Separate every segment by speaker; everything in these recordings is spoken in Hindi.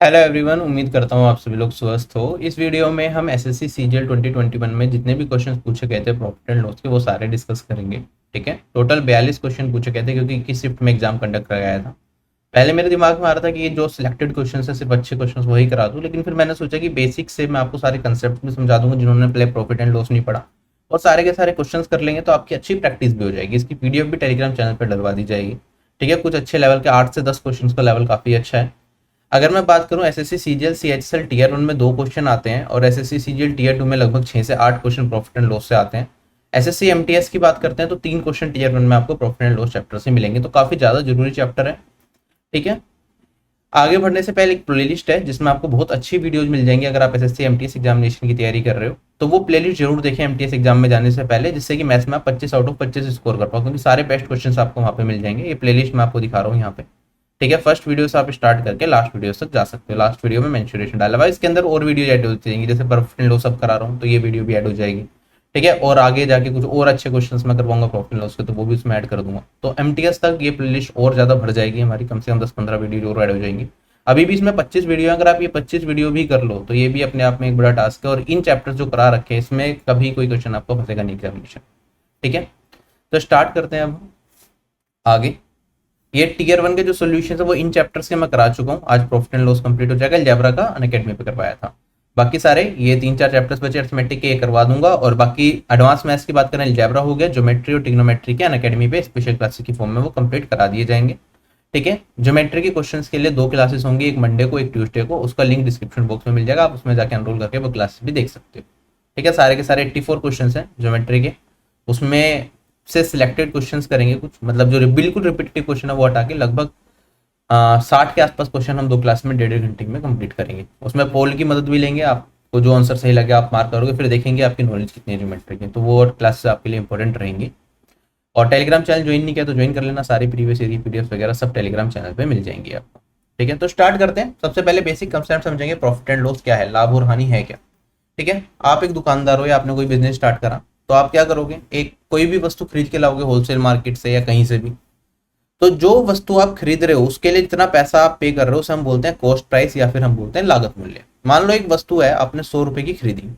Speaker 1: हेलो एवरीवन, उम्मीद करता हूँ आप सभी लोग स्वस्थ हो। इस वीडियो में हम एसएससी सीजीएल 2021 में जितने भी क्वेश्चंस पूछे गए थे प्रॉफिट एंड लॉस के वो सारे डिस्कस करेंगे। ठीक है, टोटल 42 क्वेश्चन पूछे गए थे क्योंकि 21 शिफ्ट में एग्जाम कंडक्ट कराया गया था। पहले मेरे दिमाग में आ रहा था कि ये जो सिलेक्टेड क्वेश्चन है सिर्फ अच्छे क्वेश्चन वही करा दूँ, लेकिन फिर मैंने सोचा कि बेसिक से मैं आपको सारे कंसेप्ट भी समझा दूंगा जिन्होंने पहले प्रॉफिट एंड लॉस नहीं पढ़ा, और सारे के सारे क्वेश्चन कर लेंगे तो आपकी अच्छी प्रैक्टिस भी हो जाएगी। इसकी पीडीएफ भी टेलीग्राम चैनल पर डलवा दी जाएगी। ठीक है, कुछ अच्छे लेवल के 8 से 10 क्वेश्चन का लेवल काफी अच्छा है। अगर मैं बात करूं एसएससी सीजीएल सीएचएसएल टीयर 1 में 2 क्वेश्चन आते हैं और एसएससी सीजीएल टीयर 2 में लगभग 6 से 8 क्वेश्चन प्रॉफिट एंड लॉस से आते हैं। एसएससी एमटीएस की बात करते हैं तो 3 क्वेश्चन टीयर 1 में आपको प्रॉफिट एंड लॉस चैप्टर से मिलेंगे, तो काफी ज्यादा जरूरी चैप्टर है। ठीक है, आगे बढ़ने से पहले एक प्लेलिस्ट है जिसमें आपको बहुत अच्छी वीडियोज मिल जाएंगी। अगर आप एसएससी एमटीएस एग्जामिनेशन की तैयारी कर रहे हो तो वो प्लेलिस्ट जरूर देखें एमटीएस एग्जाम में जाने से पहले, जिससे कि मैथ्स में आप 25 आउट ऑफ 25 स्कोर कर पाओ, क्योंकि सारे बेस्ट क्वेश्चन आपको वहाँ पे मिल जाएंगे। ये प्लेलिस्ट मैं आपको दिखा रहा हूँ यहाँ पे। ठीक है, फर्स्ट वीडियो से आप स्टार्ट करके लास्ट वीडियो तक जा सकते हो। लास्ट वीडियो में मेंशुरेशन डाला हुआ है, इसके अंदर और वीडियो ऐड होती जाएंगी, जैसे प्रॉफिट एंड लॉस सब करा रहा हूँ तो ये वीडियो भी ऐड हो जाएगी। ठीक है, और आगे जाके कुछ और अच्छे क्वेश्चंस मैं करवाऊंगा प्रॉफिट एंड लॉस के, तो वो भी उसमें ऐड कर दूंगा। तो एमटीएस तक ये प्लेलिस्ट और ज्यादा बढ़ जाएगी हमारी, कम से कम 10-15 वीडियो और ऐड हो जाएंगी। अभी भी इसमें 25 वीडियो है, अगर आप ये 25 वीडियो भी कर लो तो ये भी अपने आप में एक बड़ा टास्क है। और इन चैप्टर्स जो करा रखे हैं इसमें कभी कोई क्वेश्चन आपको फंसेगा नहीं एग्जामिनेशन। ठीक है, तो स्टार्ट करते हैं अब आगे। ये टीयर 1 के जो सोल्यूशन है वो इन चैप्टर्स के मैं करा चुका हूँ। आज प्रॉफिट एंड लॉस कंप्लीट हो जाएगा, अलजेब्रा का अनअकैडमी पे करवाया था। बाकी सारे ये 3-4 चैप्टर्स बचे अरिथमेटिक के, ये करवा दूंगा। और बाकी एडवांस मैथ्स की बात करें, अलजेब्रा हो गया, ज्योमेट्री और ट्रिग्नोमेट्री के अनअकैडमी पे स्पेशल क्लासेस की फॉर्म में वो कंप्लीट करा दिए जाएंगे। ठीक है, ज्योमेट्री के क्वेश्चंस के लिए 2 क्लासेस होंगी, एक मंडे को एक ट्यूसडे को। उसका लिंक डिस्क्रिप्शन बॉक्स में मिल जाएगा, आप उसमें जाकर एनरोल करके वो क्लासेस भी देख सकते हो। ठीक है, सारे के सारे 84 क्वेश्चन हैं ज्योमेट्री के, उसमें से सिलेक्टेड क्वेश्चंस करेंगे कुछ, मतलब जो बिल्कुल रिपीटेटिव क्वेश्चन है वो हटा के लगभग 60 के आसपास क्वेश्चन हम 2 क्लास में 1.5 घंटे में कंप्लीट करेंगे। उसमें पोल की मदद भी लेंगे, आपको जो आंसर सही लगे आप मार्क करोगे, फिर देखेंगे आपकी नॉलेज कितनी है ज्योमेट्री की, तो वो क्लासेस आपके लिए इंपॉर्टेंट रहेंगी। और टेलीग्राम चैनल ज्वाइन नहीं किया तो ज्वाइन कर लेना, सारी प्रीवियस ईयर पीडीएफ वगैरह सब टेलीग्राम चैनल पे मिल जाएंगी आपको। ठीक है, तो स्टार्ट करते हैं। सबसे पहले बेसिक कंसेप्ट समझेंगे, प्रॉफिट एंड लॉस क्या है, लाभ और हानि है क्या। ठीक है, आप एक दुकानदार हो या आपने कोई बिजनेस स्टार्ट करा, तो आप क्या करोगे, एक कोई भी वस्तु खरीद के लाओगे होलसेल मार्केट से या कहीं से भी। तो जो वस्तु आप खरीद रहे हो उसके लिए जितना पैसा आप पे कर रहे हो उसे हम बोलते हैं कॉस्ट प्राइस, या फिर हम बोलते हैं लागत मूल्य। मान लो एक वस्तु है आपने 100 रुपए की खरीदी।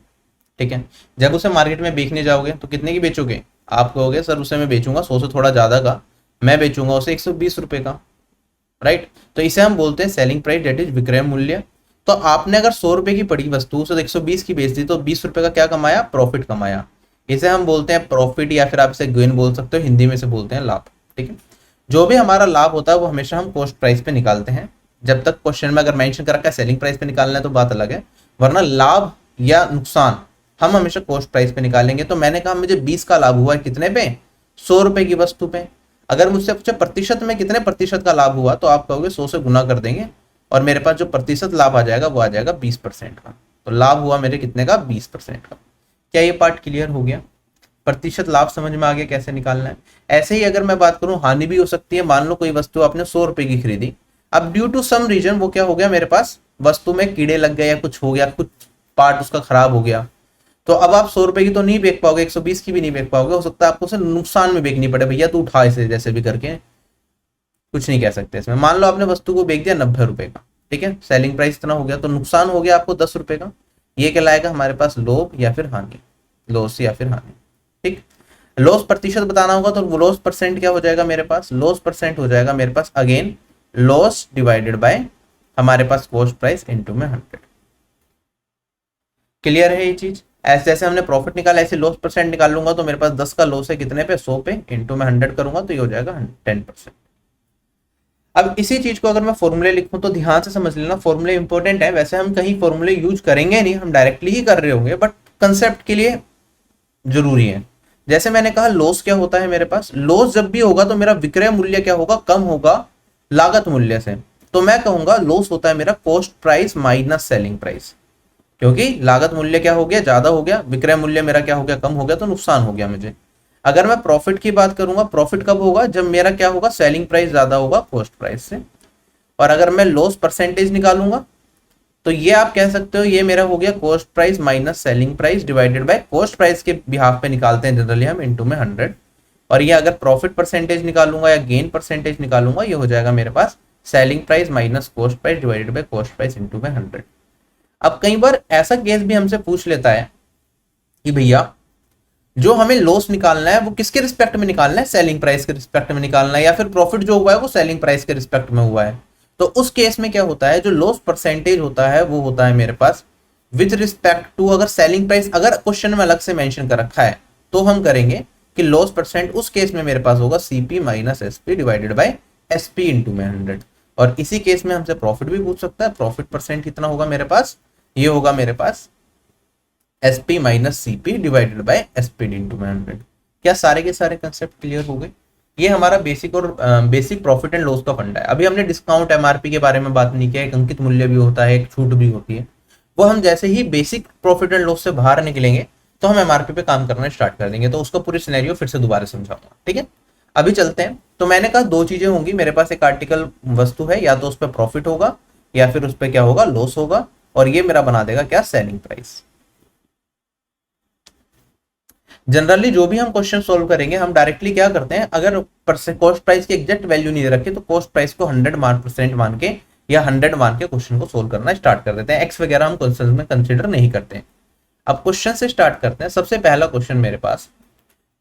Speaker 1: ठीक है, जब उसे मार्केट में बेचने जाओगे तो कितने की बेचोगे, आप कहोगे सर उसे मैं बेचूंगा 100 से थोड़ा ज्यादा का, मैं बेचूंगा उसे 120 रुपए का। राइट, तो इसे हम बोलते हैं सेलिंग प्राइस, डेट इज विक्रय मूल्य। तो आपने अगर 100 रुपए की पड़ी वस्तु उसे 120 की बेच दी तो 20 रुपए का क्या कमाया, प्रॉफिट कमाया। इसे हम बोलते हैं प्रॉफिट, या फिर आप इसे गेन बोल सकते हो, हिंदी में से बोलते हैं लाभ। ठीक है, जो भी हमारा लाभ होता है वो हमेशा हम कॉस्ट प्राइस पे निकालते हैं। जब तक क्वेश्चन में अगर मेंशन कर रखा है सेलिंग प्राइस पे निकालना है तो बात अलग है, वरना लाभ या नुकसान हम हमेशा कॉस्ट प्राइस पे निकालेंगे। तो मैंने कहा मुझे 20 का लाभ हुआ है, कितने पे, 100 रुपए की वस्तु पे। अगर मुझसे पूछे प्रतिशत में कितने प्रतिशत का लाभ हुआ, तो आप कहोगे 100 से गुना कर देंगे और मेरे पास जो प्रतिशत लाभ आ जाएगा वो आ जाएगा 20% का। तो लाभ हुआ मेरे कितने का, 20% का। क्या ये पार्ट क्लियर हो गया, प्रतिशत लाभ समझ में आ गया कैसे निकालना है। ऐसे ही अगर मैं बात करूं हानि भी हो सकती है। मान लो कोई वस्तु आपने 100 रुपए की खरीदी, अब ड्यू टू सम रीजन वो क्या हो गया, मेरे पास वस्तु में कीड़े लग गए या कुछ हो गया, कुछ पार्ट उसका खराब हो गया, तो अब आप 100 रुपए की तो नहीं बेच पाओगे, 120 की भी नहीं बेच पाओगे। हो सकता है आपको उसे नुकसान में बेचनी पड़े, भैया तू उठा इसे जैसे भी करके, कुछ नहीं कह सकते इसमें। मान लो आपने वस्तु को बेच दिया 90 रुपए का, ठीक है, सेलिंग प्राइस इतना हो गया, तो नुकसान हो गया आपको 10 रुपए का। ये कहलाएगा हमारे पास लोभ या फिर हानि, लॉस या फिर हानि। ठीक, लॉस प्रतिशत बताना होगा तो लॉस परसेंट क्या हो जाएगा मेरे पास, लॉस परसेंट हो जाएगा मेरे पास अगेन लॉस डिवाइडेड बाय हमारे पास कॉस्ट प्राइस इनटू में 100। क्लियर है ये चीज। ऐसे जैसे हमने प्रॉफिट निकाला ऐसे लॉस परसेंट निकाल लूंगा, तो मेरे पास 10 का लॉस है कितने पे, 100 पे, इनटू में 100 करूंगा तो ये हो जाएगा 10%। अब इसी चीज को अगर मैं फॉर्मूले लिखूं तो ध्यान से समझ लेना, फॉर्मूले इंपॉर्टेंट है। वैसे हम कहीं फॉर्मूले यूज करेंगे नहीं, हम डायरेक्टली ही कर रहे होंगे, बट कंसेप्ट के लिए जरूरी है। जैसे मैंने कहा लॉस क्या होता है मेरे पास, लॉस जब भी होगा तो मेरा विक्रय मूल्य क्या होगा, कम होगा लागत मूल्य से। तो मैं कहूंगा लॉस होता है मेरा cost price minus selling price, क्योंकि लागत मूल्य क्या हो गया, ज्यादा हो गया, विक्रय मूल्य मेरा क्या हो गया, कम हो गया, तो नुकसान हो गया मुझे। अगर मैं प्रॉफिट की बात करूंगा, प्रॉफिट कब होगा, जब मेरा क्या होगा, सेलिंग प्राइस ज्यादा होगा कॉस्ट प्राइस से। और अगर मैं लॉस परसेंटेज निकालूंगा तो ये आप कह सकते हो ये मेरा हो गया cost price minus selling price divided by cost price के बिहाफ पे निकालते हैं जनरली हम, इनटू में 100। और ये अगर प्रॉफिट परसेंटेज निकालूंगा या गेन परसेंटेज निकालूंगा, ये हो जाएगा मेरे पास selling price minus cost price divided by cost price into में 100। अब कई बार ऐसा केस भी हमसे पूछ लेता है कि भैया जो हमें लॉस निकालना है वो किसके रिस्पेक्ट में निकालना है, सेलिंग प्राइस के रिस्पेक्ट में निकालना है, या फिर प्रॉफिट जो हुआ है वो सेलिंग प्राइस के रिस्पेक्ट में हुआ है। तो उस केस में क्या होता है, जो लॉस परसेंटेज होता है वो होता है मेरे पास विद रिस्पेक्ट टू, अगर सेलिंग प्राइस अगर क्वेश्चन में अलग से मेंशन कर रखा है तो हम करेंगे कि लॉस परसेंट उस केस में मेरे पास होगा CP minus SP divided by SP into में 100। और इसी केस में हमसे प्रॉफिट भी पूछ सकता है, प्रॉफिट परसेंट कितना होगा मेरे पास, ये होगा मेरे पास SP minus CP divided by SP into में 100। क्या सारे के सारे कंसेप्ट क्लियर हो गए? ये हमारा बेसिक और बेसिक प्रॉफिट एंड लॉस का फंडा है। अभी हमने डिस्काउंट एमआरपी के बारे में बात नहीं किया, एक अंकित मूल्य भी होता है, एक छूट भी होती है। वो हम जैसे ही बेसिक प्रॉफिट एंड लॉस से बाहर निकलेंगे तो हम एमआरपी पे काम करना स्टार्ट कर देंगे, तो उसका पूरी सिनेरियो फिर से दोबारा समझाऊंगा, ठीक है। अभी चलते हैं। तो मैंने कहा दो चीजें होंगी मेरे पास, एक आर्टिकल वस्तु है, या तो उस पर प्रॉफिट होगा या फिर उस पर क्या होगा, लॉस होगा, और ये मेरा बना देगा क्या, सेलिंग प्राइस। जनरली जो भी हम क्वेश्चन सोल्व करेंगे हम डायरेक्टली क्या करते हैं, अगर कॉस्ट प्राइस की एग्जैक्ट वैल्यू नहीं रखे तो कॉस्ट प्राइस को 100% मान के या 100 मान के क्वेश्चन को सोल्व करना स्टार्ट कर देते हैं। एक्स वगैरह हम क्वेश्चन में कंसिडर नहीं करते हैं। अब क्वेश्चन से स्टार्ट करते हैं। सबसे पहला क्वेश्चन मेरे पास,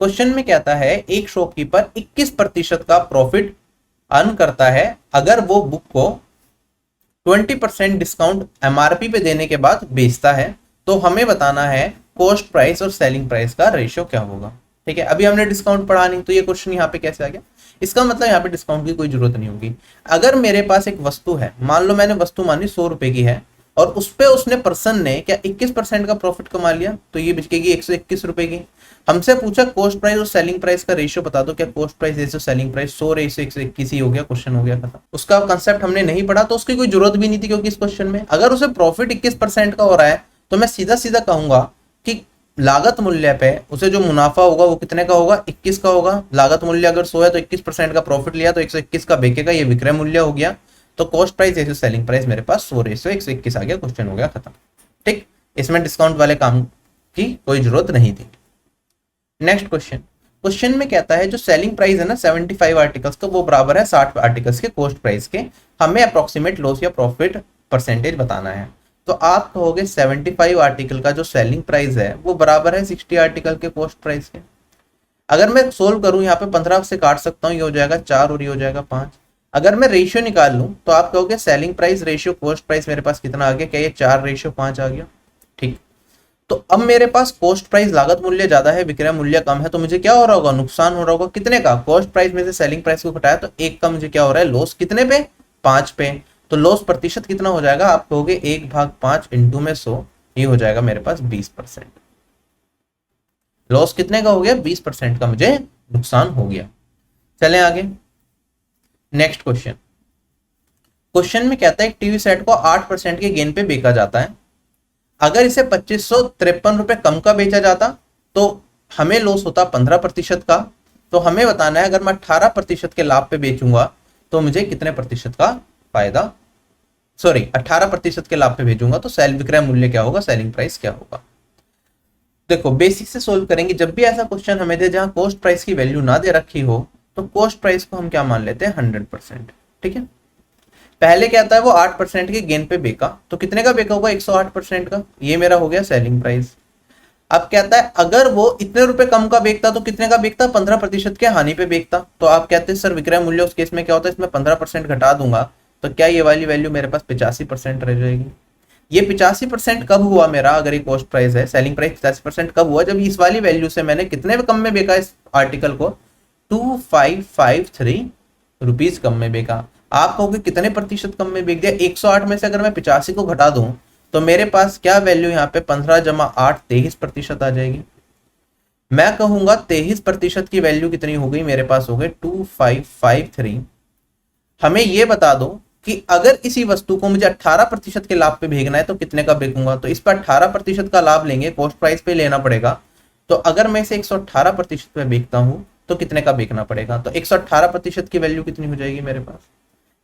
Speaker 1: क्वेश्चन में कहता है एक शॉपकीपर 21% का प्रॉफिट अर्न करता है अगर वो बुक को 20% डिस्काउंट एमआरपी पे देने के बाद बेचता है, तो हमें बताना है कॉस्ट प्राइस और सेलिंग प्राइस का रेशियो क्या होगा। ठीक है, अभी हमने डिस्काउंट पढ़ा नहीं तो ये क्वेश्चन यहाँ पे कैसे आ गया, इसका मतलब यहाँ पे डिस्काउंट की कोई जरूरत नहीं होगी। अगर मेरे पास एक वस्तु है, मान लो मैंने वस्तु मानी 100 रुपए की है और उस पे उसने पर्सन ने क्या 21% का प्रॉफिट कमा लिया, तो ये बिकेगी 121 रुपए की। हमसे पूछा कॉस्ट प्राइस और सेलिंग प्राइस का रेशियो बता दो, क्या cost price ratio selling price 100 ratio 121 ही हो गया, क्वेश्चन हो गया खत्म। उसका कंसेप्ट हमने नहीं पढ़ा तो उसकी कोई जरूरत भी नहीं थी, क्योंकि इस क्वेश्चन में अगर उसे प्रॉफिट 21% का हो रहा है तो मैं सीधा सीधा कहूंगा कि लागत मूल्य पे उसे जो मुनाफा होगा वो कितने का होगा, 21 का होगा। लागत मूल्य अगर 100 है तो 21% का प्रॉफिट लिया तो 121 का बिकेगा, ये विक्रय मूल्य हो गया। तो cost price ratio selling price मेरे पास 100 रेशियो 121 आ गया, क्वेश्चन हो गया खत्म। ठीक, इसमें डिस्काउंट वाले काम की कोई जरूरत नहीं थी। नेक्स्ट क्वेश्चन, क्वेश्चन में कहता है जो सेलिंग प्राइस है ना 75 आर्टिकल्स का, वो बराबर है 60 आर्टिकल्स के कॉस्ट प्राइस के। हमें अप्रोक्सीमेट लॉस या प्रॉफिट परसेंटेज बताना है। तो आप कहोगे 75 आर्टिकल का जो सेलिंग प्राइस है वो बराबर है 60 आर्टिकल के कॉस्ट प्राइस के। अगर मैं सोल्व करूं यहाँ पे 15 से काट सकता हूँ, ये हो जाएगा 4 और ये हो जाएगा 5। अगर मैं रेशियो निकाल लूं तो आप कहोगे selling price ratio cost price मेरे पास कितना आ गया, क्या ये 4 रेशियो 5 आ गया। ठीक, तो अब मेरे पास कॉस्ट प्राइस लागत मूल्य ज्यादा है, विक्रय मूल्य कम है, तो मुझे क्या हो रहा होगा, नुकसान हो रहा होगा। कितने का, कॉस्ट प्राइस में से सेलिंग प्राइस को घटाया तो 1 का मुझे क्या हो रहा है, लॉस कितने पे, 5 पे। तो लॉस प्रतिशत कितना हो जाएगा, आप कहोगे 1/5 इंटू में 100, ये हो जाएगा मेरे पास 20%। लॉस कितने का हो गया, 20% का मुझे नुकसान हो गया। चलें आगे, नेक्स्ट क्वेश्चन। क्वेश्चन में कहता है टीवी सेट को 8% के गेन पे बेचा जाता है। अगर इसे 2553 रुपए कम का बेचा जाता तो हमें लॉस होता 15% का। तो हमें बताना है अगर मैं 18% के लाभ पे बेचूंगा तो मुझे कितने प्रतिशत का फायदा, 18% के लाभ पे भेजूंगा तो सेल विक्रय मूल्य क्या होगा, सेलिंग प्राइस क्या होगा। देखो बेसिक से सोल्व करेंगे। जब भी ऐसा क्वेश्चन हमें दे जहां कॉस्ट प्राइस की वैल्यू ना दे रखी हो तो कॉस्ट प्राइस को हम क्या मान लेते हैं, 100%। ठीक है, पहले क्या आता है वो 8% के गेन पे बेका, तो कितने का बेका होगा, 108% का, ये मेरा हो गया सेलिंग प्राइस। अब कहता है अगर वो इतने रुपए कम का बेचता तो कितने का बेचता, 15% के हानि पे बेचता। तो आप कहते हैं सर विक्रय मूल्य उस केस में क्या होता है, इसमें 15% घटा दूंगा तो क्या ये वाली वैल्यू मेरे पास 85% रह जाएगी। ये 85% कब हुआ मेरा, अगर ये कॉस्ट प्राइस है, सेलिंग प्राइस 85% कब हुआ, जब इस वाली वैल्यू से मैंने कितने कम में बेचा इस आर्टिकल को, 2553 रुपीज कम में बेचा। आप कहोगे कितने प्रतिशत कम में बेच दिया, 108 में से अगर मैं 85 को घटा दूं तो मेरे पास क्या वैल्यू यहाँ पे 15 जमा 8 23% आ जाएगी। मैं कहूंगा 23% की वैल्यू कितनी हो गई, मेरे पास हो गए 2553। हमें ये बता दो कि अगर इसी वस्तु को मुझे 18% के लाभ पे भेजना है तो कितने का बेचूंगा। तो इस पर 18% का लाभ लेंगे, कॉस्ट प्राइस पे लेना पड़ेगा। तो अगर मैं इसे 118% पे बेचता हूं तो कितने का बेचना पड़ेगा, तो 118% की वैल्यू कितनी हो जाएगी मेरे पास,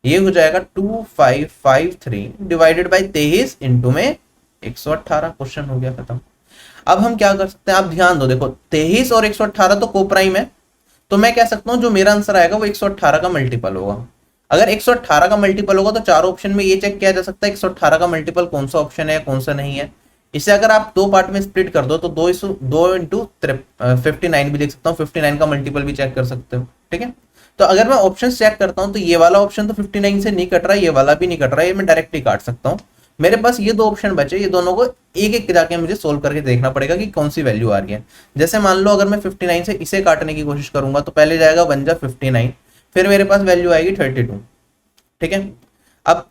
Speaker 1: ये हो जाएगा 2553 डिवाइडेड बाई 23 इंटू में 118। क्वेश्चन हो गया खत्म। अब हम क्या कर सकते हैं, आप ध्यान दो, देखो 23 और 118 तो कोप्राइम है, तो मैं कह सकता हूं जो मेरा आंसर आएगा वो 118 का मल्टीपल होगा। अगर 118 का मल्टीपल होगा तो चार ऑप्शन में ये चेक किया जा सकता है 118 का मल्टीपल कौन सा ऑप्शन है कौन सा नहीं है। इसे अगर आप दो पार्ट में स्प्लिट कर दो तो 2 इंटू 59 भी लिख सकता हूँ, 59 का मल्टीपल भी चेक कर सकते हो। ठीक है, तो अगर मैं ऑप्शन चेक करता हूँ तो ये वाला ऑप्शन तो 59 से नहीं कट रहा, ये वाला भी नहीं कट रहा, ये मैं डायरेक्टली काट सकता हूँ। मेरे पास ये दो ऑप्शन बचे, ये दोनों को एक एक जाके मुझे सोल्व करके देखना पड़ेगा कि कौन सी वैल्यू आ रही है। जैसे मान लो अगर मैं 59 से इसे काटने की कोशिश करूंगा तो पहले जाएगा 1 जा 59, फिर मेरे पास वैल्यू आएगी 32। ठीक है, अब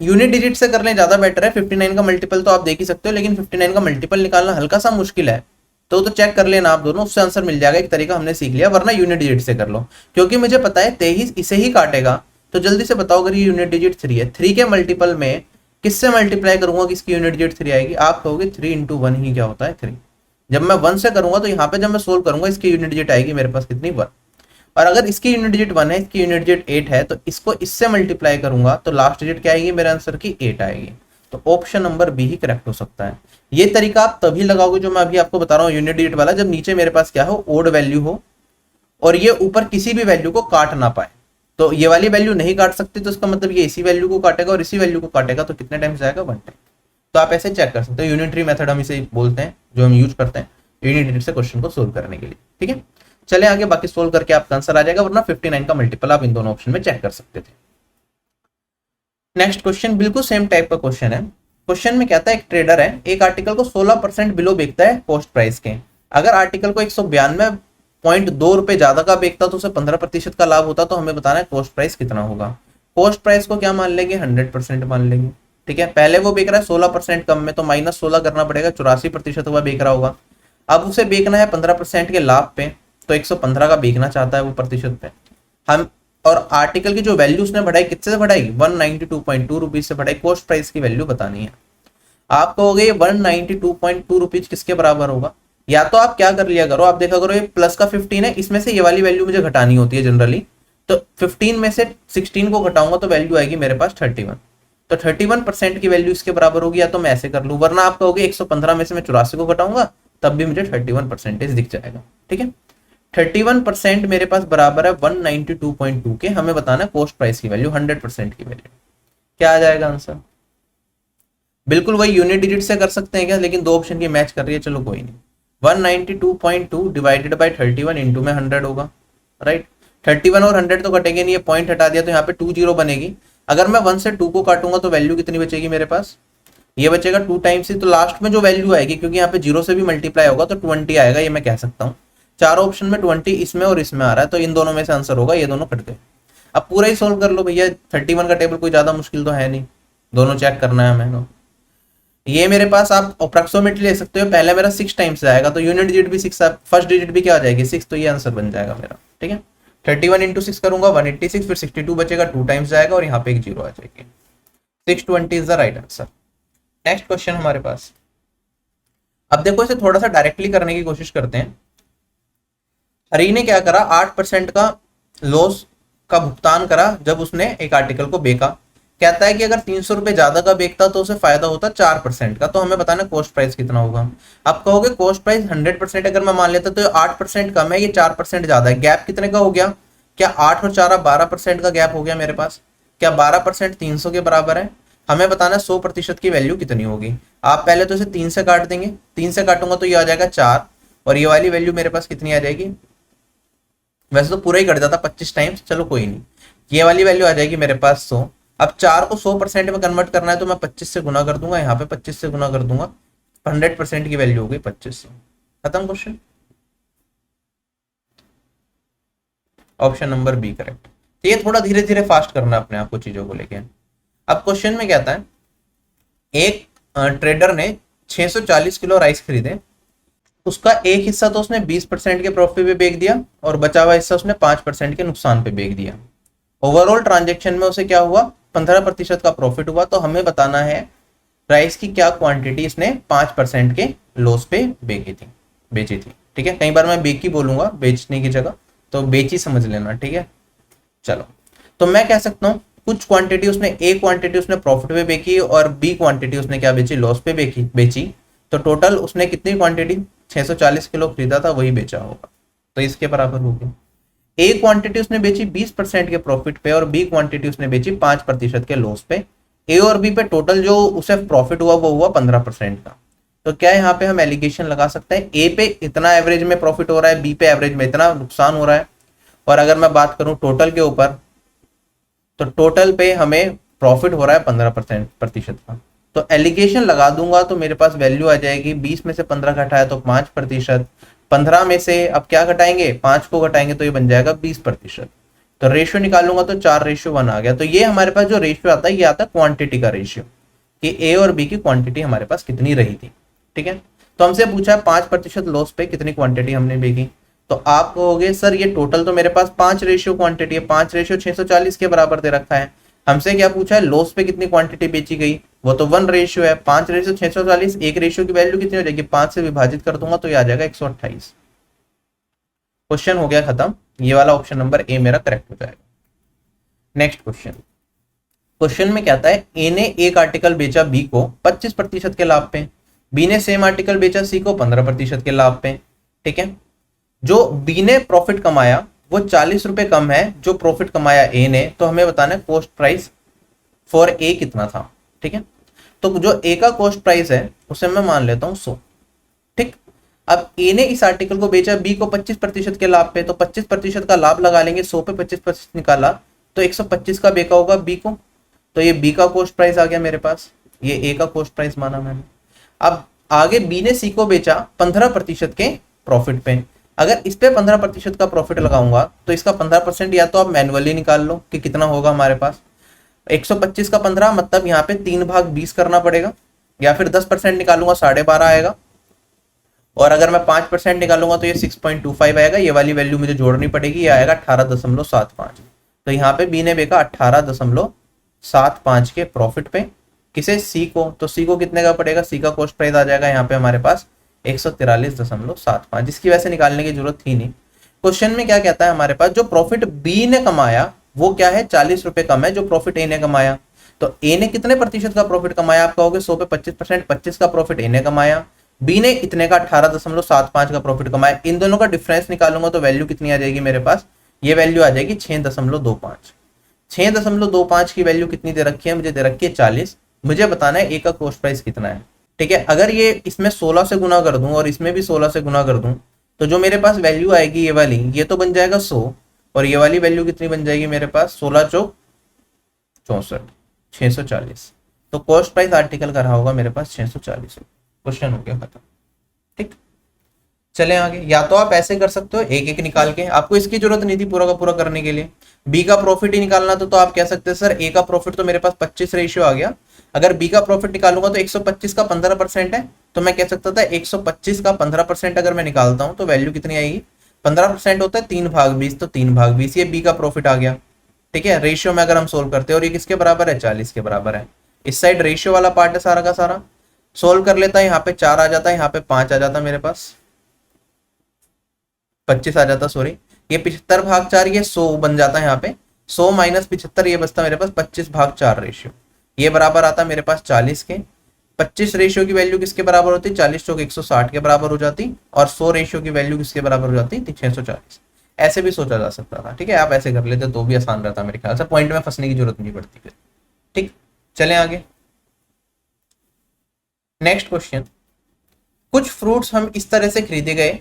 Speaker 1: यूनिट डिजिट से कर लें ज्यादा बेटर है। 59 का मल्टीपल तो आप देख ही सकते हो, लेकिन 59 का मल्टीपल निकालना हल्का सा मुश्किल है, तो चेक कर लेना आप दोनों, उससे आंसर मिल जाएगा। एक तरीका हमने सीख लिया, वरना यूनिट डिजिट से कर लो, क्योंकि मुझे पता है 23 इसे ही काटेगा। तो जल्दी से बताओ, अगर ये यूनिट डिजिट 3 है, 3 के मल्टीपल में किससे मल्टीप्लाई करूंगा किसकी यूनिट डिजिट 3 आएगी? आप कहोगे 3 इंटू 1 ही क्या होता है 3। जब मैं 1 से करूंगा तो यहाँ पे जब मैं सोल्व करूंगा इसकी यूनिट डिजिट आएगी मेरे पास कितनी? 1। और अगर इसकी यूनिट डिजिट 1 है, इसकी यूनिट डिजिट 8 है, तो इसको इससे मल्टीप्लाई करूंगा तो लास्ट डिजिट क्या आएगी मेरे आंसर की? 8 आएगी। तो ऑप्शन नंबर बी ही करेक्ट हो सकता है। ये तरीका आप तभी लगाओगे जो मैं अभी आपको बता रहा हूँ यूनिट डिजिट वाला, जब नीचे मेरे पास क्या हो? ओड वैल्यू हो और ये ऊपर किसी भी वैल्यू को काट ना पाए। तो ये वाली वैल्यू नहीं काट सकती, तो इसका मतलब ये इसी वैल्यू को काटेगा और इसी वैल्यू को काटेगा, तो कितने टाइम्स जाएगा? 1 टाइम। तो आप ऐसे चेक कर सकते हो, यूनिटरी मेथड हम इसे बोलते हैं जो हम यूज करते हैं यूनिट डिजिट से क्वेश्चन को सोल्व करने के लिए। ठीक है, चले आगे, बाकी सोल्व करके आपका आंसर आ जाएगा, वरना 59 का मल्टीपल आप इन दोनों ऑप्शन में चेक कर सकते थे। नेक्स्ट क्वेश्चन बिल्कुल सेम टाइप का क्वेश्चन है। क्वेश्चन में कहता है एक ट्रेडर है, एक आर्टिकल को 16% बिलो बेचता है कॉस्ट प्राइस के। अगर आर्टिकल को 192.2 रुपए ज्यादा का बेचता तो उसे 15% का लाभ होता। तो हमें बताना है कॉस्ट प्राइस कितना होगा। कॉस्ट प्राइस को क्या मान लेंगे? 100% मान लेंगे। ठीक है, पहले वो बेच रहा है 16% कम में, तो -16 करना पड़ेगा, 84% हुआ बेच रहा होगा। अब उसे बेचना है 15% के लाभ पे, तो 115 का बेचना चाहता है वो प्रतिशत पे। हम और आर्टिकल की जो वैल्यू उसने बढ़ाई कितने से बढ़ाई? 192.2 रुपीज से बढ़ाई। कॉस्ट प्राइस की वैल्यू बतानी है। आप कहोगे 192.2 रुपीज किसके बराबर होगा? या तो आप क्या कर लिया करो, आप देखा करो ये प्लस का 15 है, इसमें से ये वाली वैल्यू मुझे घटानी होती है जनरली, तो 15 में से 16 को घटाऊंगा तो वैल्यू आएगी मेरे पास 31। तो 31% की वैल्यू इसके बराबर होगी, या तो मैं ऐसे कर लूं, वरना आप कहोगे 115 में से मैं 84 को घटाऊंगा तब भी मुझे 31% दिख जाएगा। ठीक है, 31% मेरे पास बराबर है 192.2 के। हमें बताना है कॉस्ट प्राइस की वैल्यू, 100% की वैल्यू क्या आ जाएगा आंसर? बिल्कुल वही यूनिट डिजिट से कर सकते हैं क्या, लेकिन दो ऑप्शन की मैच कर रही है, चलो कोई नहीं। 192.2 डिवाइडेड बाई 31 इंटू में 100 होगा, राइट। 31 और 100 तो कटेंगे नहीं, ये पॉइंट हटा दिया तो यहाँ पे 20 बनेगी। अगर मैं 1 से 2 को काटूंगा तो वैल्यू कितनी बचेगी मेरे पास? ये बचेगा 2 टाइम्स ही, तो लास्ट में जो वैल्यू आएगी, क्योंकि यहाँ पे 0 से भी मल्टीप्लाई होगा तो 20 आएगा, ये मैं कह सकता हूँ। चार ऑप्शन में 20 इसमें और इसमें आ रहा है, तो इन दोनों में से आंसर होगा, ये दोनों कट गए। अब पूरा ही सोल्व कर लो भैया, 31 का टेबल कोई ज्यादा मुश्किल तो है नहीं, दोनों चेक करना है हमें। ये मेरे पास आप अप्रोक्सीमेटली ले सकते हो, पहले मेरा 6 टाइम्स आएगा, तो यूनिट डिजिट भी 6, फर्स्ट डिजिट भी क्या आ जाएगी? 6, तो ये आंसर बन जाएगा मेरा। ठीक है, 31 इंटू 6 करूंगा 186, फिर 62 बचेगा, 2 टाइम्स आएगा और यहाँ पे एक 0 आ जाएगी। 620 is the right answer. Next question हमारे पास, अब देखो इसे थोड़ा सा डायरेक्टली करने की कोशिश करते हैं। हरी ने क्या करा? 8% का लॉस का भुगतान करा जब उसने एक आर्टिकल को बेचा। कहता है कि अगर 300 रुपए ज्यादा का बेचता तो उसे फायदा होता 4% का। तो हमें बताना कॉस्ट प्राइस कितना होगा। आप कहोगे कॉस्ट प्राइस 100% अगर मैं मान लेता तो 8% कम है, ये 4% ज्यादा है। गैप कितने का हो गया? क्या 8 और 4 12% का गैप हो गया मेरे पास? क्या 12% 300 के बराबर है? हमें बताना 100% की वैल्यू कितनी होगी। आप पहले तो इसे 3 से काट देंगे, 3 से काटूंगा तो ये आ जाएगा 4, और ये वाली वैल्यू मेरे पास कितनी आ जाएगी? वैसे तो पूरा ही कट जाता 25 टाइम्स, चलो कोई नहीं, ये वाली वैल्यू आ जाएगी मेरे पास 100। अब 4 को 100% में कन्वर्ट करना है तो मैं 25 से गुना कर दूंगा, यहाँ पे 25 से गुना कर दूंगा, 100% की वैल्यू हो गई 2500। खत्म question. Option number B correct. तो ये थोड़ा धीरे धीरे फास्ट करना अपने आप को चीजों को लेके। अब क्वेश्चन में कहता है एक ट्रेडर ने 640 किलो राइस खरीदे, उसका एक हिस्सा तो उसने 20% के प्रॉफिट पे बेच दिया और बचा हुआ हिस्सा उसने 5% के नुकसान पे बेच दिया। ओवरऑल ट्रांजेक्शन में उसे क्या हुआ? 15% का प्रॉफिट हुआ। तो हमें बताना है राइस की क्या क्वांटिटी इसने 5% के लॉस पे बेची थी। ठीक है, कई बार मैं बेकी बोलूंगा बेचने की जगह, तो बेची समझ लेना। ठीक है, चलो तो मैं कह सकता हूँ कुछ क्वांटिटी उसने, ए क्वांटिटी उसने प्रॉफिट पे बेची और बी क्वांटिटी उसने क्या बेची? लॉस पे बेची। तो टोटल उसने कितनी क्वांटिटी? 640 किलो खरीदा था, वही बेचा होगा, तो इसके बराबर हो गया। ए क्वांटिटी उसने बेची 20% के प्रॉफिट पे और बी क्वांटिटी उसने बेची 5% के लॉस पे। ए और बी पे टोटल जो उसे प्रॉफिट हुआ वो हुआ 15% का। तो क्या यहाँ पे हम एलिगेशन लगा सकते हैं, ए पे इतना एवरेज में प्रॉफिट हो रहा है, बी पे एवरेज में इतना नुकसान हो रहा है। और अगर मैं बात करूं टोटल के ऊपर, तो टोटल पे हमें प्रॉफिट हो रहा है 15% का। तो एलिगेशन लगा दूंगा तो मेरे पास वैल्यू आ जाएगी 20 में से 15 घटाया तो 5%, 15 में से अब क्या घटाएंगे, 5 को घटाएंगे तो ये बन जाएगा 20%। तो रेशियो निकालूंगा तो 4:1 आ गया। तो ये हमारे पास जो रेशियो आता है ये आता है क्वांटिटी का रेशियो, कि ए और बी की क्वांटिटी हमारे पास कितनी रही थी। ठीक है, तो हमसे पूछा है 5% लॉस पे कितनी क्वांटिटी हमने बेची। तो आप कहोगे सर ये टोटल तो मेरे पास 5 क्वांटिटी है, 5:640 के बराबर दे रखा है। हमसे क्या पूछा है, लॉस पे कितनी क्वांटिटी बेची गई, वो तो 1 रेशियो है। 5:640, एक रेशियो की वैल्यू कितनी हो जाएगी, 5 से विभाजित कर दूंगा तो ये आ जाएगा 128। क्वेश्चन हो गया खत्म, ये वाला ऑप्शन नंबर ए मेरा करेक्ट हो जाएगा। नेक्स्ट क्वेश्चन, क्वेश्चन में क्या आता है, ए ने एक आर्टिकल बेचा बी को 25% के लाभ पे, बी ने सेम आर्टिकल बेचा सी को 15% के लाभ पे। ठीक है, जो बी ने प्रॉफिट कमाया वो 40 रुपए कम है जो प्रॉफिट कमाया ए ने, तो हमें बताना है कॉस्ट प्राइस फॉर ए कितना था। ठीक है, तो जो ए का कॉस्ट प्राइस है उसे मैं मान लेता हूं 100। ठीक, अब ए ने इस आर्टिकल को बेचा बी को 25% के लाभ पे, तो 25% का लाभ लगा लेंगे, 100 पे 25% निकाला तो 125 का बेचा होगा बी को, तो ये बी का कॉस्ट प्राइस आ गया मेरे पास, ये ए का कॉस्ट प्राइस माना मैंने। अब आगे बी ने सी को बेचा 15% के प्रॉफिट पे, अगर इस पे 15% का प्रॉफिट लगाऊंगा तो इसका 15% या तो आप मैनुअली निकाल लो कि कितना होगा हमारे पास, 125 का 15 मतलब यहाँ पे 3/20 करना पड़ेगा, या फिर 10% निकालूंगा 12.5 आएगा, और अगर मैं 5% निकालूंगा तो ये 6.25 आएगा। ये वाली वैल्यू मुझे जोड़नी पड़ेगी, ये आएगा 18.75। तो यहाँ पे बी ने बेचा 18.75 के प्रॉफिट पे, किसे, सी को। तो सी को कितने का पड़ेगा, सी का कॉस्ट प्राइस आ जाएगा यहाँ पे हमारे पास 143.75, जिसकी वैसे निकालने की जरूरत थी नहीं। क्वेश्चन में क्या कहता है हमारे पास, जो प्रॉफिट बी ने कमाया वो क्या है, 40 रुपए कम है जो प्रॉफिट ए ने कमाया। तो ए ने कितने प्रतिशत का प्रॉफिट कमाया, आप कहोगे 100 पे 25%, 25 का प्रॉफिट ए ने कमाया, बी ने इतने का 18.75 का प्रॉफिट कमाया। इन दोनों का डिफरेंस निकालूंगा तो वैल्यू कितनी आ जाएगी मेरे पास, ये वैल्यू आ जाएगी 6.25। 6.25 की वैल्यू कितनी दे रखी है, मुझे दे रखी है 40। मुझे बताना है ए का कॉस्ट प्राइस कितना है। ठीक है, अगर ये इसमें 16 से गुना कर दूं और इसमें भी 16 से गुना कर दूं तो जो मेरे पास वैल्यू आएगी ये वाली, ये तो बन जाएगा 100, और ये वाली वैल्यू कितनी बन जाएगी मेरे पास, 16 चौक 64, 640। तो कॉस्ट प्राइस आर्टिकल का रहा होगा मेरे पास 640। क्वेश्चन हो गया खत्म। ठीक, चले आगे। या तो आप ऐसे कर सकते हो एक एक निकाल के, आपको इसकी जरूरत नहीं थी पूरा का पूरा करने के लिए, बी का प्रॉफिट ही निकालना तो आप कह सकते हैं सर ए का प्रॉफिट तो मेरे पास 25 रेशियो आ गया, अगर बी का प्रॉफिट निकालूंगा तो 125 का 15% है, तो मैं कह सकता था 125 का 15% अगर मैं निकालता हूं तो वैल्यू कितनी आएगी, 15% होता है 3/20, तो 3/20 ये बी का प्रॉफिट आ गया। ठीक है, रेशियो में अगर हम सोल्व करते हैं और ये किसके बराबर है, 40 के बराबर है। इस साइड रेशियो वाला पार्ट है सारा का सारा, सोल्व कर लेता है, यहाँ पे 4 आ जाता है, यहाँ पे 5 आ जाता मेरे पास, 25 आ जाता, सॉरी, ये 75/4, ये 100 बन जाता है यहाँ पे, 100 माइनस 75 ये बचता मेरे पास 25/4 रेशियो, ये बराबर आता मेरे पास 40 के। 25 रेशियो की वैल्यू किसके बराबर होती, 40 चौक 160 के बराबर हो जाती, और 100 रेशियो की वैल्यू किसके बराबर हो जाती, 640। ऐसे भी सोचा जा सकता था। ठीक है, आप ऐसे कर लेते तो भी आसान रहता मेरे ख्याल से, पॉइंट में फंसने की जरूरत नहीं पड़ती फिर। ठीक, चलें आगे। नेक्स्ट क्वेश्चन, कुछ फ्रूट्स हम इस तरह से खरीदे गए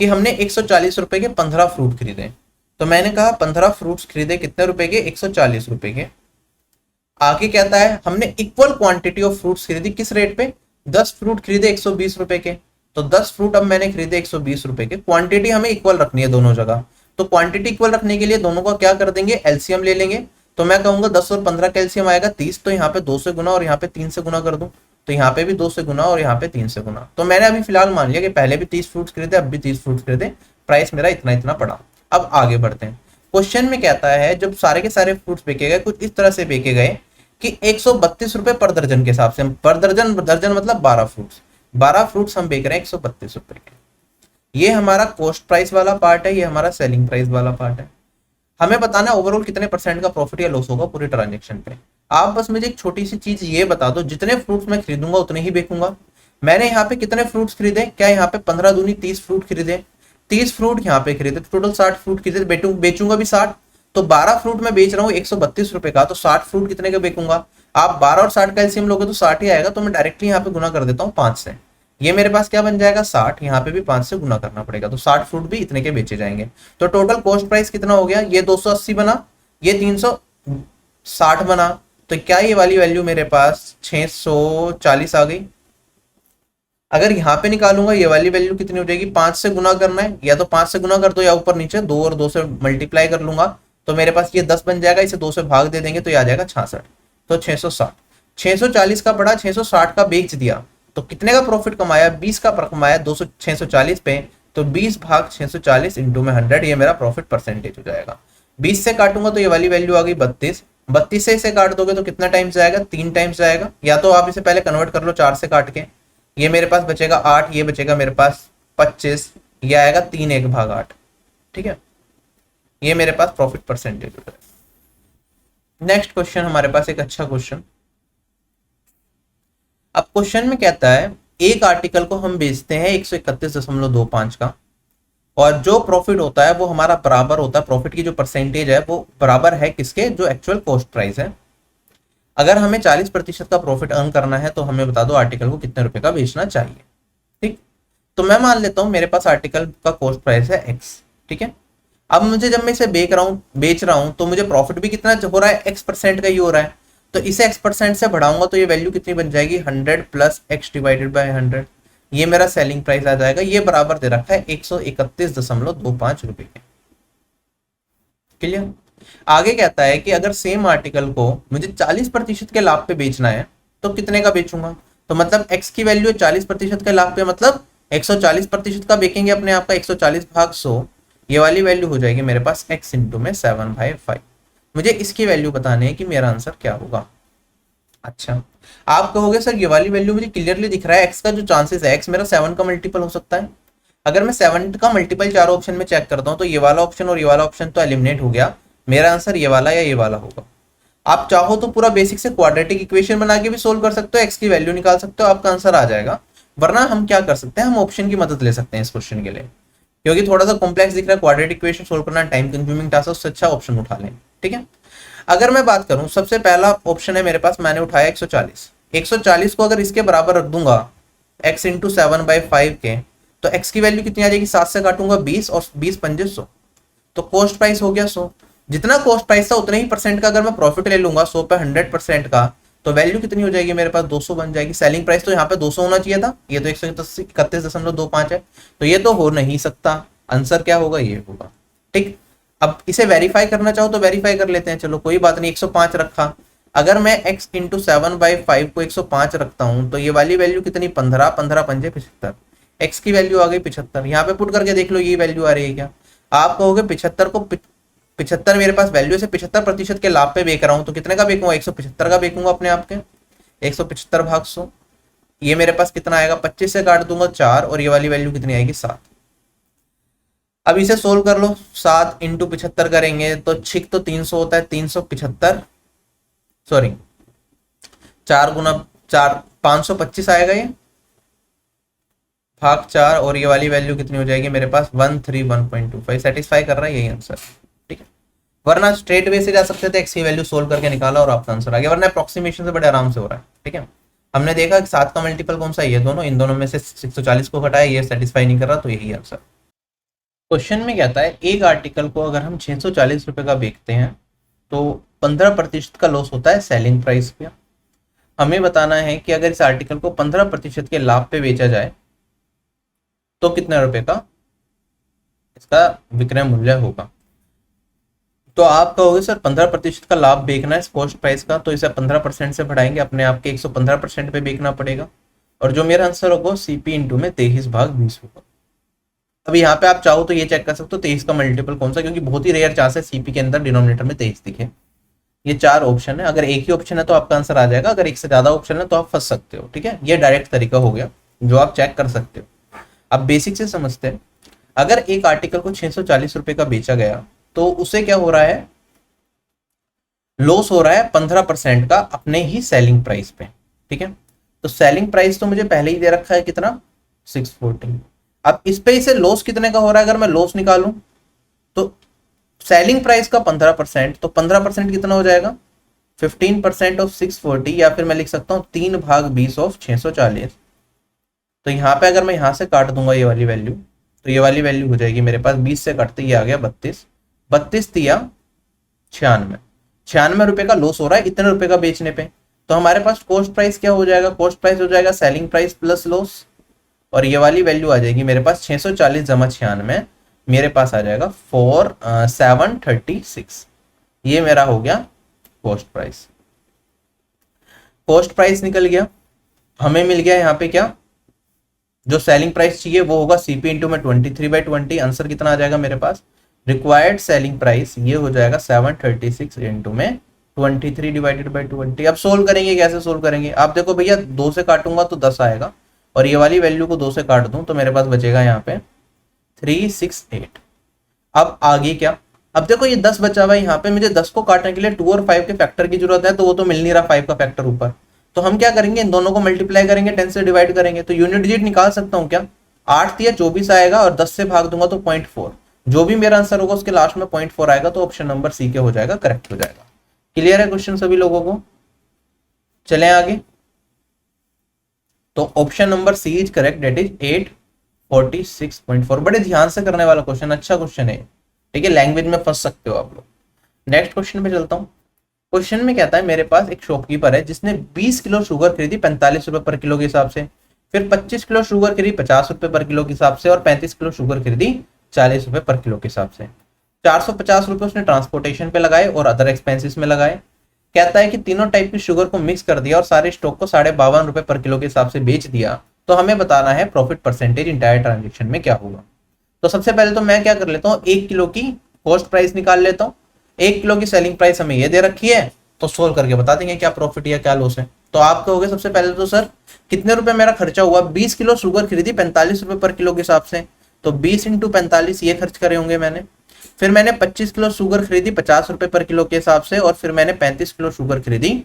Speaker 1: कि हमने 140 रुपए के 15 फ्रूट खरीदे। तो मैंने कहा 15 फ्रूट्स खरीदे कितने रुपए के, 140 रुपए के। आगे कहता है हमने इक्वल क्वांटिटी ऑफ फ्रूट्स खरीदी, किस रेट पे, 10 फ्रूट खरीदे 120 रुपए के। तो 10 फ्रूट अब मैंने खरीदे 120 रुपए के, क्वांटिटी हमें इक्वल रखनी है दोनों जगह। तो क्वांटिटी इक्वल रखने के लिए दोनों का क्या कर देंगे, एलसीएम ले लेंगे। तो मैं कहूंगा 10 और 15 का एलसीएम आएगा 30, तो यहाँ पे 2 से गुना और यहाँ पे 3 से गुना कर दूं, तो यहाँ पे भी 2 से गुना और यहाँ पे 3 से गुना। तो मैंने अभी फिलहाल मान लिया कि पहले भी 30 फ्रूट्स खरीदे, अब भी 30 फ्रूट्स खरीदे, प्राइस मेरा इतना इतना पड़ा। अब आगे बढ़ते हैं। क्वेश्चन में कहता है जब सारे के सारे फ्रूट्स बेचे गए, कुछ इस तरह से बेचे गए कि 132 रुपए पर दर्जन के हिसाब से, पर दर्जन, दर्जन मतलब 12 फ्रूट्स हम बेच रहे हैं 132 रुपए के। ये हमारा कॉस्ट प्राइस वाला पार्ट है, ये हमारा सेलिंग प्राइस वाला पार्ट है। हमें बताना है ओवरऑल कितने % का प्रॉफिट या लॉस होगा पूरे ट्रांजेक्शन पे। आप बस मुझे एक छोटी सी चीज ये बता दो, जितने फ्रूट्स मैं खरीदूंगा उतने ही बेचूंगा। मैंने यहाँ पे कितने फ्रूट्स खरीदे, क्या यहाँ पे 15 दूनी 30 फ्रूट खरीदे, 30 फ्रूट यहाँ पे खरीदे, तो टोटल 60 फ्रूट खरीदे, बेचूंगा भी 60, तो 12 फ्रूट मैं बेच रहा हूँ 132 रुपए का, तो 60 फ्रूट कितने का बेचूंगा? आप 12 और 60 का एलसीएम लोगे तो 60 ही आएगा, तो मैं डायरेक्टली यहाँ पे गुना कर देता हूँ 5 से। ये मेरे पास क्या बन जाएगा 60, यहाँ पे भी 5 से गुना करना पड़ेगा, तो 60 फ्रूट भी इतने के बेचे जाएंगे। तो टोटल कॉस्ट प्राइस कितना हो गया? ये 280 बना, ये 360 बना, तो क्या ये वाली वैल्यू मेरे पास 640 आ गई। अगर यहाँ पे निकालूंगा ये वाली वैल्यू कितनी हो जाएगी? 5 से गुना करना है, या तो 5 से गुना कर दो या ऊपर नीचे 2 और 2 से मल्टीप्लाई कर लूंगा, तो मेरे पास ये 10 बन जाएगा, इसे 2 से भाग दे देंगे तो ये आ जाएगा 66, तो 660। 640 का पड़ा, 660 का बेच दिया, तो कितने का प्रॉफिट कमाया? 20 का कमाया 640 पे, तो 20 भाग 640 इंटू में 100, ये मेरा प्रॉफिट परसेंटेज हो जाएगा। 20 से काटूंगा तो ये वाली वैल्यू आ गई 32, 32 से इसे काट दोगे तो कितना टाइम्स जाएगा? 3 टाइम्स जाएगा, या तो आप इसे पहले कन्वर्ट कर लो 4 से काट के, ये मेरे पास बचेगा 8, ये बचेगा मेरे पास 25, ये आएगा 3 1 भाग 8, ठीक है, ये मेरे पास प्रॉफिट परसेंटेज होता है। नेक्स्ट क्वेश्चन हमारे पास एक अच्छा क्वेश्चन। अब क्वेश्चन में कहता है एक आर्टिकल को हम बेचते हैं 131.25 का, और जो प्रॉफिट होता है वो हमारा बराबर होता है, प्रॉफिट की जो परसेंटेज है वो बराबर है किसके? जो एक्चुअल कॉस्ट प्राइस है। अगर हमें 40% का प्रॉफिट अर्न करना है तो हमें बता दो आर्टिकल को कितने रुपए का बेचना चाहिए। ठीक, तो मैं मान लेता हूं मेरे पास आर्टिकल का कॉस्ट प्राइस है एक्स, ठीक है। अब मुझे जब मैं इसे बेच रहा हूं तो मुझे प्रॉफिट भी कितना हो रहा है? x% का ही हो रहा है, तो इसे x% से बढ़ाऊंगा तो ये वैल्यू कितनी बन जाएगी? 100 प्लस x डिवाइडेड बाय 100, ये मेरा सेलिंग प्राइस आ जाएगा। ये बराबर दे रखा है 131.25 रुपए के। क्लियर? आगे कहता है कि अगर सेम आर्टिकल को मुझे 40% के लाभ पे बेचना है तो कितने का बेचूंगा? तो मतलब x की वैल्यू 40% के लाभ पे, मतलब 140% का बेचेंगे अपने आप का, 140 भाग 100, ये वाली वैल्यू हो जाएगी मेरे पास x इंटू में 7/5। मुझे इसकी वैल्यू बतानी है कि मेरा आंसर क्या होगा। अच्छा, आप कहोगे सर ये वाली वैल्यू मुझे क्लियरली दिख रहा है, x का जो चांसेस है, x मेरा 7 का मल्टीपल हो सकता है। अगर मैं 7 का मल्टीपल चारों ऑप्शन में चेक करता हूँ तो ये वाला ऑप्शन और ये वाला ऑप्शन तो एलिमिनेट हो गया, मेरा आंसर ये वाला या ये वाला होगा। आप चाहो तो पूरा बेसिक से क्वाड्रेटिक इक्वेशन बना के भी सोल्व कर सकते हो, x की वैल्यू निकाल सकते हो, आपका आंसर आ जाएगा। वरना हम क्या कर सकते हैं, हम ऑप्शन की मदद ले सकते हैं इस क्वेश्चन के लिए, क्योंकि थोड़ा सा कॉम्प्लेक्स दिख रहा है, क्वाड्रेटिक इक्वेशन सोल्व करना टाइम कंज्यूमिंग टास्क है, उससे अच्छा ऑप्शन उठा लें। ठीक है, अगर मैं बात करूं सबसे पहला ऑप्शन है मेरे पास, मैंने उठाया 140। 140 को अगर इसके बराबर रख दूंगा x इंटू 7/5 के, तो x की वैल्यू कितनी आ जाएगी? 7 से काटूंगा 20 और 20 पंजे 100, तो कॉस्ट प्राइस हो गया 100। जितना कॉस्ट प्राइस था उतने ही परसेंट का अगर मैं प्रॉफिट ले लूंगा 100 पे 100% का, तो वैल्यू कितनी हो जाएगी मेरे पास? 200 बन जाएगी। सेलिंग प्राइस तो यहाँ पे 200 होना चाहिए था, ये तो 131.25 है, तो ये तो हो नहीं सकता। आंसर क्या होगा? ये होगा। ठीक, अब इसे वेरीफाई करना चाहो तो वेरीफाई कर लेते हैं, चलो कोई बात नहीं। 105 रखा, अगर मैं x इंटू 7/5 को 105 रखता हूं तो ये वाली वैल्यू कितनी? 15, 15 पंजे 75, x की वैल्यू आ गई 75। यहाँ पे पुट करके देख लो ये वैल्यू आ रही है क्या? आप कहोगे 75 को 75 मेरे पास वैल्यू से 75% के लाभ पे बेच रहा हूं, तो कितने का बेचूंगा? 175 का बेचूंगा अपने आप के, 175 भाग 100, ये मेरे पास कितना आएगा? 25 से काट दूंगा 4, और ये वाली वैल्यू कितनी आएगी? 7। अब इसे सोल्व कर लो, 7 इंटू 75 करेंगे तो 6 तो 300 होता है, 375, सॉरी 4 गुना 4 525 आएगा ये, भाग 4, और ये वाली वैल्यू कितनी हो जाएगी मेरे पास? 131.25। सेटिस्फाई कर रहा है यही आंसर। ठीक है, वरना स्ट्रेट वे से जा सकते थे, एक्स की वैल्यू सोल्व करके निकाला और आपका आंसर आ गया, वरना अप्रोक्सीमेशन से बड़े आराम से हो रहा है। ठीक है, हमने देखा कि 7 का मल्टीपल कौन सा है? ये दोनों, इन दोनों में से 140 को घटाया, ये सेटिस्फाई नहीं कर रहा, तो यही आंसर। क्वेश्चन में कहता है एक आर्टिकल को अगर हम 640 रुपए का बेचते हैं तो 15% का लॉस होता है सेलिंग प्राइस पे। हमें बताना है कि अगर इस आर्टिकल को 15% के लाभ पे बेचा जाए तो कितने रुपए का इसका विक्रय मूल्य होगा। तो आप कहोगे सर 15% का लाभ बेचना है कॉस्ट प्राइस का, तो इसे 15% से बढ़ाएंगे, अपने आप के 115% पे बेचना पड़ेगा, और जो मेरा आंसर होगा सीपी इंटू में 23/20 होगा। अब यहाँ पे आप चाहो तो ये चेक कर सकते हो 23 का मल्टीपल कौन सा, क्योंकि बहुत ही रेयर चांस है सीपी के अंदर डिनोमिनेटर में 23 दिखे। ये 4 ऑप्शन है, अगर एक ही ऑप्शन है तो आपका आंसर आ जाएगा, अगर एक से ज्यादा ऑप्शन है तो आप फंस सकते हो। ठीक है, ये डायरेक्ट तरीका हो गया जो आप चेक कर सकते हो। अब बेसिक से समझते हैं, अगर एक आर्टिकल को 640 रुपए का बेचा गया तो उसे क्या हो रहा है? लॉस हो रहा है 15% का अपने ही सेलिंग प्राइस पे। ठीक है, तो सेलिंग प्राइस तो मुझे पहले ही दे रखा है कितना? 640। अब इस पे इसे लॉस कितने का हो रहा है, अगर मैं लॉस निकालूं तो सेलिंग प्राइस का 15%, तो 15% कितना हो जाएगा 15% ऑफ 640, या फिर मैं लिख सकता हूँ 3/20 ऑफ 640। तो यहाँ पे अगर मैं यहाँ से काट दूंगा ये वाली वैल्यू, तो ये वाली वैल्यू हो जाएगी मेरे पास 20 से कटते ये आ गया 32, 32 दिया 96, 96 रुपए का लॉस हो रहा है इतने रुपए का बेचने पे। तो हमारे पास कॉस्ट प्राइस क्या हो जाएगा, कॉस्ट प्राइस हो जाएगा सेलिंग प्राइस प्लस लॉस, और ये वाली वैल्यू आ जाएगी मेरे पास 640 जमा 96, मेरे पास आ जाएगा 4736। ये मेरा हो गया कॉस्ट प्राइस। कॉस्ट प्राइस निकल गया, हमें मिल गया यहाँ पे क्या, जो सेलिंग प्राइस चाहिए वो होगा सीपी इंटू में 23/20। आंसर कितना आ जाएगा मेरे पास, रिक्वायर्ड सेलिंग प्राइस ये हो जाएगा 736 इंटू में 23/20। अब सोल्व करेंगे, कैसे सोल्व करेंगे, आप देखो भैया 2 से काटूंगा तो 10 आएगा, और ये वाली वैल्यू को 2 से काट दूं तो मेरे पास बचेगा यहाँ पे 368। अब आगे क्या, अब देखो ये 10 बचा हुआ है, यहाँ पे मुझे 10 को काटने के लिए 2 और 5 के फैक्टर की जरूरत है, तो वो तो मिल नहीं रहा 5 का फैक्टर ऊपर। तो हम क्या करेंगे, इन दोनों को मल्टीप्लाई करेंगे, 10 से डिवाइड करेंगे, तो यूनिट डिजिट निकाल सकता हूँ क्या, 8 या 24 आएगा, और 10 से भाग दूंगा तो 0.4, जो भी मेरा आंसर होगा उसके लास्ट में 0.4 आएगा, तो ऑप्शन नंबर सी के हो जाएगा, करेक्ट हो जाएगा। क्लियर है क्वेश्चन सभी लोगों को, चलें आगे। तो option number C is correct, that is 846.4। बड़े ध्यान से करने वाला क्वेश्चन, अच्छा क्वेश्चन है, ठीक है, लैंग्वेज में फंस सकते हो आप लोग। नेक्स्ट क्वेश्चन पे चलता हूँ। क्वेश्चन में कहता है मेरे पास एक शॉपकीपर है जिसने 20 किलो शुगर खरीदी 45 रुपए पर किलो के हिसाब से, फिर 25 किलो शुगर खरीदी 50 रुपए पर किलो के हिसाब से, और 35 किलो शुगर खरीदी 40 रुपए पर किलो के हिसाब से। 450 रुपए उसने ट्रांसपोर्टेशन पे लगाए और अदर एक्सपेंसेस में लगाए। कहता है कि तीनों टाइप की शुगर को मिक्स कर दिया और सारे स्टॉक को 52.5 रुपए पर किलो के हिसाब से बेच दिया, तो हमें बताना है प्रॉफिट परसेंटेज इंटायर ट्रांजेक्शन में क्या होगा। तो सबसे पहले तो मैं क्या कर लेता हूँ, 1 किलो की कॉस्ट प्राइस निकाल लेता हूँ, 1 किलो की सेलिंग प्राइस हमें ये दे रखी है, तो सोल्व करके बता देंगे क्या प्रॉफिट या क्या लॉस है। तो आप कहोगे सबसे पहले तो सर कितने रुपए मेरा खर्चा हुआ, 20 किलो शुगर खरीदी 45 रुपए पर किलो के हिसाब से, तो 20 इंटू 45 ये खर्च करे होंगे मैंने। फिर मैंने 25 किलो शुगर खरीदी 50 रुपए पर किलो के हिसाब से, और फिर मैंने 35 किलो शुगर खरीदी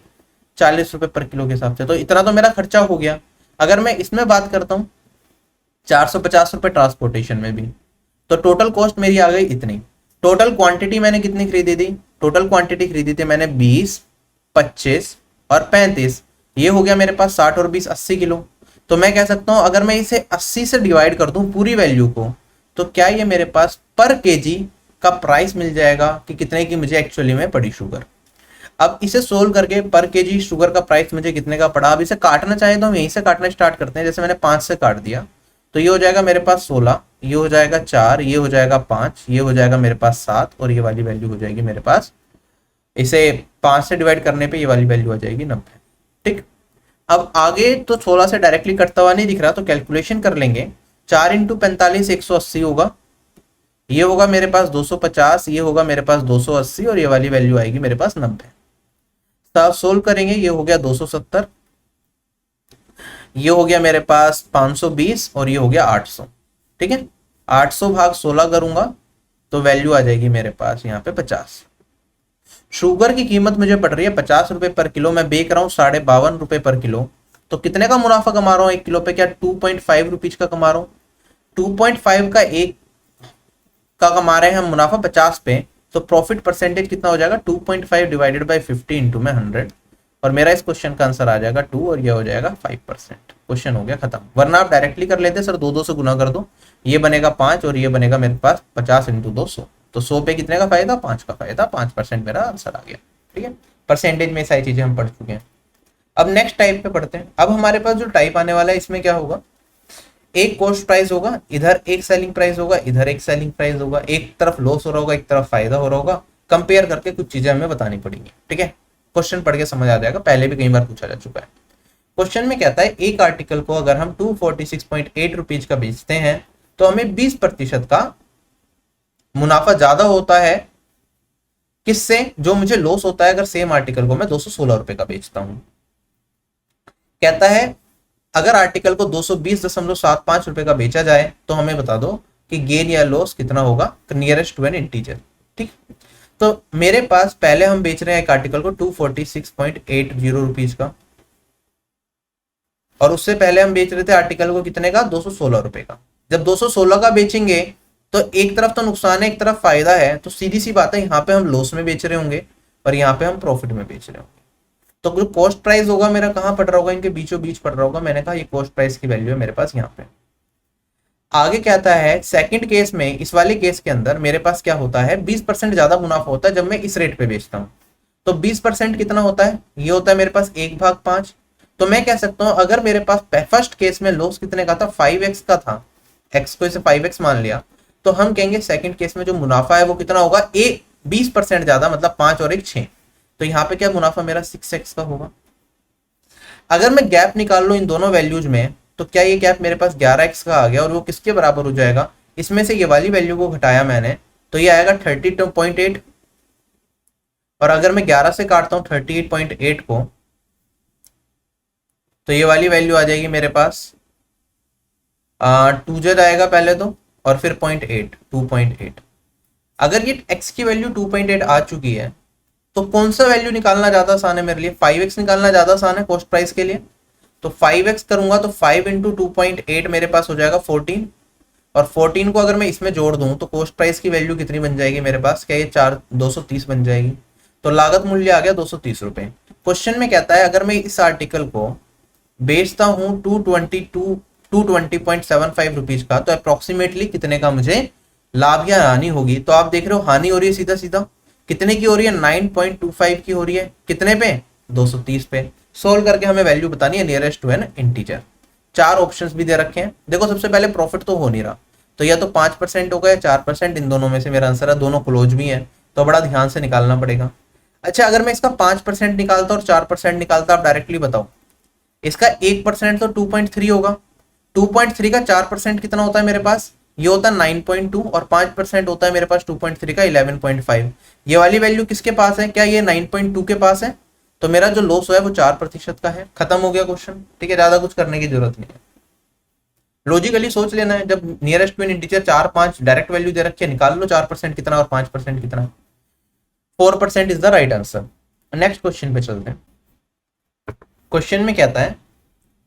Speaker 1: 40 रुपए पर किलो के हिसाब से, तो इतना तो मेरा खर्चा हो गया। अगर मैं इसमें बात करता हूँ 450 रुपए ट्रांसपोर्टेशन में भी, तो टोटल कॉस्ट मेरी आ गई इतनी। टोटल क्वांटिटी मैंने कितनी खरीदी थी, टोटल क्वांटिटी खरीदी थी मैंने 20, 25 और 35, ये हो गया मेरे पास 60 और 20 80 किलो। तो मैं कह सकता हूं अगर मैं इसे 80 से डिवाइड कर दूं पूरी वैल्यू को, तो क्या ये मेरे पास पर केजी का प्राइस मिल जाएगा कि कितने की मुझे एक्चुअली में पड़ी शुगर। अब इसे सोल्व करके पर केजी शुगर का प्राइस मुझे कितने का पड़ा, अब इसे काटना चाहे तो हम यहीं से काटना स्टार्ट करते हैं। जैसे मैंने 5 से काट दिया, तो ये हो जाएगा मेरे पास 16, ये हो जाएगा 4, ये हो जाएगा 5, ये हो जाएगा मेरे पास 7, और ये वाली वैल्यू हो जाएगी मेरे पास, इसे 5 से डिवाइड करने पे ये वाली वैल्यू आ जाएगी 90। ठीक, अब आगे तो 16 से डायरेक्टली कटता हुआ नहीं दिख रहा, तो कैलकुलेशन कर लेंगे। 4 इंटू 45 180 होगा, ये होगा मेरे पास 250, ये होगा मेरे पास 280, और ये वाली वैल्यू आएगी मेरे पास 90। तो सोल्व करेंगे, ये हो गया 270, ये हो गया मेरे पास 520, और ये हो गया 800। ठीक है, 800 भाग 16 करूंगा तो वैल्यू आ जाएगी मेरे पास यहाँ पे 50। शुगर की कीमत मुझे पड़ रही है 50 रुपए पर किलो, मैं बेच रहा हूँ 52.5 रुपए पर किलो, तो कितने का मुनाफा कमा रहा हूँ 1 किलो पे, क्या 2.5 रुपीज का कमा रहा हूँ। 2.5 का एक का कमा रहे हैं हम मुनाफा 50 पे, तो प्रॉफिट परसेंटेज कितना हो जाएगा 2.5 डिवाइडेड बाई 50 इंटू में 100, और मेरा इस क्वेश्चन का आंसर आ जाएगा 2, और ये हो जाएगा 5%। क्वेश्चन हो गया खत्म। वरना आप डायरेक्टली कर लेते सर 2 से गुना कर दो, ये बनेगा 5 और ये बनेगा मेरे पास 50 इंटू 200, तो 100 पे कितने का फायदा, 5 का फायदा, 5% मेरा आंसर आ गया। ठीक है, परसेंटेज में सारी चीजें हम पढ़ चुके हैं। अब नेक्स्ट टाइप पे पढ़ते हैं। अब हमारे पास जो टाइप आने वाला है इसमें क्या होगा, एक कॉस्ट प्राइस होगा, इधर एक सेलिंग प्राइस होगा, इधर एक सेलिंग प्राइस होगा, एक तरफ लॉस हो रहा होगा, एक तरफ फायदा हो रहा होगा, कंपेयर करके कुछ चीजें हमें बतानी पड़ेंगी। ठीक है, क्वेश्चन पढ़ के समझ आ जाएगा, पहले भी कई बार पूछा जा चुका है। क्वेश्चन में कहता है एक आर्टिकल को अगर हम 246.8 रुपीज का बेचते हैं तो हमें 20% का मुनाफा ज्यादा होता है किससे, जो मुझे लॉस होता है अगर सेम आर्टिकल को मैं 216 रुपए का बेचता हूं। कहता है अगर आर्टिकल को 220.75 रुपए का बेचा जाए तो हमें बता दो कि गेन या लॉस कितना होगा नियरेस्ट टू एन इंटीजर। ठीक, तो मेरे पास पहले हम बेच रहे हैं एक आर्टिकल को 246.80 रुपीज का, और उससे पहले हम बेच रहे थे आर्टिकल को कितने का 216 रुपए का। जब 216 का बेचेंगे तो एक तरफ तो नुकसान है, एक तरफ फायदा है, तो सीधी सी बात है यहाँ पे हम लॉस में बेच रहे होंगे और यहाँ पे हम प्रॉफिट में बेच रहे होंगे। तो जो कॉस्ट प्राइस होगा मेरा कहाँ पड़ रहा होगा, इनके बीचों बीच पड़ रहा होगा। मैंने कहा ये कॉस्ट प्राइस की वैल्यू है मेरे पास यहाँ पे। आगे क्या आता है, सेकंड केस में, इस वाले केस के अंदर मेरे पास क्या होता है, 20% ज्यादा मुनाफा होता है जब मैं इस रेट पे बेचता हूँ। तो 20% कितना होता है, ये होता है मेरे पास 1/5। तो मैं कह सकता हूँ अगर मेरे पास फर्स्ट केस में लॉस कितने का था, 5x का था, x को इसे 5x मान लिया, तो हम कहेंगे सेकंड केस में जो मुनाफा है वो कितना होगा, 20% ज्यादा, मतलब 5 और 1 6। तो यहाँ पे क्या मुनाफा मेरा 6x का होगा। अगर मैं गैप निकाल लूं इन दोनों वैल्यूज में, तो क्या ये गैप मेरे पास 11x का आ गया और वो किसके बराबर हो जाएगा, इसमें से ये वाली वैल्यू को घटाया मैंने तो ये आएगा 32.8। और अगर मैं 11 से काटता हूं 38.8 को, तो ये वाली वैल्यू आ जाएगी मेरे पास 2z आएगा पहले तो, और फिर 0.8 2.8। अगर ये x की वैल्यू 2.8 आ चुकी है तो कौन सा वैल्यू निकालना ज्यादा आसान है मेरे लिए, 5x निकालना ज्यादा आसान है कॉस्ट प्राइस के लिए। तो 5x करूंगा तो 5 इंटू 2.8 मेरे पास हो जाएगा 14। और 14 को अगर मैं इसमें जोड़ दूं तो कॉस्ट प्राइस की वैल्यू कितनी बन जाएगी मेरे पास, क्या ये 230 बन जाएगी। तो लागत मूल्य आ गया 230 रुपए। क्वेश्चन में कहता है अगर मैं इस आर्टिकल को बेचता हूं 220.75 रुपीज का, तो अप्रोक्सीमेटली कितने का मुझे लाभ या हानि होगी। तो आप देख रहे हो हानि हो रही है सीधा सीधा, कितने की हो रही है, 9.25 की हो रही है, कितने पे, 230 पे। सोल्व करके हमें वैल्यू बतानी है nearest to an integer. 4 options भी दे रखे हैं। देखो सबसे पहले प्रॉफिट तो हो नहीं रहा, तो या तो 5% होगा या 4%, इन दोनों में से मेरा आंसर है। दोनों क्लोज भी है तो बड़ा ध्यान से निकालना पड़ेगा। अच्छा अगर मैं इसका 5% निकालता और 4% निकालता, आप डायरेक्टली बताओ, इसका 1% तो 2.3 होगा, 2.3 का 4% कितना होता है मेरे पास, ये होता है 9.2, और 5% होता है मेरे पास 2.3 का 11.5। ये वाली वैल्यू किसके पास है, क्या ये 9.2 के पास है, तो मेरा जो लॉस हुआ है वो 4% का है। खत्म हो गया क्वेश्चन, ठीक है, ज्यादा कुछ करने की जरूरत नहीं है। लॉजिकली सोच लेना है, जब nearest to an integer 4 5 direct value दे रखी है, निकाल लो 4% कितना और 5% कितना। 4% is the right answer. Next question पे चलते हैं। क्वेश्चन में कहता है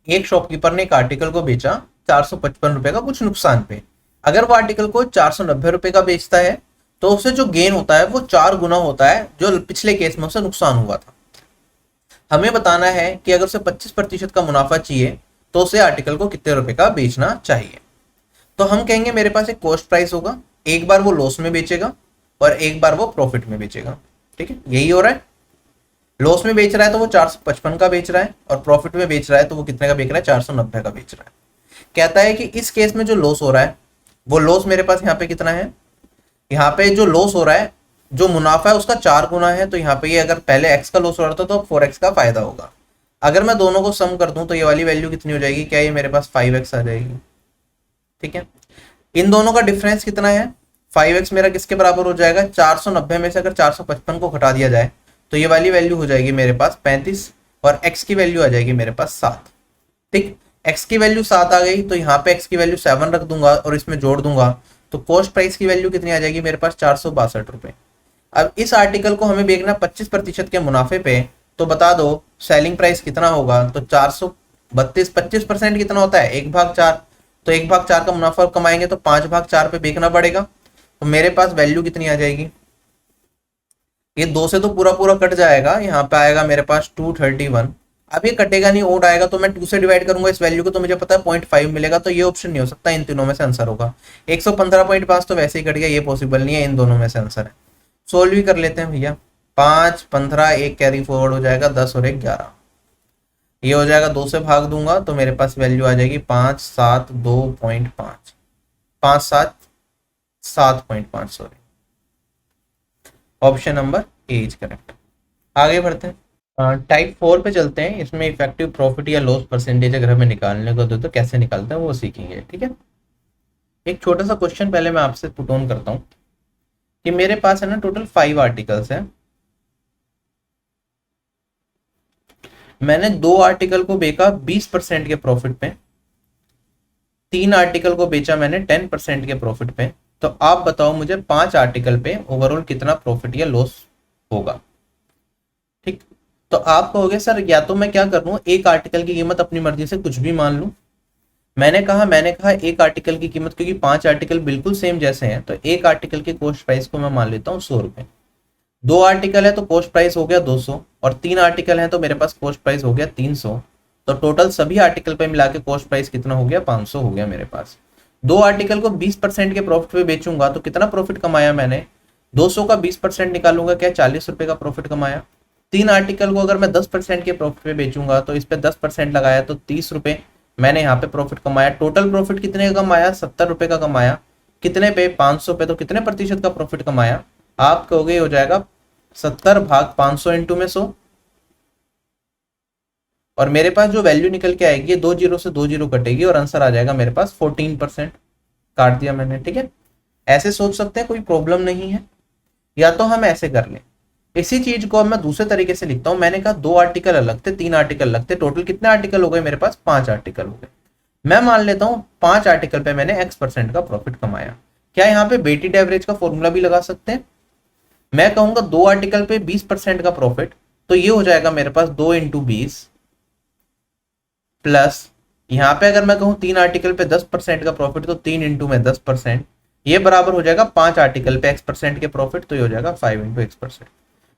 Speaker 1: एक शॉपकीपर ने एक आर्टिकल को बेचा 455 रुपए का कुछ नुकसान पे। अगर वो आर्टिकल को 490 रुपए का बेचता है तो उसे जो गेन होता है वो 4 गुना होता है जो पिछले केस में उसे नुकसान हुआ था। हमें बताना है कि अगर उसे 25% का मुनाफा चाहिए तो उसे आर्टिकल को कितने रुपए का बेचना चाहिए। तो हम कहेंगे मेरे पास एक कॉस्ट प्राइस होगा, एक बार वो लॉस में बेचेगा और एक बार वो प्रॉफिट में बेचेगा। ठीक है, यही हो रहा है। लॉस में बेच रहा है तो वो 455 का बेच रहा है, और प्रॉफिट में बेच रहा है तो वो कितने का बेच रहा है, 490 का बेच रहा है। कहता है कि इस केस में जो लॉस हो रहा है वो लॉस मेरे पास यहाँ पे कितना है, यहाँ पे जो लॉस हो रहा है, जो मुनाफा है उसका 4 गुना है। तो यहाँ पे ये अगर पहले x का लॉस हो रहा था तो 4x का फायदा होगा। अगर मैं दोनों को सम कर दूं तो ये वाली वैल्यू कितनी हो जाएगी, क्या ये मेरे पास 5x आ जाएगी। ठीक है, इन दोनों का डिफरेंस कितना है, 5x मेरा किसके बराबर हो जाएगा, 490 में से अगर 455 को घटा दिया जाए तो ये वाली वैल्यू हो जाएगी मेरे पास 35, और x की वैल्यू आ जाएगी मेरे पास 7। ठीक, x की वैल्यू 7 आ गई तो यहाँ पे x की वैल्यू 7 रख दूंगा और इसमें जोड़ दूंगा, तो कॉस्ट प्राइस की वैल्यू कितनी आ जाएगी मेरे पास, 462 रुपए। अब इस आर्टिकल को हमें बेचना 25% के मुनाफे पे, तो बता दो सेलिंग प्राइस कितना होगा। तो 432, 25% कितना होता है, 1/4। तो 1/4 का मुनाफा कमाएंगे तो 5/4 पे बेचना पड़ेगा। तो मेरे पास वैल्यू कितनी आ जाएगी, ये 2 से तो पूरा पूरा कट जाएगा, यहाँ पे आएगा मेरे पास 231। अब ये कटेगा नहीं, ओड आएगा, तो मैं 2 से डिवाइड करूंगा इस वैल्यू को तो मुझे पता है 0.5 मिलेगा। तो ये ऑप्शन नहीं हो सकता, इन तीनों में से आंसर होगा। 115.5 तो वैसे ही कट गया, ये पॉसिबल नहीं है, इन दोनों में से आंसर है। सोल्व भी कर लेते हैं भैया। 5 15 एक कैरी फॉरवर्ड हो जाएगा, 10 और 1 11। ये हो जाएगा, 2 से भाग दूंगा तो मेरे पास वैल्यू आ जाएगी 572.5, 577.5 sorry. Option number A is correct. आगे बढ़ते हैं, टाइप 4 पे चलते हैं। इसमें इफेक्टिव प्रॉफिट या लॉस परसेंटेज अगर हमें निकालने को दो तो कैसे निकालते हैं वो सीखेंगे। ठीक है, एक छोटा सा क्वेश्चन पहले मैं आपसे पुट ऑन करता हूँ कि मेरे पास है ना टोटल 5 आर्टिकल्स हैं। मैंने 2 आर्टिकल को बेचा 20% के प्रॉफिट पे, 3 आर्टिकल को बेचा मैंने 10% के प्रॉफिट पे। तो आप बताओ मुझे 5 आर्टिकल पे ओवरऑल कितना प्रॉफिट या लॉस होगा। ठीक, तो आप कहोगे सर या तो मैं क्या कर लूं, एक आर्टिकल की कीमत अपनी मर्जी से कुछ भी मान लूं, मैंने कहा एक आर्टिकल की कीमत, क्योंकि 5 आर्टिकल बिल्कुल सेम जैसे हैं तो एक आर्टिकल की कॉस्ट प्राइस को मैं मान लेता हूँ 100 रुपए। 2 आर्टिकल है तो कॉस्ट प्राइस हो गया 200, और 3 आर्टिकल है तो मेरे पास कॉस्ट प्राइस हो गया 300। तो टोटल सभी आर्टिकल पे मिला के कॉस्ट प्राइस कितना हो गया, 500 हो गया मेरे पास। 2 आर्टिकल को 20% के प्रॉफिट पे बेचूंगा तो कितना प्रॉफिट कमाया मैंने, 200 का 20% निकालूंगा क्या, 40 रुपए का प्रॉफिट कमाया। 3 आर्टिकल को अगर मैं 10% के प्रॉफिट पे बेचूंगा तो इस पे 10% लगाया तो 30 रुपए मैंने यहाँ पे प्रॉफिट कमाया। टोटल प्रॉफिट कितने का कमाया, 70 रुपए का कमाया। कितने पे, 500 पे, तो कितने प्रतिशत का प्रॉफिट कमाया, आप कहोगे हो जाएगा 70 भाग 500 इंटू में 100, और मेरे पास जो वैल्यू निकल के आएगी 2 जीरो से 2 जीरो कटेगी और आंसर आ जाएगा मेरे पास 14%। काट दिया मैंने, ठीक है। ऐसे सोच सकते हैं, कोई प्रॉब्लम नहीं है। या तो हम ऐसे कर लें, इसी चीज को अब मैं दूसरे तरीके से लिखता हूं। मैंने कहा 2 आर्टिकल अलग थे, 3 आर्टिकल अलग थे, टोटल कितने आर्टिकल हो गए मेरे पास, 5 आर्टिकल हो गए। मैं मान लेता हूं 5 आर्टिकल पे मैंने x% का प्रॉफिट कमाया। क्या यहाँ पे वेटेड एवरेज का फॉर्मूला भी लगा सकते हैं। मैं कहूंगा 2 आर्टिकल पे 20% का प्रॉफिट, तो ये हो जाएगा मेरे पास 2 इंटू 20 प्लस, यहाँ पे अगर मैं कहूँ 3 आर्टिकल पे 10% का प्रॉफिट तो 3 इंटू में 10%, ये बराबर हो जाएगा 5 आर्टिकल पे x% के प्रॉफिट, तो ये हो जाएगा 5 इंटू x%।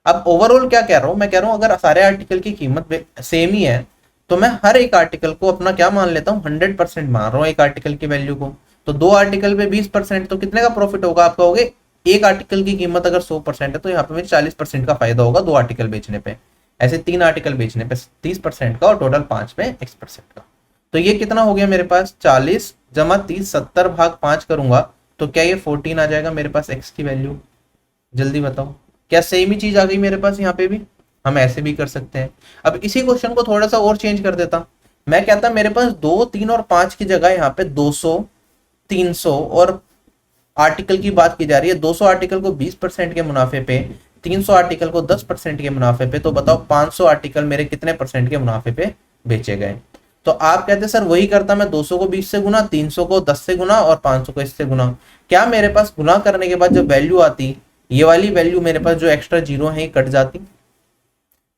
Speaker 1: अब ओवरऑल क्या कह रहा हूं, मैं कह रहा हूं अगर सारे आर्टिकल की कीमत सेम ही है तो मैं हर एक आर्टिकल को अपना क्या मान लेता हूं, 100% मान रहा हूं एक आर्टिकल की वैल्यू को। तो 2 आर्टिकल पे 20% तो कितने का प्रॉफिट होगा, आप कहोगे एक आर्टिकल की कीमत अगर 100% है तो यहाँ पे मुझे 40% का फायदा होगा 2 आर्टिकल बेचने पे। ऐसे 3 आर्टिकल बेचने पे 30% का, और टोटल 5 पे x% का। तो ये कितना हो गया मेरे पास, 40 जमा 30, 70 भाग 5 करूंगा तो क्या ये 14 आ जाएगा मेरे पास x की वैल्यू। जल्दी बताओ, क्या सेम ही चीज आ गई मेरे पास यहाँ पे भी। हम ऐसे भी कर सकते हैं। अब इसी क्वेश्चन को थोड़ा सा और चेंज कर देता, मैं कहता मेरे पास 2, 3 और 5 की जगह यहाँ पे 200, 300 और आर्टिकल की बात की जा रही है। 200 आर्टिकल को 20% के मुनाफे पे, 300 आर्टिकल को 10% के मुनाफे पे, तो बताओ 500 आर्टिकल मेरे कितने परसेंट के मुनाफे पे बेचे गए। तो आप कहते सर वही करता मैं 200 को 20 से गुना, 300 को 10 से गुना और 500 को इससे गुना। क्या मेरे पास गुना करने के बाद जब वैल्यू आती, ये वाली वैल्यू मेरे पास जो एक्स्ट्रा जीरो है कट जाती।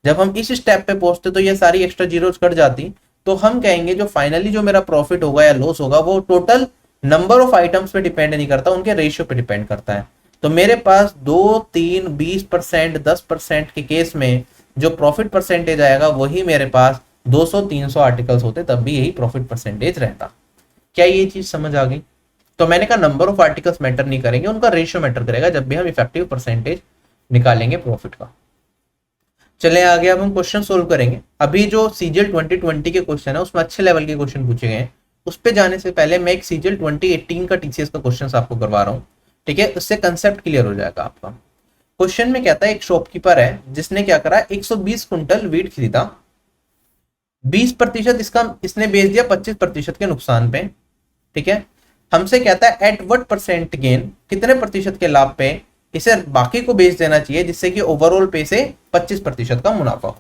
Speaker 1: जब हम इस स्टेप पे पहुंचते तो ये सारी एक्स्ट्रा जीरोस कट जाती, तो हम कहेंगे जो फाइनली जो मेरा प्रॉफिट होगा या लॉस होगा वो टोटल नंबर ऑफ आइटम्स पे डिपेंड नहीं करता, उनके रेशियो पे डिपेंड करता है। तो मेरे पास 2, 3, 20%, 10% के केस में जो प्रॉफिट परसेंटेज आएगा वही मेरे पास 200, 300 आर्टिकल्स होते तब भी यही प्रॉफिट परसेंटेज रहता। क्या ये चीज समझ आ गई। तो मैंने कहा नंबर ऑफ आर्टिकल्स मैटर नहीं करेंगे, उनका रेशियो मैटर करेगा जब भी हम इफेक्टिव परसेंटेज निकालेंगे प्रॉफिट का। चले आगे, अब हम क्वेश्चन सोल्व करेंगे। अभी जो सीजीएल 2020 के क्वेश्चन है उसमें अच्छे लेवल के क्वेश्चन पूछे गए हैं। उस पे जाने से पहले मैं एक सीजीएल 2018 का टीसीएस का क्वेश्चन आपको करवा रहा हूँ, ठीक है। उससे कंसेप्ट क्लियर हो जाएगा आपका। क्वेश्चन में कहता है एक शॉपकीपर है जिसने क्या करा, 120 कुंटल वीट खरीदा, 20% इसका इसने बेच दिया 25% के नुकसान पे, ठीक है। हमसे कहता है एट व्हाट परसेंट गेन, कितने प्रतिशत के लाभ पे इसे बाकी को बेच देना चाहिए जिससे कि ओवरऑल पे से 25% का मुनाफा हो।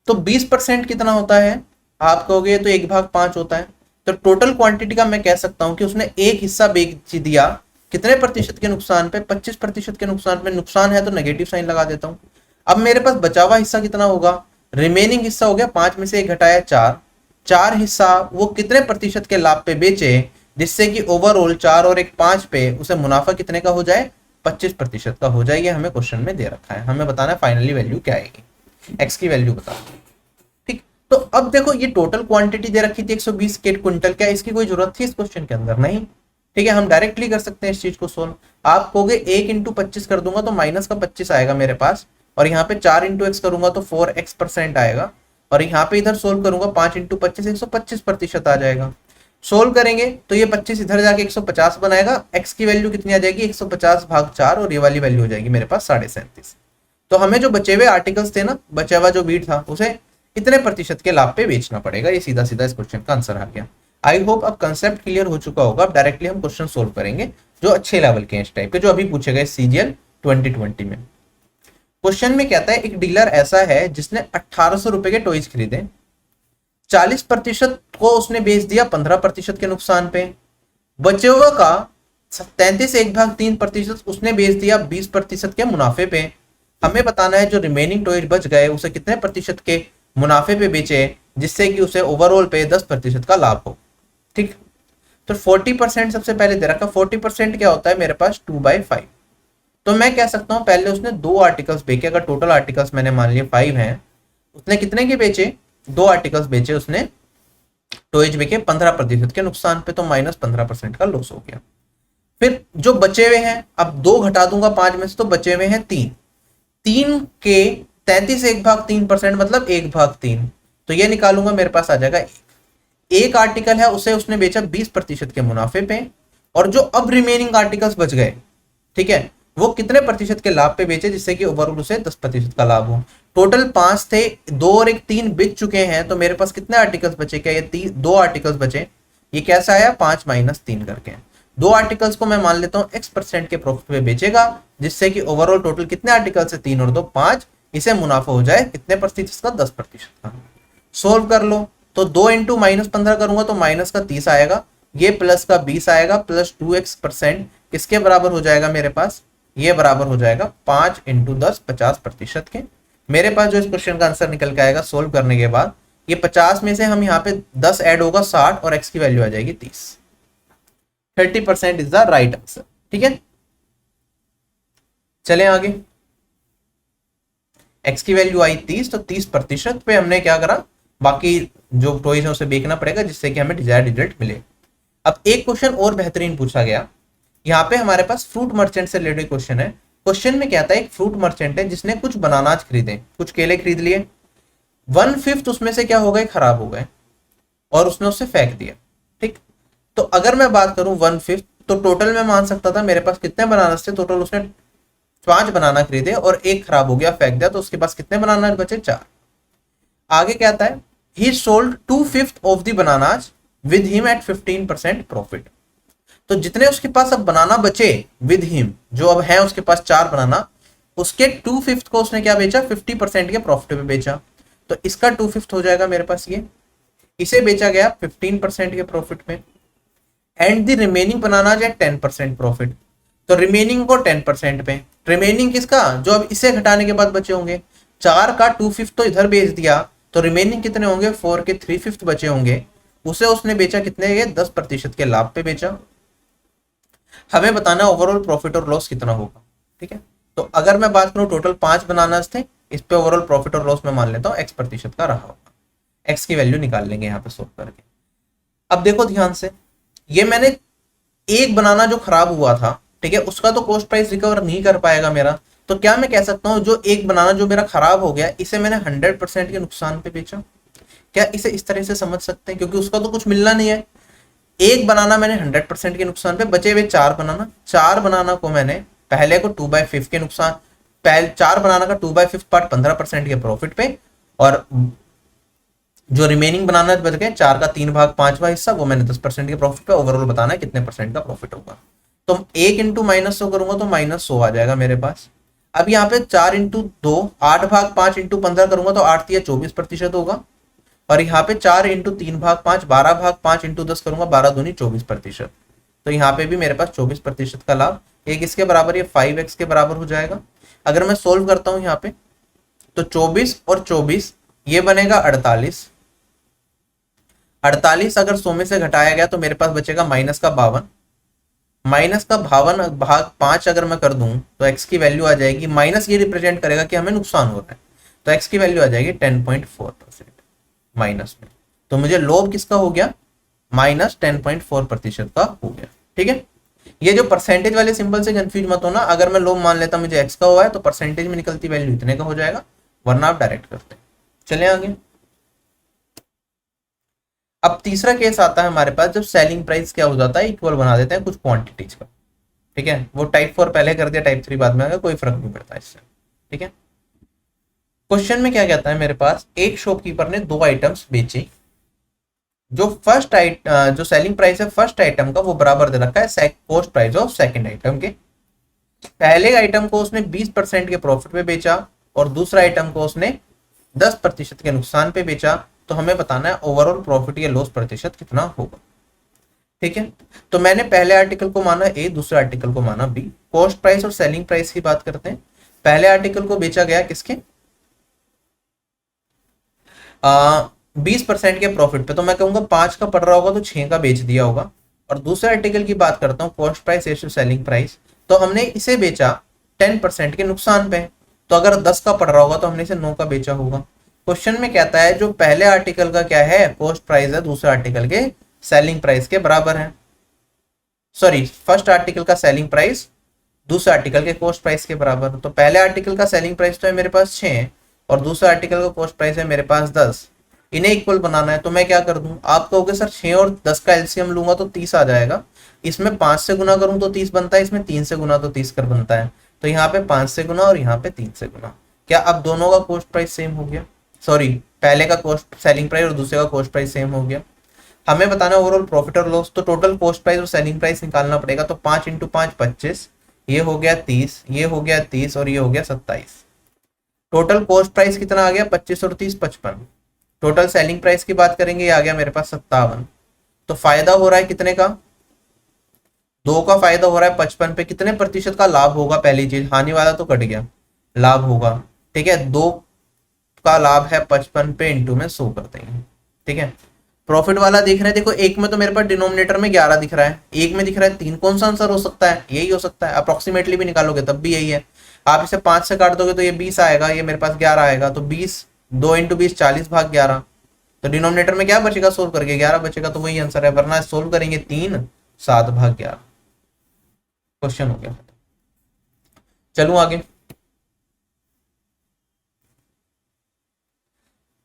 Speaker 1: तो 20% कितना होता है, आप कहोगे तो 1/5 होता है। तो टोटल क्वांटिटी का मैं कह सकता हूं कि उसने एक हिस्सा बेच दिया कितने प्रतिशत के नुकसान पे, 25% के नुकसान पे। नुकसान है तो नेगेटिव साइन लगा देता हूं। अब मेरे पास बचा हुआ हिस्सा कितना होगा, रिमेनिंग हिस्सा हो गया 5 में से 1 घटाया 4, 4 हिस्सा वो कितने प्रतिशत के लाभ पे बेचे जिससे कि ओवरऑल 4 और 1 5 पे उसे मुनाफा कितने का हो जाए, 25% का हो जाए। ये हमें क्वेश्चन में दे रखा है, हमें बताना है फाइनली वैल्यू क्या आएगी, एक्स की वैल्यू बता। ठीक, तो अब देखो ये टोटल क्वांटिटी दे रखी थी 120 क्विंटल, क्या इसकी कोई जरूरत थी इस क्वेश्चन के अंदर, नहीं। ठीक है, हम डायरेक्टली कर सकते हैं इस चीज को सोल्व। आप कहोगे 1 इंटू 25 कर दूंगा तो माइनस का 25 आएगा मेरे पास, और यहाँ पे 4 इंटू एक्स करूंगा तो 4x% आएगा, और यहाँ पे इधर सोल्व करूंगा 5 इंटू 25 125% आ जाएगा। सोल्व करेंगे तो ये 25 इधर जाके 150 बनाएगा, एक्स की वैल्यू कितनी आ जाएगी 150 भाग 4, और ये वाली वैल्यू हो जाएगी मेरे पास 37.5। तो हमें जो बचे हुए आर्टिकल्स थे ना, बचा हुआ जो बीट था उसे इतने प्रतिशत के लाभ पे बेचना पड़ेगा। ये सीधा सीधा इस क्वेश्चन का आंसर आ गया। आई होप अब कंसेप्ट क्लियर हो चुका होगा। अब डायरेक्टली हम क्वेश्चन सोल्व करेंगे जो अच्छे लेवल के हैं इस टाइप के, जो अभी पूछे गए सीजीएल 2020 में। क्वेश्चन में कहता है एक डीलर ऐसा है जिसने 1800 रुपए के टॉयज खरीदे, 40% को उसने बेच दिया 15% के नुकसान पे, बचे हुए का 33.1/3% उसने बेच दिया 20% के मुनाफे पे। हमें बताना है जो रिमेनिंग टॉयज बच गए उसे कितने प्रतिशत के मुनाफे पे बेचे जिससे कि उसे ओवरऑल पे 10% का लाभ हो। ठीक। तो 40% सबसे पहले दे रखा, 40% क्या होता है मेरे पास 2/5। तो मैं कह सकता हूं पहले उसने 2 आर्टिकल्स बेचे, अगर टोटल आर्टिकल्स मैंने मान लिए 5 हैं, उसने कितने के बेचे, 2 आर्टिकल्स बेचे उसने, तो एज बेचे 15% के नुकसान पे, तो -15% का लॉस हो गया। फिर जो बचे हुए हैं, अब 2 घटा दूंगा 5 में से, तो बचे हुए हैं 3, 3 के 33 1/3% मतलब 1/3, तो ये निकालूंगा मेरे पास आ जाएगा एक आर्टिकल है उसे उसने बेचा 20% के मुनाफे पे, और जो अब रिमेनिंग आर्टिकल्स बच गए, ठीक है, वो कितने प्रतिशत के लाभ पे बेचे, जिससे कि ओवरऑल उसे 10% का लाभ हो। टोटल 5 थे, 2 और 1 3 बिक चुके हैं, तो मेरे पास कितने आर्टिकल्स बचे, क्या ये 2 आर्टिकल्स बचे। ये कैसा आया, 5 - 3 करके। 2 आर्टिकल्स को मैं मान लेता हूँ X% के प्रॉफिट पे बेचेगा, जिससे कि ओवरऑल टोटल कितने आर्टिकल से 3 और 2 5, इसे मुनाफा हो जाए कितने प्रतिशत का, 10% का। सोल्व कर लो, तो 2 इंटू -15 करूंगा तो माइनस का 30 आएगा, ये प्लस का 20 आएगा, प्लस 2x% किसके बराबर हो जाएगा मेरे पास, ये बराबर हो जाएगा 5 इंटू 10 50% के। मेरे पास जो इस क्वेश्चन का आंसर निकल के आएगा सोल्व करने के बाद, ये 50 में से हम यहाँ पे 10 ऐड होगा 60, और x की वैल्यू आ जाएगी 30। 30% इज द राइट आंसर। ठीक है, चलें आगे। x की वैल्यू आई 30, तो 30% पे हमने क्या करा, बाकी जो टॉयज है उसे बेचना पड़ेगा, जिससे कि हमें डिजायर्ड रिजल्ट मिले। अब एक क्वेश्चन और बेहतरीन पूछा गया, यहाँ पे हमारे पास फ्रूट मर्चेंट से रिलेटेड क्वेश्चन है। क्वेश्चन में क्या था, एक फ्रूट मर्चेंट है जिसने कुछ बनानाज खरीदे, कुछ केले खरीद लिए, 1/5 उसमें से क्या हो गए, खराब हो गए, और उसने उसे फेंक दिया। ठीक, तो अगर मैं बात करूं 1/5, तो टोटल में मान सकता था मेरे पास कितने बनानास थे, टोटल उसने 5 बनाना खरीदे और एक खराब हो गया फेंक दिया, तो उसके पास कितने बनाना बचे, 4। आगे क्या आता है, ही sold 2/5 of the bananas with him at 15% profit. तो जितने उसके पास अब बनाना बचे विद हिम, जो अब है उसके पास 4 बनाना, उसके 2/5 को उसने क्या बेचा, 50% के प्रॉफिट पे बेचा। तो इसका 2/5 हो जाएगा मेरे पास ये, इसे बेचा गया 15% के प्रॉफिट पे, and the remaining bananas at 10% profit. तो रिमेनिंग को 10% पे, रिमेनिंग किसका, जो अब इसे घटाने के बाद बचे होंगे, 4 का 2/5 तो इधर बेच दिया, तो रिमेनिंग कितने होंगे, 4 के 3/5 बचे होंगे, उसे उसने बेचा कितने के, 10% के लाभ पे बेचा। हमें बताना ओवरऑल प्रॉफिट और लॉस कितना होगा। ठीक है, तो अगर मैं बात करूं टोटल 5 बनानास थे, इस पे ओवरऑल प्रॉफिट और लॉस में मान लेता हूं X% का रहा होगा। X की वैल्यू निकाल लेंगे यहाँ पे सोल्व करके। अब देखो ध्यान से, ये मैंने एक बनाना जो खराब हुआ था, ठीक है, उसका तो कॉस्ट प्राइस रिकवर नहीं कर पाएगा मेरा, तो क्या मैं कह सकता हूं जो एक बनाना जो मेरा खराब हो गया, इसे मैंने 100% के नुकसान पे बेचा। क्या इसे इस तरह से समझ सकते हैं, क्योंकि उसका तो कुछ मिलना नहीं है। एक बनाना मैंने 100% के नुकसान पे, बचे हुए 4 बनाना, 4 बनाना को मैंने पहले को 2/5 के नुकसान, पहले 4 बनाना का 2/5 पार्ट 15% के प्रॉफिट पे, और जो रिमेनिंग बनाना बच गए 4 का 3/5 हिस्सा, वो मैंने 10% के प्रॉफिट पे। ओवरऑल बताना है कितने परसेंट का प्रॉफिट होगा। तो 1 इंटू -100 करूंगा तो -100 आ जाएगा मेरे पास। अब यहाँ पे 4 इंटू 2 8/5 इंटू 15 करूंगा तो 8 या 24% होगा, और यहाँ पे 4 इंटू 3/5 12/5 इंटू 10 करूंगा, 12 दूनी 24%। तो यहाँ पे भी मेरे पास 24% का लाभ, एक इसके बराबर ये 5x के बराबर हो जाएगा। अगर मैं सोल्व करता हूँ यहाँ पे, तो 24 और 24 ये बनेगा 48, 48 अगर 100 में से घटाया गया तो मेरे पास बचेगा -52, -52/5 अगर मैं कर दूं तो x की वैल्यू आ जाएगी, माइनस ये रिप्रेजेंट करेगा कि हमें नुकसान हो रहा है, तो x की वैल्यू आ जाएगी 10.4% माइनस में। तो मुझे लोभ किसका हो गया, -10.4% का हो गया। ठीक है, ये जो परसेंटेज वाले सिंबल से कंफ्यूज मत होना, अगर मैं लोभ मान लेता मुझे x का हुआ है तो परसेंटेज में निकलती वैल्यू इतने का हो जाएगा, वरना आप डायरेक्ट करते हैं। चले आगे। अब तीसरा केस आता है हमारे पास, जब सेलिंग प्राइस क्या हो जाता है, इक्वल बना देते हैं कुछ क्वांटिटीज का। ठीक है, वो टाइप 4 पहले कर दिया, टाइप 3 बाद में आएगा, कोई फर्क नहीं पड़ता इससे। ठीक है, क्वेश्चन में क्या कहता है मेरे पास, एक शॉपकीपर ने 2 आइटम्स बेचे, जो जो सेलिंग प्राइस है फर्स्ट आइटम का वो बराबर दे रखा है cost price of second item के। पहले आइटम को उसने 20% के प्रॉफिट पे बेचा, और दूसरा आइटम को उसने 10% के नुकसान पे बेचा। तो हमें बताना है ओवरऑल प्रॉफिट या लॉस प्रतिशत कितना होगा। ठीक है, तो मैंने पहले आर्टिकल को माना ए, दूसरे आर्टिकल को माना बी। कॉस्ट प्राइस और सेलिंग प्राइस की बात करते हैं। पहले आर्टिकल को बेचा गया किसके, 20% के प्रॉफिट पे, तो मैं कहूंगा 5 का पड़ रहा होगा तो 6 का बेच दिया होगा। और दूसरे आर्टिकल की बात करता हूँ, cost price ratio selling price, तो हमने इसे बेचा 10% के नुकसान पे। तो अगर 10 का पड़ रहा होगा तो हमने इसे 9 का बेचा होगा। क्वेश्चन में कहता है जो पहले आर्टिकल का क्या है, कॉस्ट प्राइस है, दूसरे आर्टिकल के सेलिंग प्राइस के बराबर है। सॉरी, फर्स्ट आर्टिकल का सेलिंग प्राइस दूसरे आर्टिकल के कॉस्ट प्राइस के बराबर। तो पहले आर्टिकल का सेलिंग प्राइस तो है मेरे पास 6 और दूसरे आर्टिकल का कॉस्ट प्राइस है मेरे पास 10। इन्हें इक्वल बनाना है, तो मैं क्या कर दूं, आप कहोगे सर 6 और 10 का एलसीएम लूंगा तो 30 आ जाएगा। इसमें 5 से गुना करूं तो 30 बनता है, इसमें 3 से गुना तो 30 कर बनता है। तो यहाँ पे 5 से गुना और यहाँ पे 3 से गुना। क्या अब दोनों का कॉस्ट प्राइस सेम हो गया? सॉरी, पहले का कॉस्ट सेलिंग प्राइस और दूसरे का कॉस्ट प्राइस सेम हो गया। हमें बताना ओवरऑल प्रॉफिट और लॉस, तो टोटल कॉस्ट प्राइस और सेलिंग प्राइस निकालना पड़ेगा। तो 5 इंटू 5 25, ये हो गया 30, ये हो गया 30 और ये हो गया 27। टोटल कॉस्ट प्राइस कितना आ गया? 25 और 30 55। टोटल सेलिंग प्राइस की बात करेंगे, ये आ गया मेरे पास 57। तो फायदा हो रहा है कितने का? 2 का फायदा हो रहा है 55 पे। कितने प्रतिशत का लाभ होगा? पहली चीज, हानि वाला तो कट गया, लाभ होगा। ठीक है, 2 का लाभ है 55 पे, इंटू में 100 करते हैं। ठीक है, प्रॉफिट वाला देख रहे हैं, देखो एक में तो मेरे पास डिनोमिनेटर में 11 दिख रहा है, एक में दिख रहा है 3। कौन सा आंसर हो सकता है? यही हो सकता है। अप्रोक्सीमेटली भी निकालोगे तब भी यही है। आप इसे 5 से काट दोगे तो ये 20 आएगा, ये मेरे पास 11 आएगा। तो 20, 2 इंटू 20 40 भाग 11। तो डिनोमिनेटर में क्या बचेगा? सोल्व करके 11 बचेगा, तो वही आंसर है। वरना सोल्व करेंगे 3 7 भाग 11। क्वेश्चन हो गया। चलूं आगे।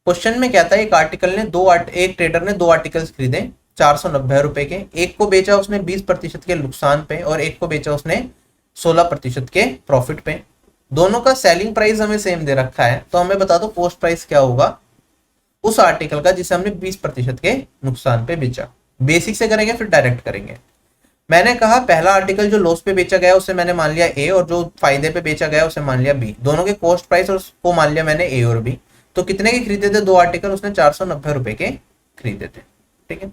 Speaker 1: क्वेश्चन में क्या था, एक आर्टिकल ने एक ट्रेडर ने 2 आर्टिकल्स खरीदे 490 रुपए के। एक को बेचा उसने 20% के नुकसान पे और एक को बेचा उसने 16% के प्रॉफिट पे। दोनों का सेलिंग प्राइस हमें सेम दे रखा है, तो हमें बता दो कॉस्ट प्राइस क्या होगा उस आर्टिकल का जिसे हमने 20% के नुकसान पे बेचा। बेसिक से करेंगे फिर डायरेक्ट करेंगे। मैंने कहा पहला आर्टिकल जो लॉस पे बेचा गया उसे मैंने मान लिया ए, और जो फायदे पे बेचा गया उसे मान लिया बी। दोनों के कॉस्ट प्राइस और को मान लिया मैंने ए और बी। तो कितने के खरीदे थे? 2 आर्टिकल उसने 490 रुपए के खरीदे थे। ठीक है,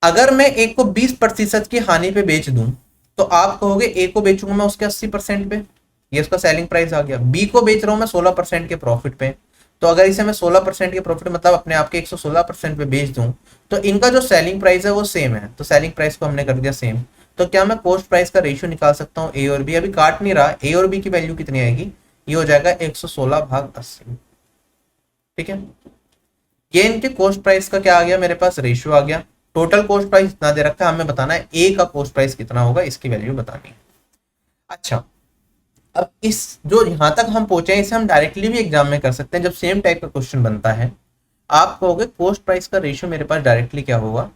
Speaker 1: अगर मैं एक को 20% की हानि पे बेच दूं तो आप कहोगे ए को बेचूंगा मैं उसके 80% पे, ये उसका सेलिंग प्राइस आ गया। बी को बेच रहा हूं मैं 16% के प्रॉफिट पे, तो अगर इसे मैं 16% के प्रॉफिट मतलब अपने आप के 116% पे बेच दूं तो इनका जो सेलिंग प्राइस है वो सेम है। तो सेलिंग प्राइस को हमने कर दिया सेम। तो क्या मैं कॉस्ट प्राइस का रेशियो निकाल सकता हूँ ए और बी? अभी काट नहीं रहा, ए और बी की वैल्यू कितनी आएगी? ये हो जाएगा 116 भाग 80। ठीक है, ये इनके कॉस्ट प्राइस का क्या आ गया मेरे पास? रेशियो आ गया। टोटल कॉस्ट प्राइस इतना दे रखा है, हमें बताना है ए का कॉस्ट प्राइस कितना होगा, इसकी वैल्यू बतानी है। अच्छा, अब इस जो यहां तक हम पहुंचे हैं इसे हम डायरेक्टली भी एग्जाम में कर सकते हैं। जब सेम टाइप का क्वेश्चन बनता है, आप कहोगे कॉस्ट प्राइस का रेशियो मेरे पास डायरेक्टली क्या होगा?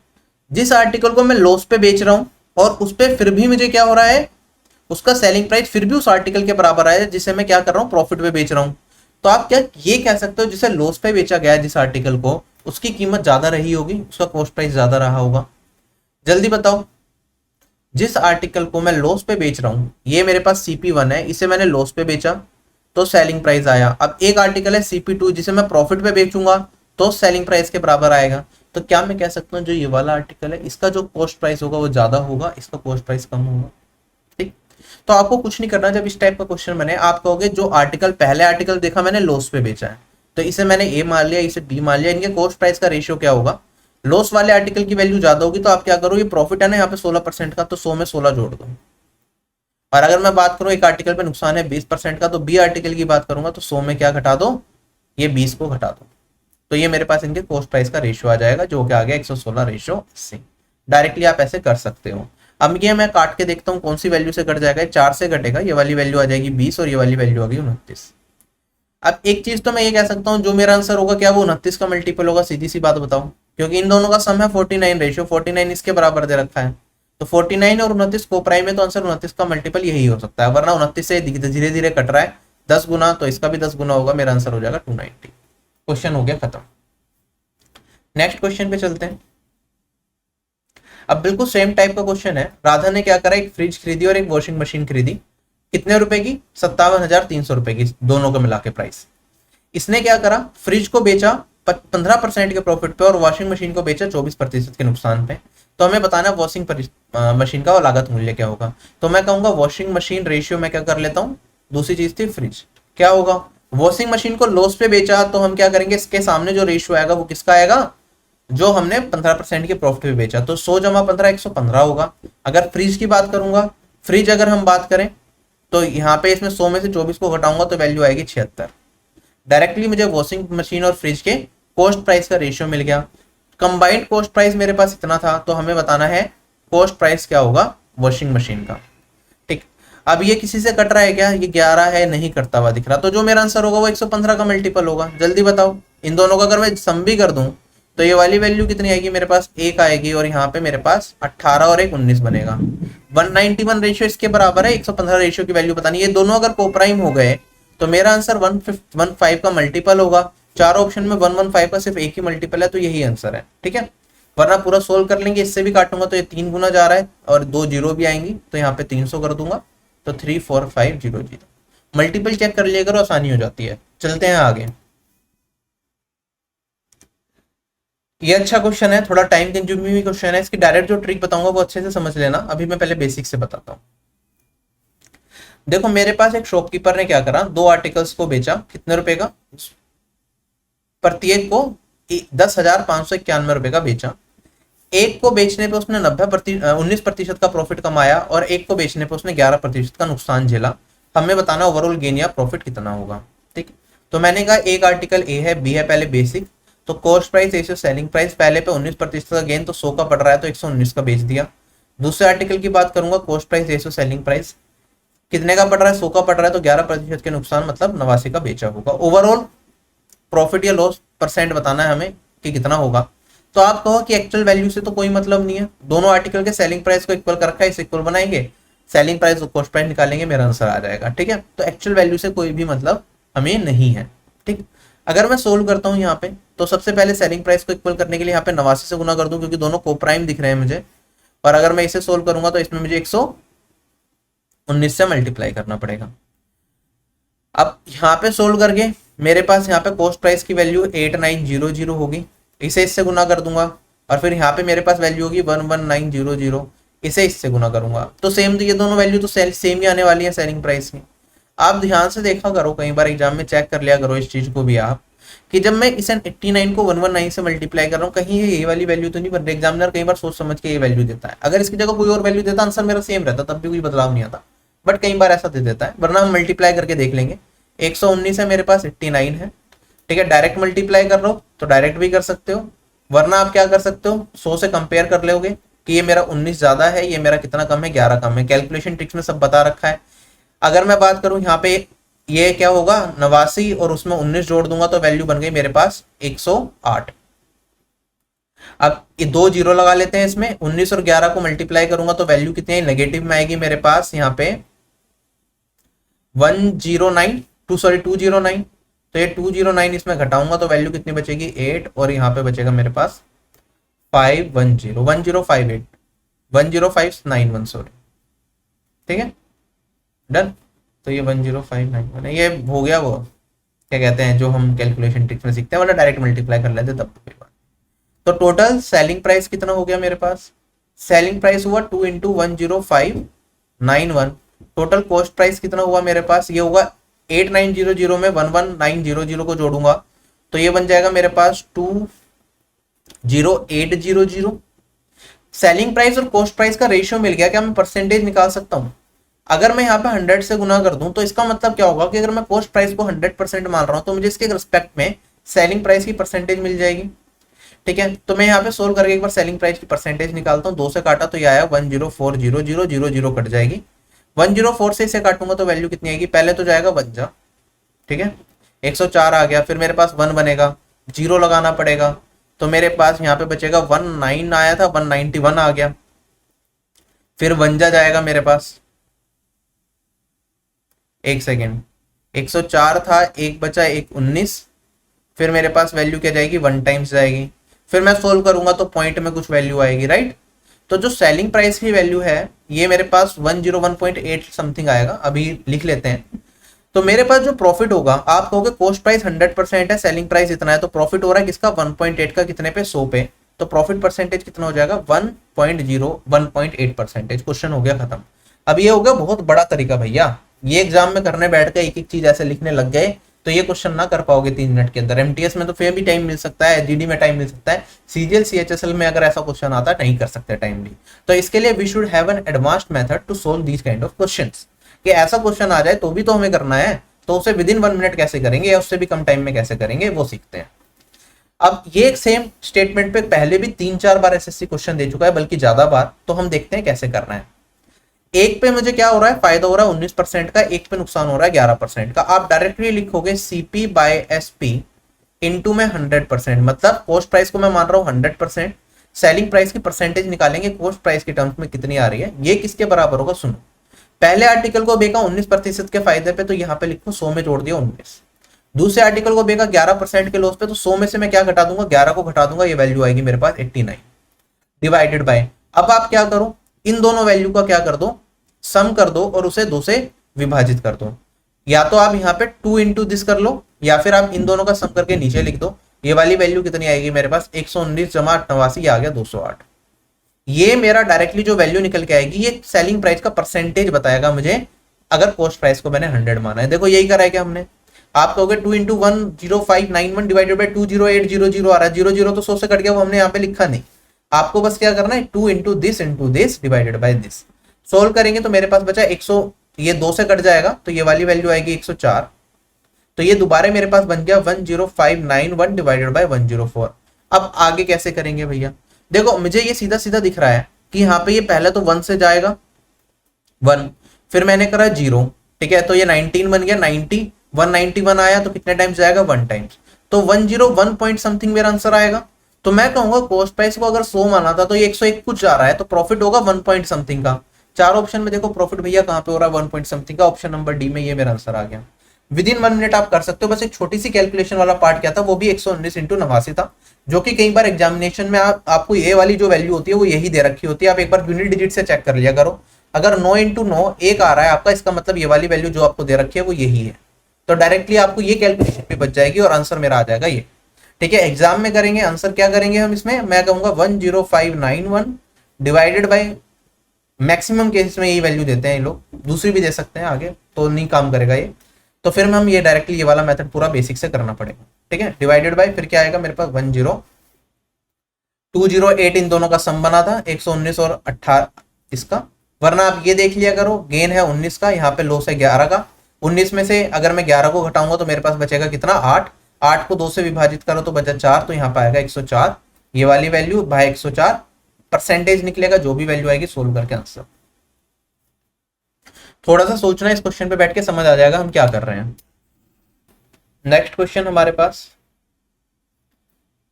Speaker 1: जिस आर्टिकल को मैं लॉस पे बेच रहा हूं और उस पे फिर भी मुझे क्या हो रहा है, उसका सेलिंग प्राइस फिर भी उस आर्टिकल के बराबर आया जिसे मैं क्या कर रहा हूं, प्रॉफिट पे बेच रहा हूं। तो आप क्या ये कह सकते हो जिसे लॉस पे बेचा गया है जिस आर्टिकल को, उसकी कीमत ज्यादा रही होगी, उसका कॉस्ट प्राइस ज्यादा रहा होगा? जल्दी बताओ। जिस आर्टिकल को मैं लॉस पे बेच रहा हूं, ये मेरे पास CP1 है, इसे मैंने लॉस पे बेचा तो सेलिंग प्राइस आया। अब एक आर्टिकल है CP2 जिसे मैं प्रॉफिट पे बेचूंगा तो सेलिंग प्राइस के बराबर आएगा। तो क्या मैं कह सकता हूँ जो ये वाला आर्टिकल है इसका जो कॉस्ट प्राइस होगा वो ज्यादा होगा, इसका कॉस्ट प्राइस कम होगा। ठीक, तो आपको कुछ नहीं करना। जब इस टाइप का क्वेश्चन बने, आप कहोगे जो आर्टिकल पहले आर्टिकल देखा मैंने लॉस पे बेचा है तो इसे मैंने ए मान लिया, इसे बी मान लिया, इनके कॉस्ट प्राइस का रेशियो क्या होगा? लॉस वाले आर्टिकल की वैल्यू ज्यादा होगी, तो आप क्या करो, ये प्रॉफिट है ना यहाँ पे 16% का, तो 100 में 16 जोड़ दो। और अगर मैं बात करूं एक आर्टिकल पे नुकसान है 20% का, तो बी आर्टिकल की बात करूंगा तो 100 में क्या घटा दो, ये 20 को घटा दो। तो ये मेरे पास इनके कॉस्ट प्राइस का रेशियो आ जाएगा जो कि आ गया 116 रेशियो 80। डायरेक्टली आप ऐसे कर सकते हो। अब ये मैं काट के देखता हूँ कौन सी वैल्यू से कट जाएगा। 4 से घटेगा, ये वाली वैल्यू आ जाएगी 20 और ये वाली वैल्यू आ गई 29। अब एक चीज तो मैं ये कह सकता हूँ, जो मेरा आंसर होगा क्या वो 29 का मल्टीपल होगा? सीधी सी बात बताओ, क्योंकि इन दोनों का सम है 49 रेशियो, 49 इसके बराबर दे रखा है। तो 49 और 29 को प्राइम है, तो आंसर 29 का मल्टीपल यही हो सकता है। वरना 29 से धीरे धीरे कट रहा है 10 गुना, तो इसका भी 10 गुना होगा, मेरा आंसर हो जाएगा 290। क्वेश्चन हो गया खत्म। नेक्स्ट क्वेश्चन पे चलते हैं। अब बिल्कुल सेम टाइप का क्वेश्चन है। राधा ने क्या करा, एक फ्रिज खरीदी और एक वॉशिंग मशीन खरीदी। कितने रुपए की? 57,300 रुपए की, दोनों को मिला के प्राइस। इसने क्या करा, फ्रिज को बेचा 15% के प्रॉफिट पे और वॉशिंग मशीन को बेचा 24% के नुकसान पे। तो हमें बताना है वॉशिंग मशीन का लागत मूल्य क्या होगा। तो मैं कहूंगा वॉशिंग मशीन रेशियो में क्या कर लेता हूँ, दूसरी चीज थी फ्रिज, क्या होगा वॉशिंग मशीन को लॉस पे बेचा तो हम क्या करेंगे, इसके सामने जो रेशियो आएगा वो किसका आएगा, जो हमने 15% के प्रॉफिट पे बेचा, तो 100 जमा 15 115 होगा। अगर फ्रिज की बात करूंगा, फ्रिज अगर हम बात करें तो यहाँ पे इसमें 100 में से 24 को घटाऊंगा तो वैल्यू आएगी 76। डायरेक्टली मुझे वॉशिंग मशीन और फ्रिज के कॉस्ट प्राइस का रेशियो मिल गया। कंबाइंड कॉस्ट प्राइस मेरे पास इतना था, तो हमें बताना है कॉस्ट प्राइस क्या होगा वॉशिंग मशीन का। ठीक, अब ये किसी से कट रहा है क्या, ये 11 है, नहीं कटता हुआ दिख रहा, तो जो मेरा आंसर होगा वो 115 का मल्टीपल होगा। जल्दी बताओ, इन दोनों का अगर मैं सम भी कर दूं तो ये वाली वैल्यू कितनी आएगी, मेरे पास 1 आएगी, और यहाँ पे मेरे पास 18 और 1 19 बनेगा। 191 रेशियो इसके बराबर है, 115 रेशियो की वैल्यू बतानी। ये दोनों अगर कोप्राइम हो गए तो मेरा आंसर 115 का मल्टीपल होगा। चार ऑप्शन में 115 का सिर्फ एक ही मल्टीपल है, तो यही आंसर है। ठीक है, वरना पूरा सोल्व कर लेंगे, इससे भी काटूंगा तो ये 3 गुना जा रहा है और 2 जीरो भी आएंगी, तो यहाँ पे 300 कर दूंगा, तो 34500। मल्टीपल चेक कर लिया करो, आसानी हो जाती है। चलते हैं आगे। ये अच्छा क्वेश्चन है, थोड़ा टाइम कंज्यूमिंग भी क्वेश्चन है, इसकी डायरेक्ट जो ट्रिक बताऊंगा वो अच्छे से समझ लेना। अभी मैं पहले बेसिक से बताता हूँ। देखो मेरे पास एक शॉपकीपर ने क्या करा, 2 आर्टिकल्स को बेचा, कितने रुपए का, प्रत्येक को 10,591 रुपए का बेचा। एक को बेचने पे उसने 19% का प्रॉफिट कमाया और एक को बेचने पे उसने 11% का नुकसान झेला। हमें बताना ओवरऑल गेन या प्रॉफिट कितना होगा। ठीक, तो मैंने कहा एक आर्टिकल ए है, बी है, पहले बेसिक, तो cost price ratio selling price, पहले पे 19% का गेन, तो 100 का पड़ रहा है तो 119 का बेच दिया। दूसरे आर्टिकल की बात करूंगा, cost price ratio selling price कितने का पड़ रहा है, 100 का पड़ रहा है, तो 11% के नुकसान मतलब 89 का बेचा होगा। ओवरऑल प्रॉफिट या लॉस परसेंट बताना है हमें कि कितना होगा। तो आप कहो कि एक्चुअल वैल्यू से तो कोई मतलब नहीं है, दोनों आर्टिकल के सेलिंग प्राइस को इक्वल कर रखा है, इसे इक्वल बनाएंगे, सेलिंग प्राइस और कॉस्ट प्राइस निकालेंगे, मेरा आंसर आ जाएगा। ठीक है, तो एक्चुअल वैल्यू से कोई भी मतलब हमें नहीं है। ठीक, अगर मैं सोल्व करता हूँ यहाँ पे, तो सबसे पहले सेलिंग प्राइस को इक्वल करने के लिए यहाँ पे 89 से गुना कर दूं, क्योंकि दोनों कोप्राइम दिख रहे हैं मुझे, और अगर मैं इसे सोल्व करूंगा तो इसमें मुझे 119 से मल्टीप्लाई करना पड़ेगा। अब यहाँ पे सोल्व करके मेरे पास यहाँ पे कॉस्ट प्राइस की वैल्यू 8900 होगी, इसे इससे गुना कर दूंगा, और फिर यहाँ पे मेरे पास वैल्यू होगी 11900, इसे इससे गुना करूंगा, तो सेम, तो ये दोनों वैल्यू तो सेम ही आने वाली है सेलिंग प्राइस की। आप ध्यान से देखा करो, कई बार एग्जाम में चेक कर लिया करो इस चीज को भी आप, कि जब मैं इस 89 को 119 से मल्टीप्लाई कर रहा हूँ, कहीं ये वाली वैल्यू तो नहीं बन रही। एग्जामिनर कई बार सोच समझ के ये वैल्यू देता है, अगर इसकी जगह कोई और वैल्यू देता आंसर मेरा सेम रहता, तब भी कोई बदलाव नहीं आता, बट कई बार ऐसा दे देता है, वरना हम मल्टीप्लाई करके देख लेंगे। 119 है मेरे पास, 89 है। ठीक है, डायरेक्ट मल्टीप्लाई कर लो तो डायरेक्ट भी कर सकते हो, वरना आप क्या कर सकते हो, 100 से कंपेयर कर लोगे कि ये मेरा 19 ज्यादा है, ये मेरा कितना कम है, 11 कम है। कैलकुलेशन ट्रिक्स में सब बता रखा है। अगर मैं बात करूं यहाँ पे, ये क्या होगा 89 और उसमें 19 जोड़ दूंगा तो वैल्यू बन गई मेरे पास 108। अब ये 2 जीरो लगा लेते हैं इसमें, 19 और 11 को मल्टीप्लाई करूंगा तो वैल्यू कितनी है, नेगेटिव में आएगी मेरे पास यहाँ पे 209, तो ये 209 इसमें घटाऊंगा तो वैल्यू कितनी बचेगी 8, और यहाँ पे बचेगा मेरे पास 1059 सॉरी। ठीक है, डन। तो ये 10591 है, ये हो गया वो क्या कहते हैं जो हम कैलकुलेशन ट्रिक्स में सीखते हैं, वरना डायरेक्ट मल्टीप्लाई कर लेते तब कोई बात। तो टोटल सेलिंग प्राइस कितना हो गया मेरे पास, सेलिंग प्राइस हुआ 2 × 10591। टोटल कॉस्ट प्राइस कितना हुआ मेरे पास, ये होगा 8900 में 11900 को जोड़ूंगा तो ये बन जाएगा मेरे पास 20800। सेलिंग प्राइस और कॉस्ट प्राइस का रेशियो मिल गया, क्या मैं परसेंटेज निकाल सकता हूं। अगर मैं यहाँ पे 100 से गुना कर दूं तो इसका मतलब क्या होगा कि अगर मैं कॉस्ट प्राइस को 100% मान रहा हूं तो मुझे इसके रिस्पेक्ट में सेलिंग प्राइस की परसेंटेज मिल जाएगी। ठीक है, तो मैं यहाँ पे सोल्व करके एक बार सेलिंग प्राइस की परसेंटेज निकालता हूँ। 2 से काटा तो ये आया 1040000 कट जाएगी। 104 से इसे काटूंगा तो वैल्यू कितनी आएगी, पहले तो जाएगा 1 जा, ठीक है 104 आ गया, फिर मेरे पास 1 बनेगा, 0 लगाना पड़ेगा, तो मेरे पास यहाँ पे बचेगा 19 आया था 191 आ गया, फिर 1 जाएगा मेरे पास, एक सेकेंड 104 था, एक बचा, एक 19, फिर मेरे पास वैल्यू क्या जाएगी 1 टाइम्स जाएगी, फिर मैं सोल्व करूंगा तो पॉइंट में कुछ वैल्यू आएगी, राइट। तो जो सेलिंग प्राइस की वैल्यू है ये मेरे पास 101.8 समथिंग आएगा, अभी लिख लेते हैं। तो मेरे पास जो प्रॉफिट होगा, आप कहोगे कॉस्ट प्राइस 100% है, सेलिंग प्राइस इतना है, तो प्रॉफिट हो रहा है किसका 1.8 का, कितने पे 100 पे, तो प्रॉफिट परसेंटेज कितना हो जाएगा 1.8%। क्वेश्चन हो गया खत्म। अब ये हो गया बहुत बड़ा तरीका भैया, ये एग्जाम में करने बैठ के एक एक चीज ऐसे लिखने लग गए तो ये क्वेश्चन ना कर पाओगे 3 मिनट के अंदर। एमटीएस में तो फिर भी टाइम मिल सकता है, एचजीडी में टाइम मिल सकता है, सीजीएल सीएचएसएल में अगर ऐसा क्वेश्चन आता है नहीं कर सकते टाइमली। तो इसके लिए we should have an advanced method to solve these kind of questions, कि ऐसा क्वेश्चन आ जाए तो भी तो हमें करना है, तो उसे विद इन 1 मिनट कैसे करेंगे या उससे भी कम टाइम में कैसे करेंगे वो सीखते हैं। अब ये सेम स्टेटमेंट पे पहले भी 3-4 बार एसएससी क्वेश्चन दे चुका है, बल्कि ज्यादा बार, तो हम देखते हैं कैसे करना है। एक पे मुझे क्या हो रहा है, फायदा हो रहा है 19% का, एक पे नुकसान हो रहा है 11% का। आप डायरेक्टली लिखोगे सीपी बाय एसपी इंटू में 100%, मतलब कॉस्ट प्राइस को मैं मान रहा हूँ 100%, सेलिंग प्राइस की परसेंटेज निकालेंगे कॉस्ट प्राइस के टर्म्स में कितनी आ रही है, ये किसके बराबर होगा। सुनो, पहले आर्टिकल को बेका 19% के फायदे पे, तो यहाँ पे लिखो 100 में जोड़ दिया 19। दूसरे आर्टिकल को बेका 11% के लॉस पे, तो 100 में से मैं क्या घटा दूंगा, 11 को घटा दूंगा, ये वैल्यू आएगी मेरे पास 89 डिवाइडेड बाय। अब आप क्या करो, इन दोनों वैल्यू का क्या कर दो, सम कर दो और उसे 2 से विभाजित कर दो। या तो आप यहाँ पे 2 इंटू दिस कर लो, या फिर आप इन दोनों का सम करके नीचे लिख दो। ये वाली वैल्यू कितनी आएगी मेरे पास, 119 जमा 88, ये आ गया 208। ये मेरा डायरेक्टली जो वैल्यू निकल के आएगी, ये सेलिंग प्राइस का परसेंटेज बताएगा मुझे, अगर कॉस्ट प्राइस को मैंने 100 माना है। देखो यही करा है क्या हमने। आप कहोगे 2 इंटू 10591 डिवाइडेड बाई 20800 आ रहा है, 00 तो 100 से कट गया, वो हमने यहाँ पे लिखा नहीं। आपको बस क्या करना है, 2 into this divided by this. Solve करेंगे तो मेरे पास बचा 100, ये 2 से कट जाएगा तो ये वाली वैल्यू आएगी 104। तो ये दोबारा मेरे पास बन गया 10591 डिवाइडेड बाई 104। अब आगे कैसे करेंगे भैया, देखो मुझे ये सीधा सीधा दिख रहा है कि यहाँ पे ये पहले तो 1 से जाएगा 1, फिर मैंने करा 0, ठीक है, तो ये 19 बन गया 90, 191 आया तो कितने टाइम्स जाएगा 1 टाइम्स, तो 101 पॉइंट समथिंग मेरा आंसर आएगा। तो मैं कहूंगा कॉस्ट प्राइस को अगर 100 माना था तो ये 101 कुछ जा रहा है, तो प्रॉफिट होगा 1 पॉइंट समथिंग का। 4 ऑप्शन में देखो प्रॉफिट भैया कहाँ पे हो रहा है, 1 पॉइंट समथिंग का, ऑप्शन नंबर डी में ये मेरा आंसर आ गया। विद इन 1 मिनट आप कर सकते हो। बस एक छोटी सी कैलकुलेशन वाला पार्ट क्या था, वो भी 119 इंटू 89 था, जो कि कई बार एग्जामिनेशन में आपको ये वाली जो वैल्यू होती है वो यही दे रखी होती है। आप एक बार यूनिट डिजिट से चेक कर लिया करो, अगर 9 इंटू 9 1 आ रहा है आपका, इसका मतलब ये वाली वैल्यू जो आपको दे रखी है वो यही है। तो डायरेक्टली आपको ये कैलकुलेशन भी बच जाएगी और आंसर मेरा आ जाएगा ये, ठीक है। एग्जाम में करेंगे आंसर क्या करेंगे हम इसमें, मैं कहूंगा 10591 डिवाइडेड बाई, मैक्सिमम केस में यही वैल्यू देते हैं ये लोग, दूसरी भी दे सकते हैं आगे, तो नहीं काम करेगा ये। तो फिर हम ये डायरेक्टली ये वाला मेथड पूरा बेसिक से करना पड़ेगा, ठीक है। डिवाइडेड बाय फिर क्या आएगा मेरे पास 208 इन दोनों का सम बना था 119 और 18 इसका, वरना आप ये देख लिया करो, गेन है 19 का, यहाँ पे लॉस है 11 का। 19 में से अगर मैं 11 को घटाऊंगा तो मेरे पास बचेगा कितना 8, 8 को 2 से विभाजित करो तो बचा 4, तो यहाँ पे आएगा 104, ये वाली वैल्यू भाई 104 परसेंटेज निकलेगा, जो भी वैल्यू आएगी सोल्व करके आंसर। थोड़ा सा सोचना इस क्वेश्चन पे बैठ के, समझ आ जाएगा हम क्या कर रहे हैं। नेक्स्ट क्वेश्चन हमारे पास,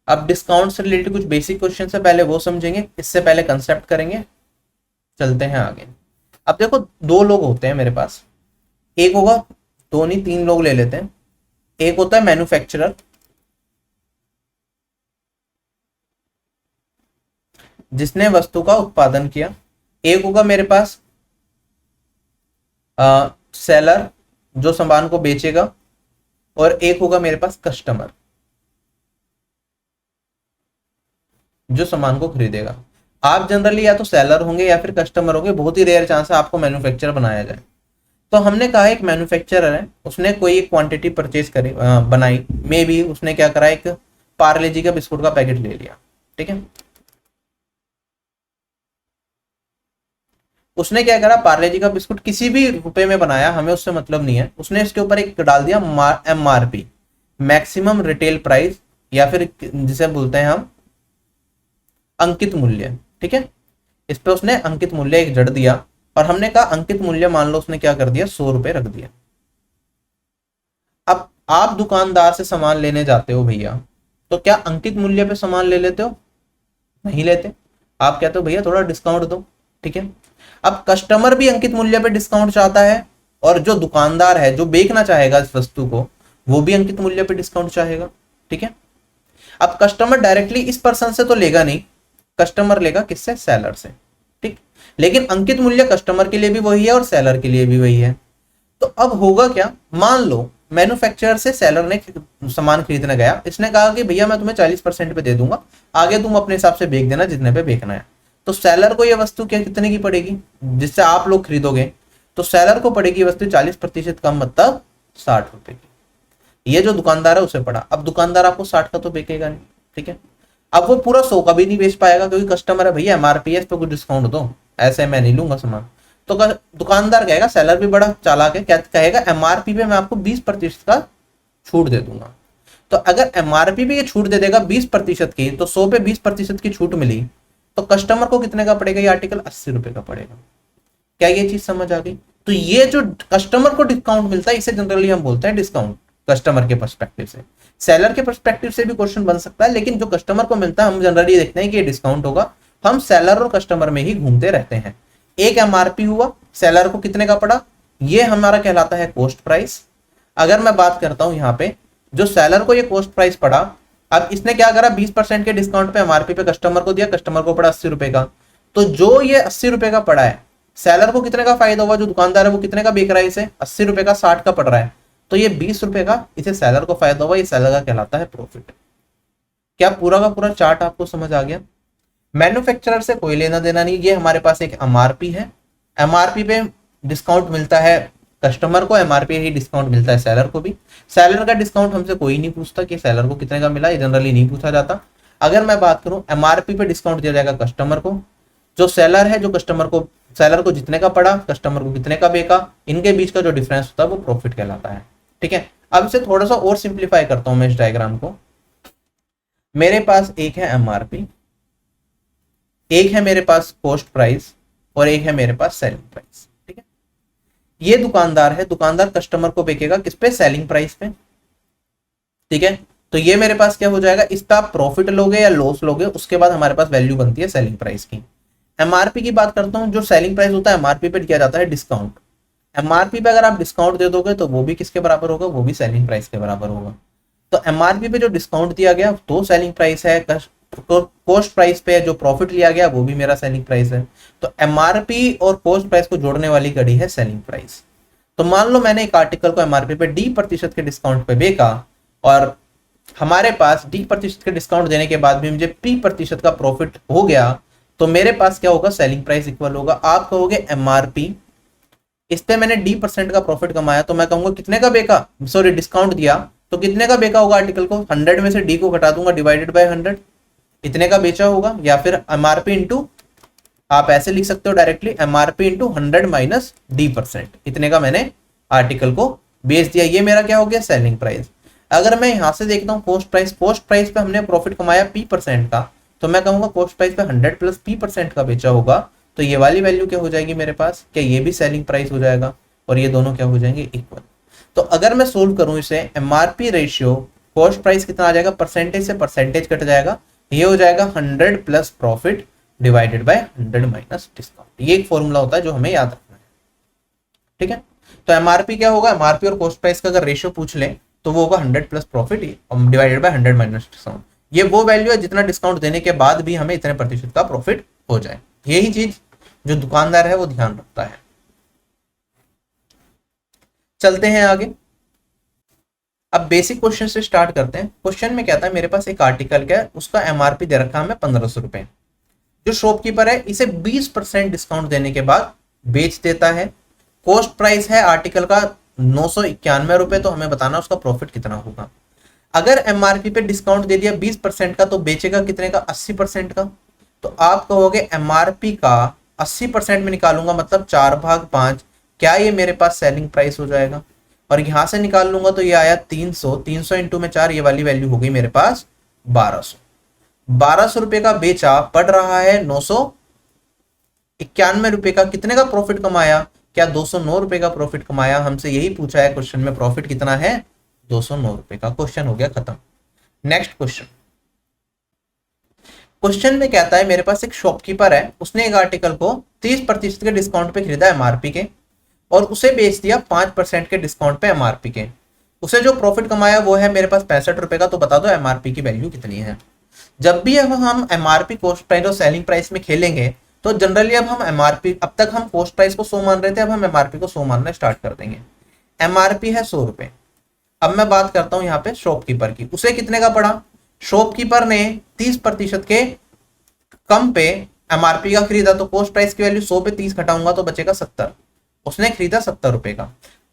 Speaker 1: अब डिस्काउंट से रिलेटेड कुछ बेसिक क्वेश्चन है, पहले वो समझेंगे, इससे पहले कंसेप्ट करेंगे, चलते हैं आगे। अब देखो 2 लोग होते हैं मेरे पास, एक होगा, 2 नहीं 3 लोग ले लेते हैं। एक होता है मैन्युफैक्चरर, जिसने वस्तु का उत्पादन किया, एक होगा मेरे पास सेलर जो सामान को बेचेगा, और एक होगा मेरे पास कस्टमर जो सामान को खरीदेगा। आप जनरली या तो सेलर होंगे या फिर कस्टमर होंगे, बहुत ही रेयर चांस है आपको मैन्युफैक्चरर बनाया जाए। तो हमने कहा एक मैन्युफैक्चरर है, उसने कोई एक क्वांटिटी परचेज करी बनाई, मे बी उसने क्या करा, एक पार्ले जी का बिस्कुट का पैकेट ले लिया, ठीक है। उसने क्या करा, पार्ले जी का बिस्कुट किसी भी रुपए में बनाया, हमें उससे मतलब नहीं है, उसने इसके ऊपर एक डाल दिया MRP, मैक्सिमम रिटेल प्राइस, या फिर जिसे बोलते हैं हम अंकित मूल्य, ठीक है। इस पे उसने अंकित मूल्य एक जड़ दिया, और हमने कहा अंकित मूल्य मान लो उसने क्या कर दिया 100 रुपए रख दिया। अब आप दुकानदार से सामान लेने जाते हो भैया, तो क्या अंकित मूल्य पे सामान ले लेते हो, नहीं लेते, आप कहते हो भैया थोड़ा डिस्काउंट दो, ठीक है। अब कस्टमर भी अंकित मूल्य पे डिस्काउंट चाहता है, और जो दुकानदार है जो बेचना चाहेगा इस वस्तु को, वो भी अंकित मूल्य पे डिस्काउंट चाहेगा, ठीक है। अब कस्टमर डायरेक्टली इस पर्सन से तो लेगा नहीं, कस्टमर लेगा किससे, सेलर से, ठीक। लेकिन अंकित मूल्य कस्टमर के लिए भी वही है और सेलर के लिए भी वही है। तो अब होगा क्या, मान लो मैन्युफैक्चरर से सेलर ने सामान खरीदने गया, इसने कहा कि भैया मैं तुम्हें 40% पे दे दूंगा, आगे तुम अपने हिसाब से बेच देना जितने पे बेचना है। तो सेलर को ये वस्तु क्या कितने की पड़ेगी, जिससे आप लोग खरीदोगे, तो सेलर को पड़ेगी वस्तु 40% कम, मतलब 60 रुपए की। ये जो दुकानदार है उसे पड़ा। अब दुकानदार आपको 60 का तो बेचेगा नहीं, ठीक है। अब वो पूरा 100 का भी नहीं बेच पाएगा क्योंकि कस्टमर है, भैया एमआरपी है, इस पे कुछ डिस्काउंट दो, ऐसे मैं नहीं लूंगा सामान। तो दुकानदार कहेगा, सेलर भी बड़ा चालाक है, क्या कहेगा, एमआरपी पे मैं आपको 20% का छूट दे दूंगा। तो अगर एमआरपी पे ये छूट दे देगा 20% की, तो 100 पे 20% की छूट मिली, तो कस्टमर को कितने का पड़ेगा ये आर्टिकल, 80 रुपए का पड़ेगा। क्या ये चीज समझ आ गई? तो ये जो कस्टमर को डिस्काउंट मिलता है इसे जनरली हम बोलते हैं डिस्काउंट, कस्टमर के पर्सपेक्टिव से। सेलर के पर्सपेक्टिव से भी क्वेश्चन बन सकता है, लेकिन जो कस्टमर को मिलता है हम जनरली देखते हैं कि ये डिस्काउंट होगा। हम सेलर और कस्टमर में ही घूमते रहते हैं। एक एमआरपी हुआ, सेलर को कितने का पड़ा, ये हमारा कहलाता है कॉस्ट प्राइस। अगर मैं बात करता हूं यहाँ पे, जो सेलर को ये कॉस्ट प्राइस पड़ा, अब इसने क्या करा, 20% के डिस्काउंट पे एमआरपी पे कस्टमर को दिया, कस्टमर को पड़ा 80 रुपए का। तो जो ये 80 रुपए का पड़ा है, सेलर को कितने का फायदा हुआ, जो दुकानदार है वो कितने का बेच रहा है इसे, 80 रुपए का, 60 का पड़ रहा है, तो ये 20 रुपए का इसे सेलर को फायदा हुआ, ये सेलर का कहलाता है प्रॉफिट। क्या पूरा का पूरा चार्ट आपको समझ आ गया? मैन्युफैक्चरर से कोई लेना देना नहीं, ये हमारे पास एक एमआरपी है, एमआरपी पे डिस्काउंट मिलता है कस्टमर को, एमआरपी ही डिस्काउंट मिलता है सेलर को भी। सेलर का डिस्काउंट हमसे कोई नहीं पूछता कि सेलर को कितने का मिला, ये जनरली नहीं पूछा जाता। अगर मैं बात करूं, एमआरपी पे डिस्काउंट दिया जाएगा कस्टमर को, जो सेलर है, जो कस्टमर को, सेलर को जितने का पड़ा, कस्टमर को कितने का बेचा, इनके बीच का जो डिफरेंस होता है वो प्रॉफिट कहलाता है, ठीक है। अब इसे थोड़ा सा और सिंप्लीफाई करता हूं मैं इस डायग्राम को। मेरे पास एक है एमआरपी, एक है मेरे पास कॉस्ट प्राइस, और एक है मेरे पास सेलिंग प्राइस, ठीक है। ये दुकानदार है, दुकानदार कस्टमर को बेचेगा किस पे, सेलिंग प्राइस पे, ठीक है। तो ये मेरे पास क्या हो जाएगा, इस पे आप प्रॉफिट लोगे या लॉस लोगे, उसके बाद हमारे पास वैल्यू बनती है सेलिंग प्राइस की। एमआरपी की बात करता हूं, जो सेलिंग प्राइस होता है एमआरपी पे किया जाता है डिस्काउंट। एमआरपी पे अगर आप डिस्काउंट दे दोगे तो वो भी किसके बराबर होगा, वो भी सेलिंग प्राइस के बराबर होगा। तो एमआरपी पे जो डिस्काउंट दिया गया तो सेलिंग प्राइस है, कॉस्ट प्राइस पे जो प्रॉफिट लिया गया वो भी मेरा सेलिंग प्राइस है। तो एमआरपी और कॉस्ट प्राइस को जोड़ने वाली कड़ी है सेलिंग प्राइस। तो मान लो मैंने एक आर्टिकल को एमआरपी पे D% के डिस्काउंट पे बेचा, और हमारे पास D% के डिस्काउंट देने के बाद भी मुझे P% का प्रॉफिट हो गया, तो मेरे पास क्या होगा, सेलिंग प्राइस इक्वल होगा, आप कहोगे एमआरपी, इस पे मैंने D% का प्रॉफिट कमाया, तो मैं कहूंगा कितने का बेचा, सॉरी डिस्काउंट दिया, तो कितने का बेचा होगा आर्टिकल को, 100 में से D को घटा दूंगा, डिवाइडेड बाय 100, इतने का बेचा होगा। या फिर एमआरपी इंटू, आप ऐसे लिख सकते हो directly, MRP into 100 minus D%, इतने का मैंने आर्टिकल को बेच दिया, ये मेरा क्या हो गया, सेलिंग प्राइस। अगर मैं यहां से देखता हूँ कॉस्ट प्राइस, कॉस्ट प्राइस पे हमने प्रॉफिट कमाया P% का, तो मैं कहूंगा कॉस्ट प्राइस पे 100 प्लस P% का बेचा होगा, तो ये वाली वैल्यू क्या हो जाएगी मेरे पास, क्या ये भी सेलिंग प्राइस हो जाएगा, और ये दोनों क्या हो जाएंगे, इक्वल। तो अगर मैं सोल्व करूं इसे, एमआरपी रेशियो कॉस्ट प्राइस कितना आ जाएगा, परसेंटेज से परसेंटेज कट जाएगा, ये हो जाएगा 100 plus profit divided by 100 minus discount. ये एक फॉर्मूला होता है जो हमें याद रखना है, ठीक है। तो एमआरपी क्या होगा, एमआरपी और कॉस्ट प्राइस का अगर रेशियो पूछ ले तो वो होगा 100 plus profit divided by 100 minus discount. ये वो वैल्यू है जितना डिस्काउंट देने के बाद भी हमें इतने प्रतिशत का प्रॉफिट हो जाए। यही चीज जो दुकानदार है वो ध्यान रखता है। चलते हैं आगे, अब बेसिक क्वेश्चन से स्टार्ट करते हैं। क्वेश्चन में कहता है मेरे पास एक आर्टिकल का है, उसका एमआरपी दे रखा है हमें 1500 रुपए, जो शॉपकीपर है इसे 20% डिस्काउंट देने के बाद बेच देता है। कॉस्ट प्राइस है आर्टिकल का 991 रुपए, तो हमें बताना उसका प्रॉफिट कितना होगा। अगर एमआरपी पे डिस्काउंट दे दिया 20% का, तो बेचेगा कितने का, 80% का। तो आप कहोगे एमआरपी का 80% में निकालूंगा, मतलब 4/5, क्या ये मेरे पास सेलिंग प्राइस हो जाएगा। और यहां से निकाल लूंगा तो ये आया 300, 300 इंटू में 4, ये वाली वैल्यू हो गई मेरे पास 1200। 1200 रुपए का बेचा, पड़ रहा है 991 रुपए का, कितने का प्रॉफिट कमाया, क्या 209 रुपए का प्रॉफिट कमाया। हमसे यही पूछा है क्वेश्चन में, प्रॉफिट कितना है, 209 रुपए का। क्वेश्चन हो गया खत्म। नेक्स्ट क्वेश्चन, क्वेश्चन में कहता है मेरे पास एक शॉपकीपर है, उसने एक आर्टिकल को 30% के डिस्काउंट पे खरीदा एमआरपी के, और उसे बेच दिया 5% के डिस्काउंट पे एमआरपी के। उसे जो प्रॉफिट कमाया वो है मेरे पास 65 रुपए का। तो बता दो एमआरपी की वैल्यू कितनी है। जब भी अब हम एमआरपी कॉस्ट प्राइस और सेलिंग प्राइस में खेलेंगे तो जनरली अब हम एमआरपी, अब तक हम कॉस्ट प्राइस को 100 मान रहे थे, अब हम एमआरपी को 100 मानना स्टार्ट कर देंगे। एमआरपी है 100 रुपए। अब मैं बात करता हूं यहाँ पे शॉपकीपर की, उसे कितने का पड़ा, शॉपकीपर ने 30% के कम पे एमआरपी का खरीदा, तो कॉस्ट प्राइस की वैल्यू 100 पे 30 घटाऊंगा तो बचेगा 70। उसने खरीदा 70 रुपए का।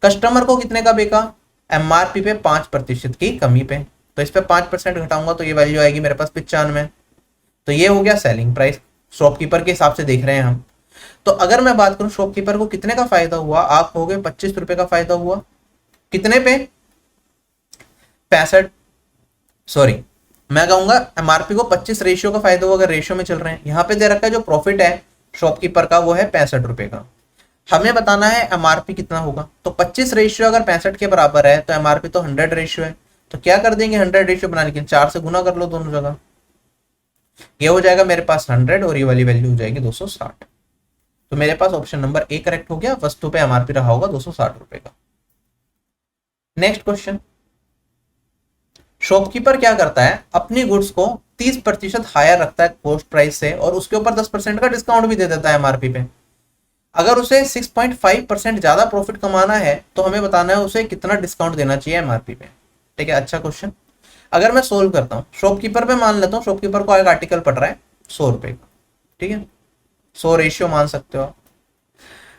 Speaker 1: कस्टमर को कितने का बेचा, एमआरपी पे 5% की कमी पे, तो इस पे 5% घटाऊंगा तो ये वैल्यू आएगी मेरे पास 95। तो ये हो गया सेलिंग प्राइस, शॉपकीपर के हिसाब से देख रहे हैं हम। तो अगर मैं बात करूं शॉपकीपर को कितने का फायदा हुआ, आप कहोगे 25 रुपए का फायदा हुआ। कितने पे? 65, सॉरी मैं कहूंगा एमआरपी को 25 रेशियो का फायदा हुआ, अगर रेशियो में चल रहे हैं। यहाँ पे दे रखा है जो प्रॉफिट है शॉपकीपर का वो है 65 रुपए का। हमें बताना है एमआरपी कितना होगा, तो 25 रेशियो अगर 65 के बराबर है तो एमआरपी तो 100 रेशियो है। तो क्या कर देंगे 100 रेशियो बनाने के लिए 4 से गुना कर लो दोनों जगह, ये हो जाएगा मेरे पास 100 और ये वाली वैल्यू हो जाएगी 260। तो मेरे पास ऑप्शन नंबर ए करेक्ट हो गया, वस्तु पे एमआरपी रहा होगा 260 रुपए का। नेक्स्ट क्वेश्चन, शॉपकीपर क्या करता है, अपनी गुड्स को 30% हायर रखता है कॉस्ट प्राइस से और उसके ऊपर 10% का डिस्काउंट भी दे देता है एमआरपी पे। अगर उसे 6.5% ज्यादा प्रॉफिट कमाना है तो हमें बताना है उसे कितना डिस्काउंट देना चाहिए एमआरपी पे। ठीक है, अच्छा क्वेश्चन। अगर मैं सोल्व करता हूँ शॉपकीपर पे, मान लेता हूँ शॉपकीपर को एक आर्टिकल पड़ रहा है 100 रुपए का, ठीक है, 100 रेशियो मान सकते हो।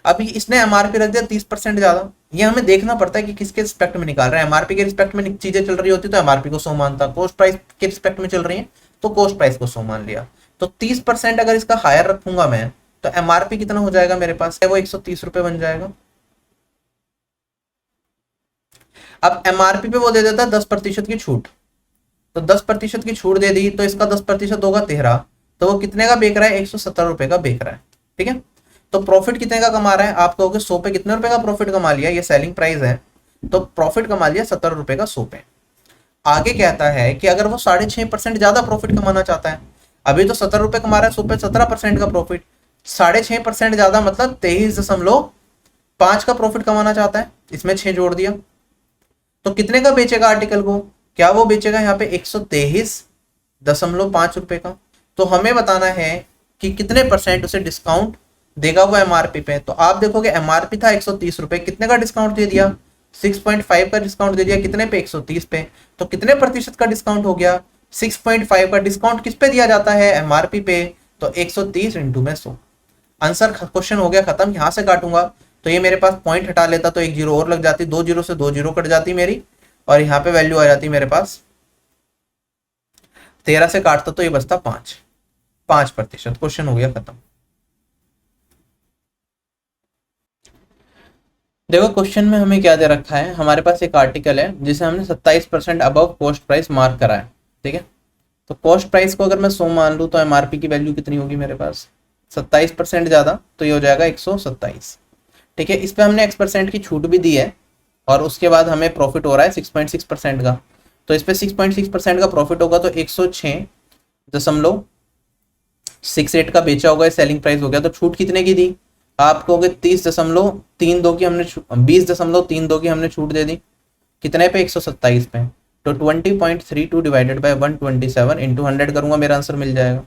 Speaker 1: अभी इसने एमआरपी रख दिया 30% ज्यादा, ये हमें देखना पड़ता है कि किसके रिस्पेक्ट में निकाल रहा है। एमआरपी के रिस्पेक्ट में चीजें चल रही होती तो एमआरपी को 100 मानता, कॉस्ट प्राइस के रिस्पेक्ट में चल रही है तो कॉस्ट प्राइस को 100 मान लिया। तो 30% अगर इसका हायर रखूंगा मैं तो एमआरपी कितना हो जाएगा मेरे पास, वो 130 रुपए बन जाएगा। अब एमआरपी पे वो दे देता है 10% की छूट, तो 10% की छूट दे दी तो इसका 10% होगा 13, तो वो कितने का बेच रहा है 170 रुपए का बेच रहा है। ठीक है, तो प्रॉफिट कितने का कमा रहा है, आप कहोगे 100 पे कितने रुपए का प्रॉफिट कमा लिया, ये सेलिंग प्राइस है तो प्रॉफिट कमा लिया 70 रुपए का 100 पे। आगे कहता है कि अगर वो 6.5% ज्यादा प्रॉफिट कमाना चाहता है, अभी तो 70 रुपए कमा रहा है 100 पे 17% का प्रॉफिट, 6.5% ज्यादा मतलब 23.5 का प्रॉफिट कमाना चाहता है, इसमें 6 जोड़ दिया तो कितने का बेचेगा आर्टिकल को, क्या वो बेचेगा यहाँ पे 123.5 रुपए का। तो हमें बताना है कि कितने परसेंट उसे डिस्काउंट देगा वो एमआरपी पे। तो आप देखोगे एमआरपी था 130 रुपए, कितने का डिस्काउंट दे दिया 6.5 का डिस्काउंट दे दिया, कितने पे 130 पे, तो कितने प्रतिशत का डिस्काउंट हो गया 6.5 का डिस्काउंट किस पे दिया जाता है एमआरपी पे, तो 130 इंटू में 100। आंसर क्वेश्चन हो गया खत्म। यहाँ से काटूंगा तो ये मेरे पास पॉइंट हटा लेता तो एक जीरो और लग जाती, 2 जीरो से 2 जीरो कट जाती मेरी और यहाँ पे वैल्यू आ जाती मेरे पास 13 से काटता तो ये बचता 5%। क्वेश्चन हो गया खत्म। देखो क्वेश्चन में हमें क्या दे रखा है, हमारे पास एक आर्टिकल है जिसे हमने 27% अबव कॉस्ट प्राइस मार्क करा है। ठीक है, तो कॉस्ट प्राइस को अगर मैं 100 मान लूँ तो एमआरपी की वैल्यू कितनी होगी मेरे पास 27% ज्यादा, तो ये हो जाएगा 127। ठीक है, इस पे हमने x% की छूट भी दी है और उसके बाद हमें प्रॉफिट हो रहा है 6.6% का, तो इस पे 6.6% का प्रॉफिट होगा तो 106.68 का बेचा होगा, सेलिंग प्राइस हो गया। तो छूट कितने की दी, आप कहोगे 30.32 की हमने 20.32 की हमने छूट दे दी, कितने पे 127 पे, तो 20.32 डिवाइडेड बाय 127 इंटू 100 करूंगा मेरा आंसर मिल जाएगा।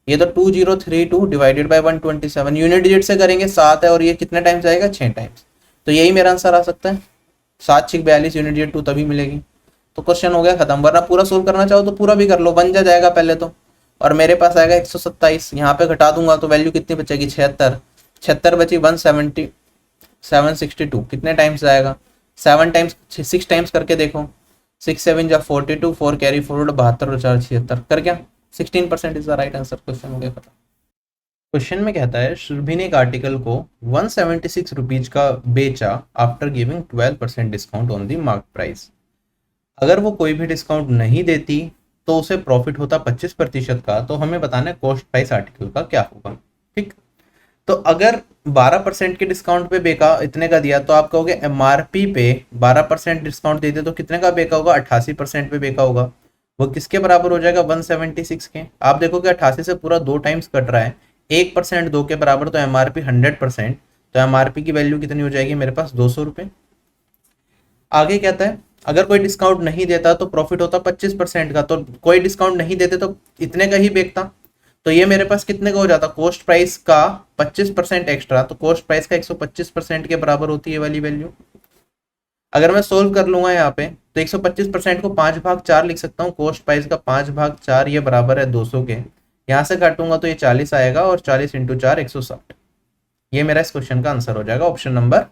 Speaker 1: ये तो 2032 डिवाइडेड बाय 127 यूनिट डिजिट से करेंगे 7 है और ये कितने टाइम्स आएगा 6 टाइम्स, तो यही मेरा आंसर आ सकता है 7 6 42 यूनिट डिजिट 2 तभी मिलेगी। तो क्वेश्चन हो गया खत्म, वरना पूरा सोल्व करना चाहो तो पूरा भी कर लो, बन जाएगा पहले तो, और मेरे पास आएगा 127, यहाँ पे घटा दूंगा तो वैल्यू कितनी बचेगी 76 बची 170 762 कितने टाइम्स आएगा 7 टाइम्स 6 टाइम्स करके देखो, 6 7 जा 42 4 कैरी फॉरवर्ड 72 और 4 76 कर क्या 16% is the right answer. Question हो गया खत्म। क्वेश्चन में कहता है शुरभि ने एक आर्टिकल को 176 रुपीज का बेचा after giving 12% discount on the mark price. अगर वो कोई भी डिस्काउंट नहीं देती तो उसे प्रॉफिट होता 25% का, तो हमें बताना है कॉस्ट प्राइस आर्टिकल का क्या होगा। ठीक, तो अगर 12% के डिस्काउंट पे बेका इतने का दिया तो आप कहोगे एमआरपी पे 12% डिस्काउंट देते तो कितने का बेका होगा 88% पे बेका होगा, वो किसके बराबर हो जाएगा 176 के। आप देखोगे 88 से पूरा 2 टाइम्स कट रहा है, 1% 2 के बराबर, तो एमआरपी 100%, तो एमआरपी की वैल्यू कितनी हो जाएगी मेरे पास 200 रुपये। आगे कहता है अगर कोई डिस्काउंट नहीं देता तो प्रॉफिट होता 25% का, तो कोई डिस्काउंट नहीं देते तो इतने का ही बेचता, तो ये मेरे पास कितने का हो जाता कॉस्ट प्राइस का 25% एक्स्ट्रा, तो कॉस्ट प्राइस का 125% के बराबर होती है वाली वैल्यू। अगर मैं सोल्व कर लूंगा यहाँ पे तो 125% को 5/4 लिख सकता हूँ, कॉस्ट प्राइस का 5/4 ये बराबर है 200 के, यहाँ से काटूंगा तो ये 40 आएगा और 40 इंटू 4 160। ये मेरा इस क्वेश्चन का आंसर हो जाएगा, ऑप्शन नंबर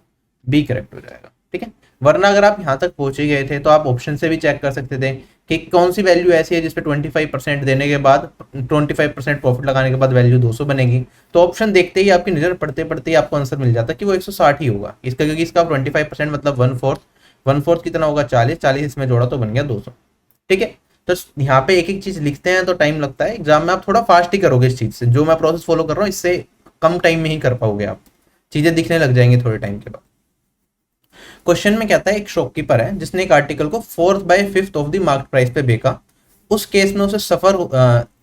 Speaker 1: बी करेक्ट हो जाएगा। ठीक है। वरना अगर आप यहाँ तक पहुंच ही गए थे तो आप ऑप्शन से भी चेक कर सकते थे कि कौन सी वैल्यू ऐसी है जिसपे 25% देने के बाद 25% प्रॉफिट लगाने के बाद वैल्यू 200 बनेगी। तो ऑप्शन देखते ही आपकी नजर पड़ते पड़ते ही आपको आंसर मिल जाता कि वो 160 ही होगा इसका, क्योंकि इसका 25% मतलब 1/4, 1/4 कितना होगा 40, 40 इसमें जोड़ा तो बन गया 200। ठीक है। तो यहाँ पे एक एक चीज लिखते हैं तो टाइम लगता है, एग्जाम में आप थोड़ा फास्ट ही करोगे इस चीज से, जो मैं प्रोसेस फॉलो कर रहा हूँ इससे कम टाइम में ही कर पाओगे आप, चीजें दिखने लग जाएंगी थोड़े टाइम के बाद। क्वेश्चन में कहता है एक शॉपकीपर है जिसने एक आर्टिकल को 4/5 ऑफ द मार्केट प्राइस पे बेचा। उस केस में उसे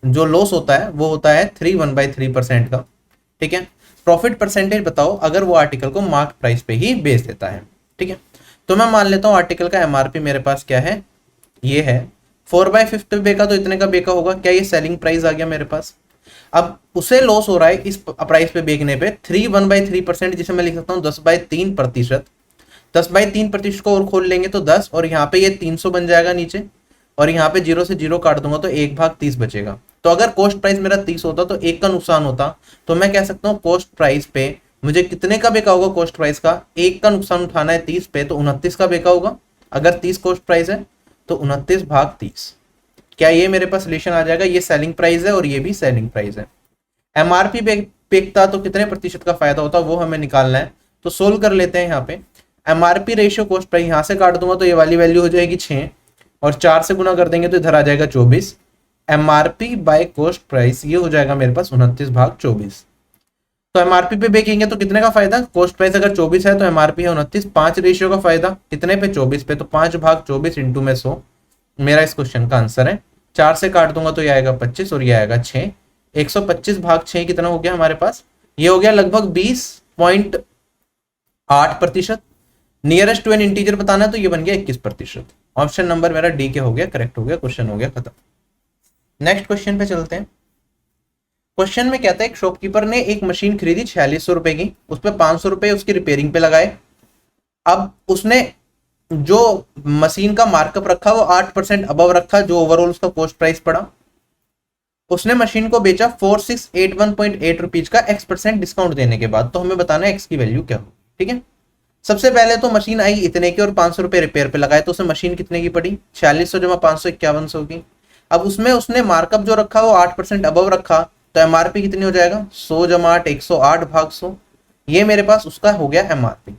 Speaker 1: जो लॉस होता है वो होता है 1/3% का। ठीक है। प्रॉफिट परसेंटेज बताओ अगर वो आर्टिकल को मार्केट प्राइस पे ही बेच देता है। ठीक है। तो मैं मान लेता हूँ आर्टिकल का एमआरपी मेरे पास क्या है, ये है 4/5 पे बेचा तो इतने का बेचा होगा, क्या ये सेलिंग प्राइस आ गया मेरे पास। अब उसे लॉस हो रहा है इस प्राइस पे बेचने पे 1/3%, जिसे मैं लिख सकता हूँ 10/3%। 10/3% को और खोल लेंगे तो 10, और यहाँ पे ये 300 बन जाएगा नीचे, और यहाँ पे 0 से 0 काट दूंगा तो 1/30 बचेगा। तो अगर कॉस्ट प्राइस मेरा 30 होता तो 1 का नुकसान होता, तो मैं कह सकता हूँ कॉस्ट प्राइस पे मुझे कितने का बेचा होगा, कॉस्ट प्राइस का 1 का नुकसान उठाना है 30 पे तो 29 का बेचा होगा। अगर 30 कॉस्ट प्राइस है तो 29/30। क्या ये मेरे पास सोल्यूशन आ जाएगा, ये सेलिंग प्राइस है और ये भी सेलिंग प्राइस है। एमआरपी बेचता तो कितने प्रतिशत का फायदा होता वो हमें निकालना है, तो सोल्व कर लेते हैं। यहाँ पे एमआरपी रेशियो कॉस्ट प्राइस यहाँ से काट दूंगा तो ये वाली वैल्यू हो जाएगी 6, और 4 से गुना कर देंगे तो इधर आ जाएगा 24। एमआरपी बाय कॉस्ट प्राइस ये हो जाएगा मेरे पास 29/24। तो एमआरपी पे बेचेंगे तो कितने का फायदा, कॉस्ट प्राइस अगर 24 है तो एमआरपी है 29, 5 रेशियो का फायदा कितने पे 24 पे, तो 5/24 इंटू में 100 मेरा इस क्वेश्चन का आंसर है। 4 से काट दूंगा तो ये आएगा 25 और ये आएगा 6। 125/6 कितना हो गया हमारे पास, ये हो गया लगभग 20.8%। नियरेस्ट टू एन इंटीजर बताना है तो ये बन गया 21%। ऑप्शन नंबर मेरा डी के हो गया, करेक्ट हो गया, क्वेश्चन हो गया खत्म। नेक्स्ट क्वेश्चन पे चलते हैं। क्वेश्चन में कहता है एक शॉपकीपर ने एक मशीन खरीदी 4600 रुपए की, उस पर 500 रुपए उसकी रिपेयरिंग पे लगाए। अब उसने जो मशीन का मार्कअप रखा वो 8% अबव रखा, जो ओवरऑल उसका कॉस्ट प्राइस पड़ा। उसने मशीन को बेचा 4681.8 रुपीज का x% डिस्काउंट देने के बाद। तो हमें बताना है एक्स की वैल्यू क्या हो। ठीक है। सबसे पहले तो मशीन आई इतने की और 500 रुपए रिपेयर पे लगाए, तो उसे मशीन कितने की पड़ी, 4600 जमा 500 5100 की। अब उसमें उसने मार्कअप जो रखा वो 8% अबव रखा, तो एमआरपी कितनी हो जाएगा 100 जमा 8 108/100। ये मेरे पास उसका हो गया एमआरपी।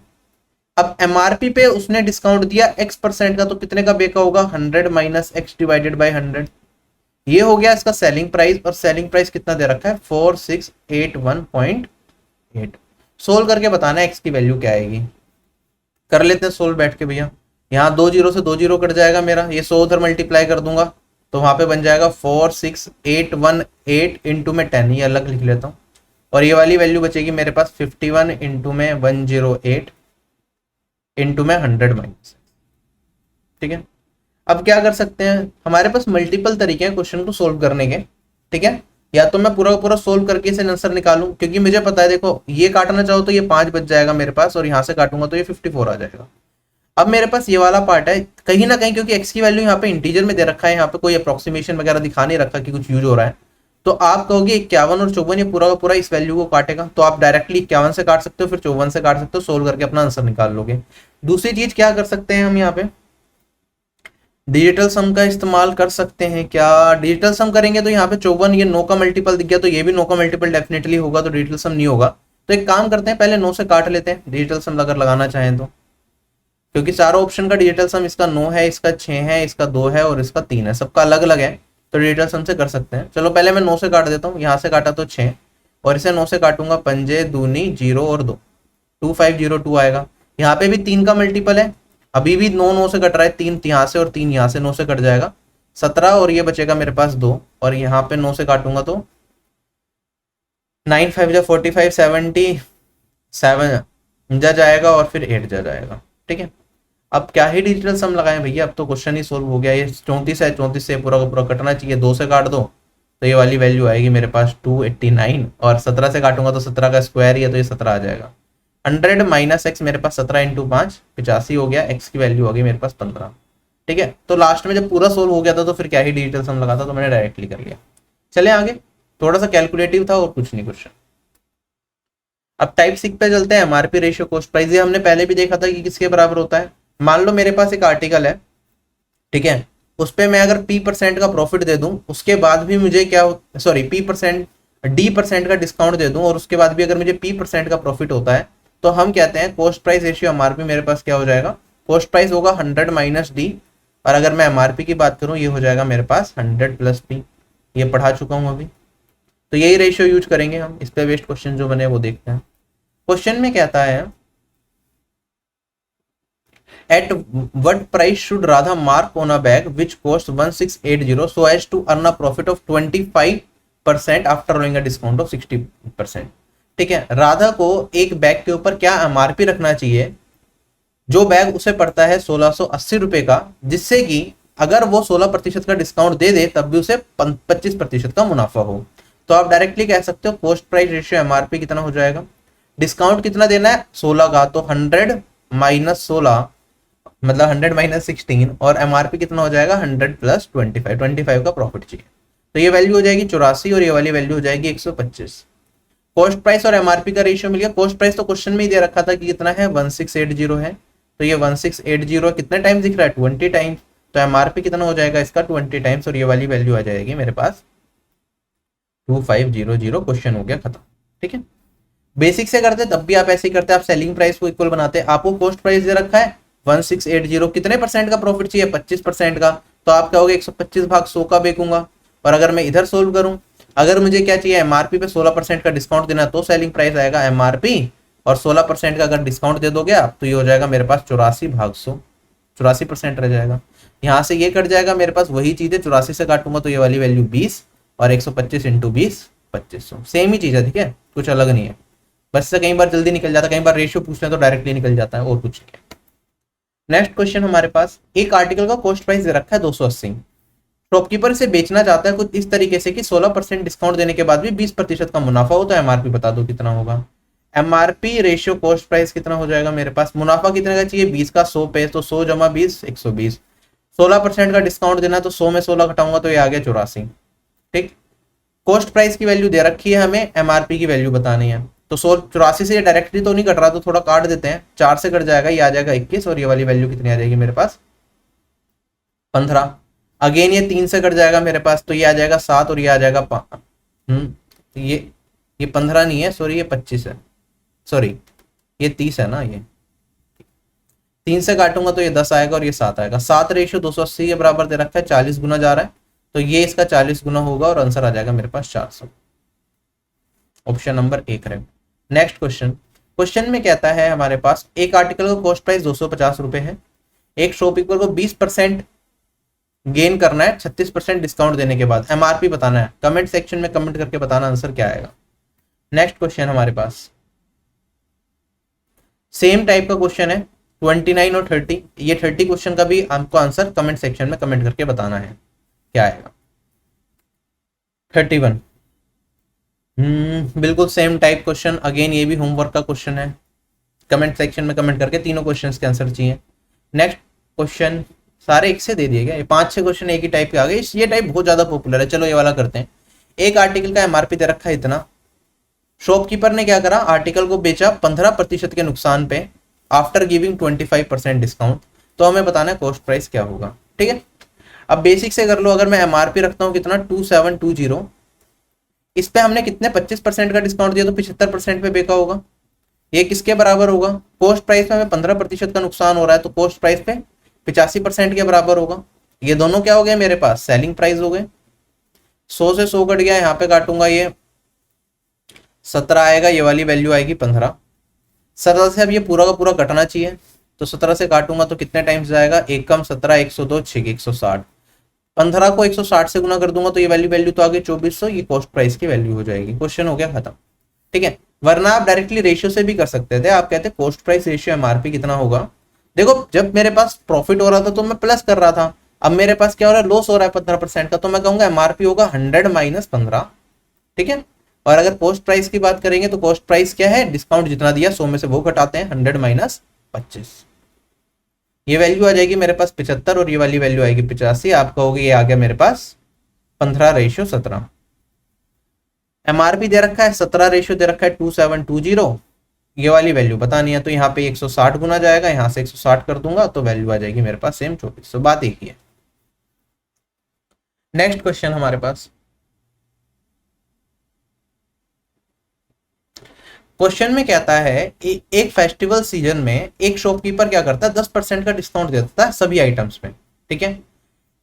Speaker 1: अब एमआरपी पे उसने डिस्काउंट दिया x% का, तो कितने का बेचा होगा 100 माइनस x डिवाइडेड बाई 100। ये हो गया इसका सेलिंग प्राइस, और सेलिंग प्राइस कितना दे रखा है 4681.8। सोल्व करके बताना है एक्स की वैल्यू क्या आएगी। कर लेते हैं सोल्व बैठ के भैया। यहाँ 2 जीरो से 2 जीरो कट जाएगा मेरा, ये 100 उधर मल्टीप्लाई कर दूंगा तो वहां पे बन जाएगा 46818 इंटू में 10, ये अलग लिख लेता हूँ, और ये वाली वैल्यू बचेगी मेरे पास 51 इंटू में 108 इंटू में 100 माइनस। ठीक है। अब क्या कर सकते हैं, हमारे पास मल्टीपल तरीके हैं क्वेश्चन को सोल्व करने के। ठीक है। या तो मैं पूरा पूरा सोल्व करके इसे आंसर निकालूं, क्योंकि मुझे पता है देखो ये काटना चाहो तो ये 5 बच जाएगा मेरे पास, और यहाँ से काटूंगा तो ये 54 आ जाएगा। अब मेरे पास ये वाला पार्ट है कहीं ना कहीं, क्योंकि एक्स की वैल्यू यहाँ पे इंटीजर में दे रखा है, यहाँ पे कोई अप्रोक्सीमेशन वगैरह दिखा नहीं रखा कि कुछ यूज हो रहा है, तो आप कहोगे 51 और 54 ये पूरा का पूरा इस वैल्यू को काटेगा, तो आप डायरेक्टली 51 से काट सकते हो, फिर 54 से काट सकते हो, सोल्व करके अपना आंसर निकाल लोगे। दूसरी चीज क्या कर सकते हैं हम, यहाँ पे डिजिटल सम का इस्तेमाल कर सकते हैं। क्या डिजिटल सम करेंगे तो यहाँ पे 54 ये 9 का मल्टीपल दिख गया, तो ये भी 9 का मल्टीपल डेफिनेटली होगा, तो डिजिटल सम नहीं होगा। तो एक काम करते हैं पहले 9 से काट लेते हैं डिजिटल सम अगर लगाना चाहें तो, क्योंकि सारा ऑप्शन का डिजिटल सम इसका 9 है, इसका 6 है, इसका 2 है और इसका 3 है, सबका अलग अलग है, तो डिजिटल सम से कर सकते हैं। चलो पहले मैं 9 से काट देता हूँ, यहाँ से काटा तो 6 और इसे 9 से काटूंगा, पंजे दूनी 0 और 2 2502 आएगा। यहाँ पे भी 3 का मल्टीपल है, अभी भी 9 9 से कट रहा है, 3 यहाँ से और 3 यहाँ से, 9 से कट जाएगा 17 और ये बचेगा मेरे पास 2, और यहाँ पे 9 से काटूंगा तो 9 5 जा 45 77 जा जाएगा और फिर 8 जा जाएगा। ठीक है। अब क्या ही डिजिटल सम लगाएं भैया, अब तो क्वेश्चन ही सोल्व हो गया। ये 34 है, 34 से पूरा का पूरा कटना चाहिए, 2 से काट दो तो ये वाली वैल्यू आएगी मेरे पास 289, और 17 से काटूंगा तो 17 का स्क्वायर ही है तो ये 17 आ जाएगा। 100 माइनस एक्स मेरे पास 17 इंटू 5 85 हो गया, एक्स की वैल्यू हो गई मेरे पास 15। ठीक है। तो लास्ट में जब पूरा सोल्व हो गया था तो फिर क्या ही डिजिटल सम लगा था, तो मैंने डायरेक्टली कर लिया। चले आगे, थोड़ा सा कैलकुलेटिव था और कुछ नहीं क्वेश्चन। अब टाइप 6 पे चलते हैं, एमआरपी रेशियो कॉस्ट प्राइस। ये हमने पहले भी देखा था कि किसके बराबर होता है। मान लो मेरे पास एक आर्टिकल है, ठीक है, उस पे मैं अगर P% का प्रॉफिट दे दूं, उसके बाद भी मुझे क्या, सॉरी P% D% का डिस्काउंट दे दूं, और उसके बाद भी अगर मुझे P% का प्रॉफिट होता है, तो हम कहते हैं कॉस्ट प्राइस रेशियो एमआरपी मेरे पास क्या हो जाएगा, कॉस्ट प्राइस होगा 100 माइनस डी, और अगर मैं एमआरपी की बात करूं ये हो जाएगा मेरे पास 100 प्लस पी। ये पढ़ा चुका हूं अभी। तो यही रेशियो यूज करेंगे हम। इस पे बेस्ड क्वेश्चन जो बने वो देखते हैं। क्वेश्चन में कहता है at what price should Radha mark on a bag which cost 1680 so as to earn a profit of 25% after allowing a discount of 60%। ठीक है, राधा को एक बैग के ऊपर क्या एमआरपी रखना चाहिए जो बैग उसे पड़ता है 1680 रुपए का, जिससे कि अगर वो 16% का डिस्काउंट दे दे तब भी उसे 25% का मुनाफा हो। तो आप डायरेक्टली कह सकते हो कॉस्ट प्राइस रेशियो एमआरपी कितना हो जाएगा, डिस्काउंट कितना देना है 16 का, तो 100 माइनस 16 मतलब 100 माइनस 16, और एमआरपी कितना हो जाएगा 100 प्लस 25 का प्रॉफिट चाहिए। तो ये वैल्यू हो जाएगी 84 और ये वाली वैल्यू हो जाएगी 125। कॉस्ट प्राइस और एमआरपी का रेशियो मिल गया। कॉस्ट प्राइस तो क्वेश्चन में ही दे रखा था कि कितना है 1680 है, तो ये 1680 कितने टाइम्स दिख रहा है 20 टाइम्स, तो एमआरपी कितना हो जाएगा इसका 20 टाइम्स, और ये वाली वैल्यू आ जाएगी मेरे पास 2500। क्वेश्चन हो गया खत्म। ठीक है, बेसिक से करते तब भी आप ऐसे ही करते, आप सेलिंग प्राइस को इक्वल बनाते। आपको कॉस्ट प्राइस दे रखा है 1680, कितने परसेंट का प्रॉफिट चाहिए 25% का, तो आप कहोगे 125 भाग 100 का बेचूंगा। और अगर मैं इधर सोल्व करूं, अगर मुझे क्या चाहिए एमआरपी पे 16% का डिस्काउंट देना, तो सेलिंग प्राइस आएगा एमआरपी और 16% का अगर डिस्काउंट दे दोगे आप, तो ये हो जाएगा मेरे पास 84 भाग 100, 84% रह जाएगा। यहाँ से ये कट जाएगा मेरे पास, वही चीज है 84 से काटूंगा तो ये वाली वैल्यू 20, और 125 इंटू 20 2500, सेम ही चीज है। ठीक है, कुछ अलग नहीं है, बस से कई बार जल्दी निकल जाता है, कई बार रेशियो पूछते हैं तो डायरेक्टली निकल जाता है, और कुछ नहीं। नेक्स्ट क्वेश्चन हमारे पास, एक आर्टिकल का कॉस्ट प्राइस दे रखा है 280, शॉपकीपर इसे बेचना चाहता है कुछ इस तरीके से कि 16% डिस्काउंट देने के बाद भी 20% का मुनाफा हो, तो एमआरपी बता दो कितना होगा। एमआरपी रेशियो कॉस्ट प्राइस कितना हो जाएगा मेरे पास, मुनाफा कितने का चाहिए 20 का 100 पे, तो 100 जमा 20 120, 16% का डिस्काउंट देना तो 100 में 16 घटाऊंगा तो ये आ गया 84। ठीक, कॉस्ट प्राइस की वैल्यू दे रखी है हमें, एमआरपी की वैल्यू बतानी है, तो 84 से डायरेक्टली तो नहीं कट रहा, तो थोड़ा काट देते हैं, 4 से कट जाएगा, ये आ जाएगा 21, और ये वाली वैल्यू कितनी आ जाएगी मेरे पास 15। अगेन ये 3 से कट जाएगा मेरे पास, तो ये आ जाएगा 7, और ये आ जाएगा ये 15 नहीं है, सॉरी ये 25 है, सॉरी ये 30 है ना, ये 3 से काटूंगा तो ये 10 आएगा और ये 7 आएगा। 7 रेशियो 280 के बराबर दे रखा है, 40 गुना जा रहा है, तो ये इसका 40 गुना होगा और आंसर आ जाएगा मेरे पास 400। ऑप्शन नंबर 1 है। नेक्स्ट क्वेश्चन, क्वेश्चन में कहता है हमारे पास एक आर्टिकल का कॉस्ट प्राइस 250 रुपए है, एक शॉपकीपर को 20% गेन करना है 36% डिस्काउंट देने के बाद, एमआरपी बताना है। कमेंट सेक्शन में कमेंट करके बताना आंसर क्या आएगा। नेक्स्ट क्वेश्चन हमारे पास सेम टाइप का क्वेश्चन है 29 और 30, ये 30 क्वेश्चन का भी आपको आंसर कमेंट सेक्शन में कमेंट करके बताना है क्या आएगा। 31 बिल्कुल सेम टाइप क्वेश्चन, अगेन ये भी होमवर्क का क्वेश्चन है, कमेंट सेक्शन में कमेंट करके तीनों क्वेश्चंस के आंसर चाहिए। नेक्स्ट क्वेश्चन, सारे एक से दे दिए गए, 5-6 क्वेश्चन एक ही टाइप के आ गए, ये टाइप बहुत ज्यादा पॉपुलर है। चलो ये वाला करते हैं। एक आर्टिकल का एमआरपी दे रखा है इतना, शॉपकीपर ने क्या करा, आर्टिकल को बेचा 15% के नुकसान पे आफ्टर गिविंग 25% डिस्काउंट, तो हमें बताना है कॉस्ट प्राइस क्या होगा। ठीक है, अब बेसिक से कर लो, अगर मैं एमआरपी रखता हूँ कितना 2720, इस पे हमने कितने 25% का डिस्काउंट दिया, तो 75% पे बेचा होगा, ये किसके बराबर होगा, कॉस्ट प्राइस में हमें 15% का नुकसान हो रहा है, तो कॉस्ट प्राइस पे 85% के बराबर होगा। ये दोनों क्या हो गए मेरे पास, सेलिंग प्राइस हो गए। 100 से 100 कट गया, यहाँ पे काटूंगा ये 17 आएगा, ये वाली वैल्यू आएगी 15। 17 से अब ये पूरा का पूरा कटना चाहिए, तो 17 से काटूंगा तो कितने टाइम्स जाएगा, 1 कम 17 102 6 160, 15 को 160 से गुना कर दूंगा तो ये वैल्यू तो आ गई 2400, ये कॉस्ट प्राइस की वैल्यू हो जाएगी। क्वेश्चन हो गया खत्म। ठीक है, वरना आप डायरेक्टली रेशियो से भी कर सकते थे, आप कहते कॉस्ट प्राइस रेशियो एमआरपी कितना होगा। देखो जब मेरे पास प्रॉफिट हो रहा था तो मैं प्लस कर रहा था, अब मेरे पास क्या हो रहा है, लॉस हो रहा है 15% का, तो मैं कहूंगा एमआरपी होगा 100 माइनस 15। ठीक है, और अगर कॉस्ट प्राइस की बात करेंगे तो कॉस्ट प्राइस क्या है, डिस्काउंट जितना दिया 100 में से वो घटाते हैं, 100 माइनस 25, ये वैल्यू आ जाएगी मेरे पास 75, और ये वाली वैल्यू आएगी 85। आप कहोगे ये आ गया मेरे पास 15:17। एमआरपी दे रखा है 17 रेशियो दे रखा है 2720, ये वाली वैल्यू बतानी है, तो यहाँ पे 160 गुना जाएगा, यहाँ से 160 कर दूंगा तो वैल्यू आ जाएगी मेरे पास सेम 24। तो बात एक ही है। नेक्स्ट क्वेश्चन हमारे पास, क्वेश्चन में कहता है एक फेस्टिवल सीजन में एक शॉपकीपर क्या करता है, 10% का डिस्काउंट दे देता है सभी आइटम्स में, ठीक है।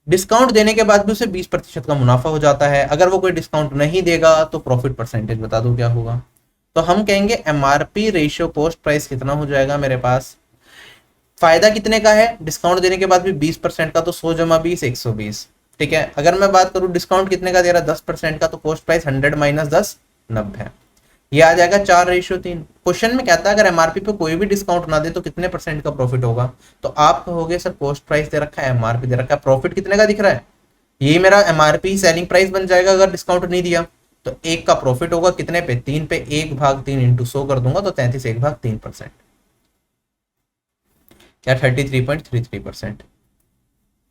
Speaker 1: डिस्काउंट देने के बाद भी उसे 20% का मुनाफा हो जाता है। अगर वो कोई डिस्काउंट नहीं देगा तो प्रॉफिट परसेंटेज बता दो क्या होगा। तो हम कहेंगे एमआरपी रेशियो कॉस्ट प्राइस कितना हो जाएगा मेरे पास। फायदा कितने का है डिस्काउंट देने के बाद भी 20% का, तो 100 जमा 20 120, ठीक है। अगर मैं बात करूं डिस्काउंट कितने का दे रहा है 10% का, तो कॉस्ट प्राइस 100 माइनस 10 90, ये आ जाएगा 4:3। क्वेश्चन में कहता है अगर एमआरपी पे कोई भी डिस्काउंट ना दे तो कितने परसेंट का प्रॉफिट होगा। तो आप कहोगे सर कॉस्ट प्राइस दे रखा है, एमआरपी दे रखा है, प्रॉफिट कितने का दिख रहा है, ये मेरा एमआरपी सेलिंग प्राइस बन जाएगा अगर डिस्काउंट नहीं दिया। तो 1 का प्रॉफिट होगा कितने पे, 3 पे, 1/3 इंटू 100 कर दूंगा तो 33 1/3%, या 33.33%।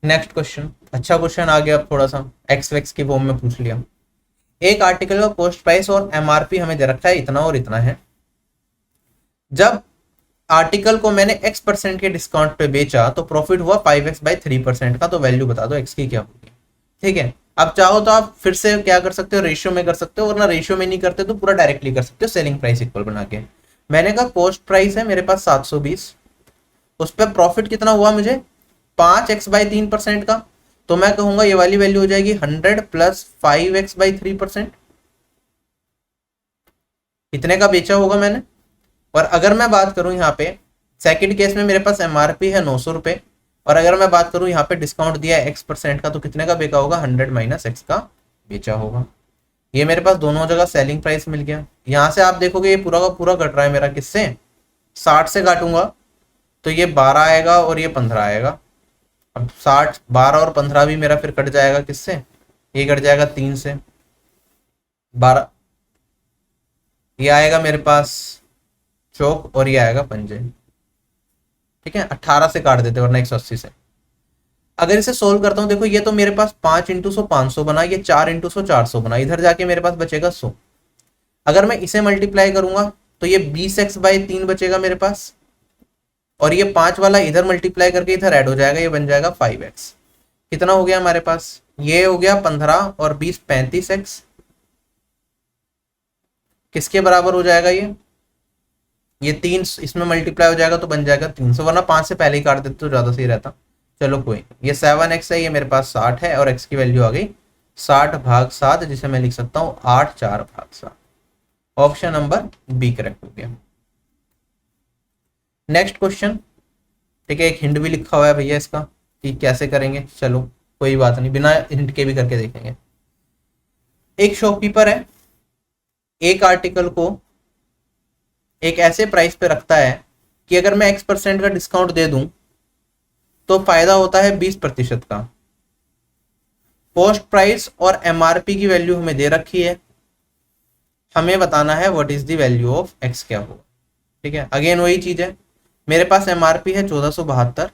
Speaker 1: नेक्स्ट क्वेश्चन, अच्छा क्वेश्चन आ गया, अब थोड़ा सा एक्स वैक्स की फॉर्म में पूछ लिया। एक आर्टिकल का कॉस्ट प्राइस और एमआरपी हमें दे रखा है इतना और इतना है। जब आर्टिकल को मैंने x% के डिस्काउंट पे बेचा तो प्रॉफिट हुआ 5x/3% का, तो वैल्यू बता दो x की क्या होगी, ठीक है। अब चाहो तो आप फिर से क्या कर सकते हो, रेशियो में कर सकते हो, वरना रेशियो में नहीं करते तो पूरा डायरेक्टली कर सकते हो सेलिंग प्राइस इक्वल बना के। मैंने कहा कॉस्ट प्राइस है मेरे पास 720, उस पर प्रॉफिट कितना हुआ मुझे 5x/3% का, तो मैं कहूंगा ये वाली वैल्यू हो जाएगी 100 प्लस 5x/3%, इतने का बेचा होगा मैंने। और अगर मैं बात करूं यहाँ पे सेकंड केस में मेरे पास एमआरपी है 900 रुपए, और अगर मैं बात करूं यहाँ पे डिस्काउंट दिया है x% का, तो कितने का बेचा होगा 100 माइनस x का बेचा होगा। ये मेरे पास दोनों जगह सेलिंग प्राइस मिल गया। यहाँ से आप देखोगे ये पूरा का पूरा कट रहा है मेरा किससे, 60 से काटूंगा तो ये 12 आएगा और ये 15 आएगा। अब 60 12 और 15 भी मेरा फिर कट जाएगा किससे, ये कट जाएगा 3 से, 12 ये आएगा मेरे पास चौक और ये आएगा पंजे, ठीक है। 18 से काट देते वरना 180 से। अगर इसे सोल्व करता हूं देखो ये तो मेरे पास 5 इंटू 100 500 बना, ये 4 इंटू 100 400 बना, इधर जाके मेरे पास बचेगा 100। अगर मैं इसे मल्टीप्लाई करूंगा तो ये 20x/3 बचेगा मेरे पास, और ये 5 वाला इधर मल्टीप्लाई करके इधर ऐड हो जाएगा, ये बन जाएगा 5x। कितना हो गया हमारे पास, ये हो गया 15 और 20 35x, किसके बराबर हो जाएगा ये 3 इसमें मल्टीप्लाई हो जाएगा तो बन जाएगा 300, वरना 5 से पहले ही काट देते तो ज्यादा सही रहता। चलो कोई, ये 7x है, ये मेरे पास 60 है, और x की वैल्यू आ गई 60/7, जिसे मैं लिख सकता हूँ 8 4/7। ऑप्शन नंबर बी करेक्ट हो गया। नेक्स्ट क्वेश्चन, ठीक है, एक हिंट भी लिखा हुआ है भैया इसका कि कैसे करेंगे, चलो कोई बात नहीं, बिना हिंट के भी करके देखेंगे। एक शॉपकीपर है, एक आर्टिकल को एक ऐसे प्राइस पे रखता है कि अगर मैं x% का डिस्काउंट दे दूं तो फायदा होता है 20% का। कॉस्ट प्राइस और एमआरपी की वैल्यू हमें दे रखी है, हमें बताना है what is the value of x क्या होगा, ठीक है। अगेन वही चीज है, मेरे पास एमआरपी है 1472,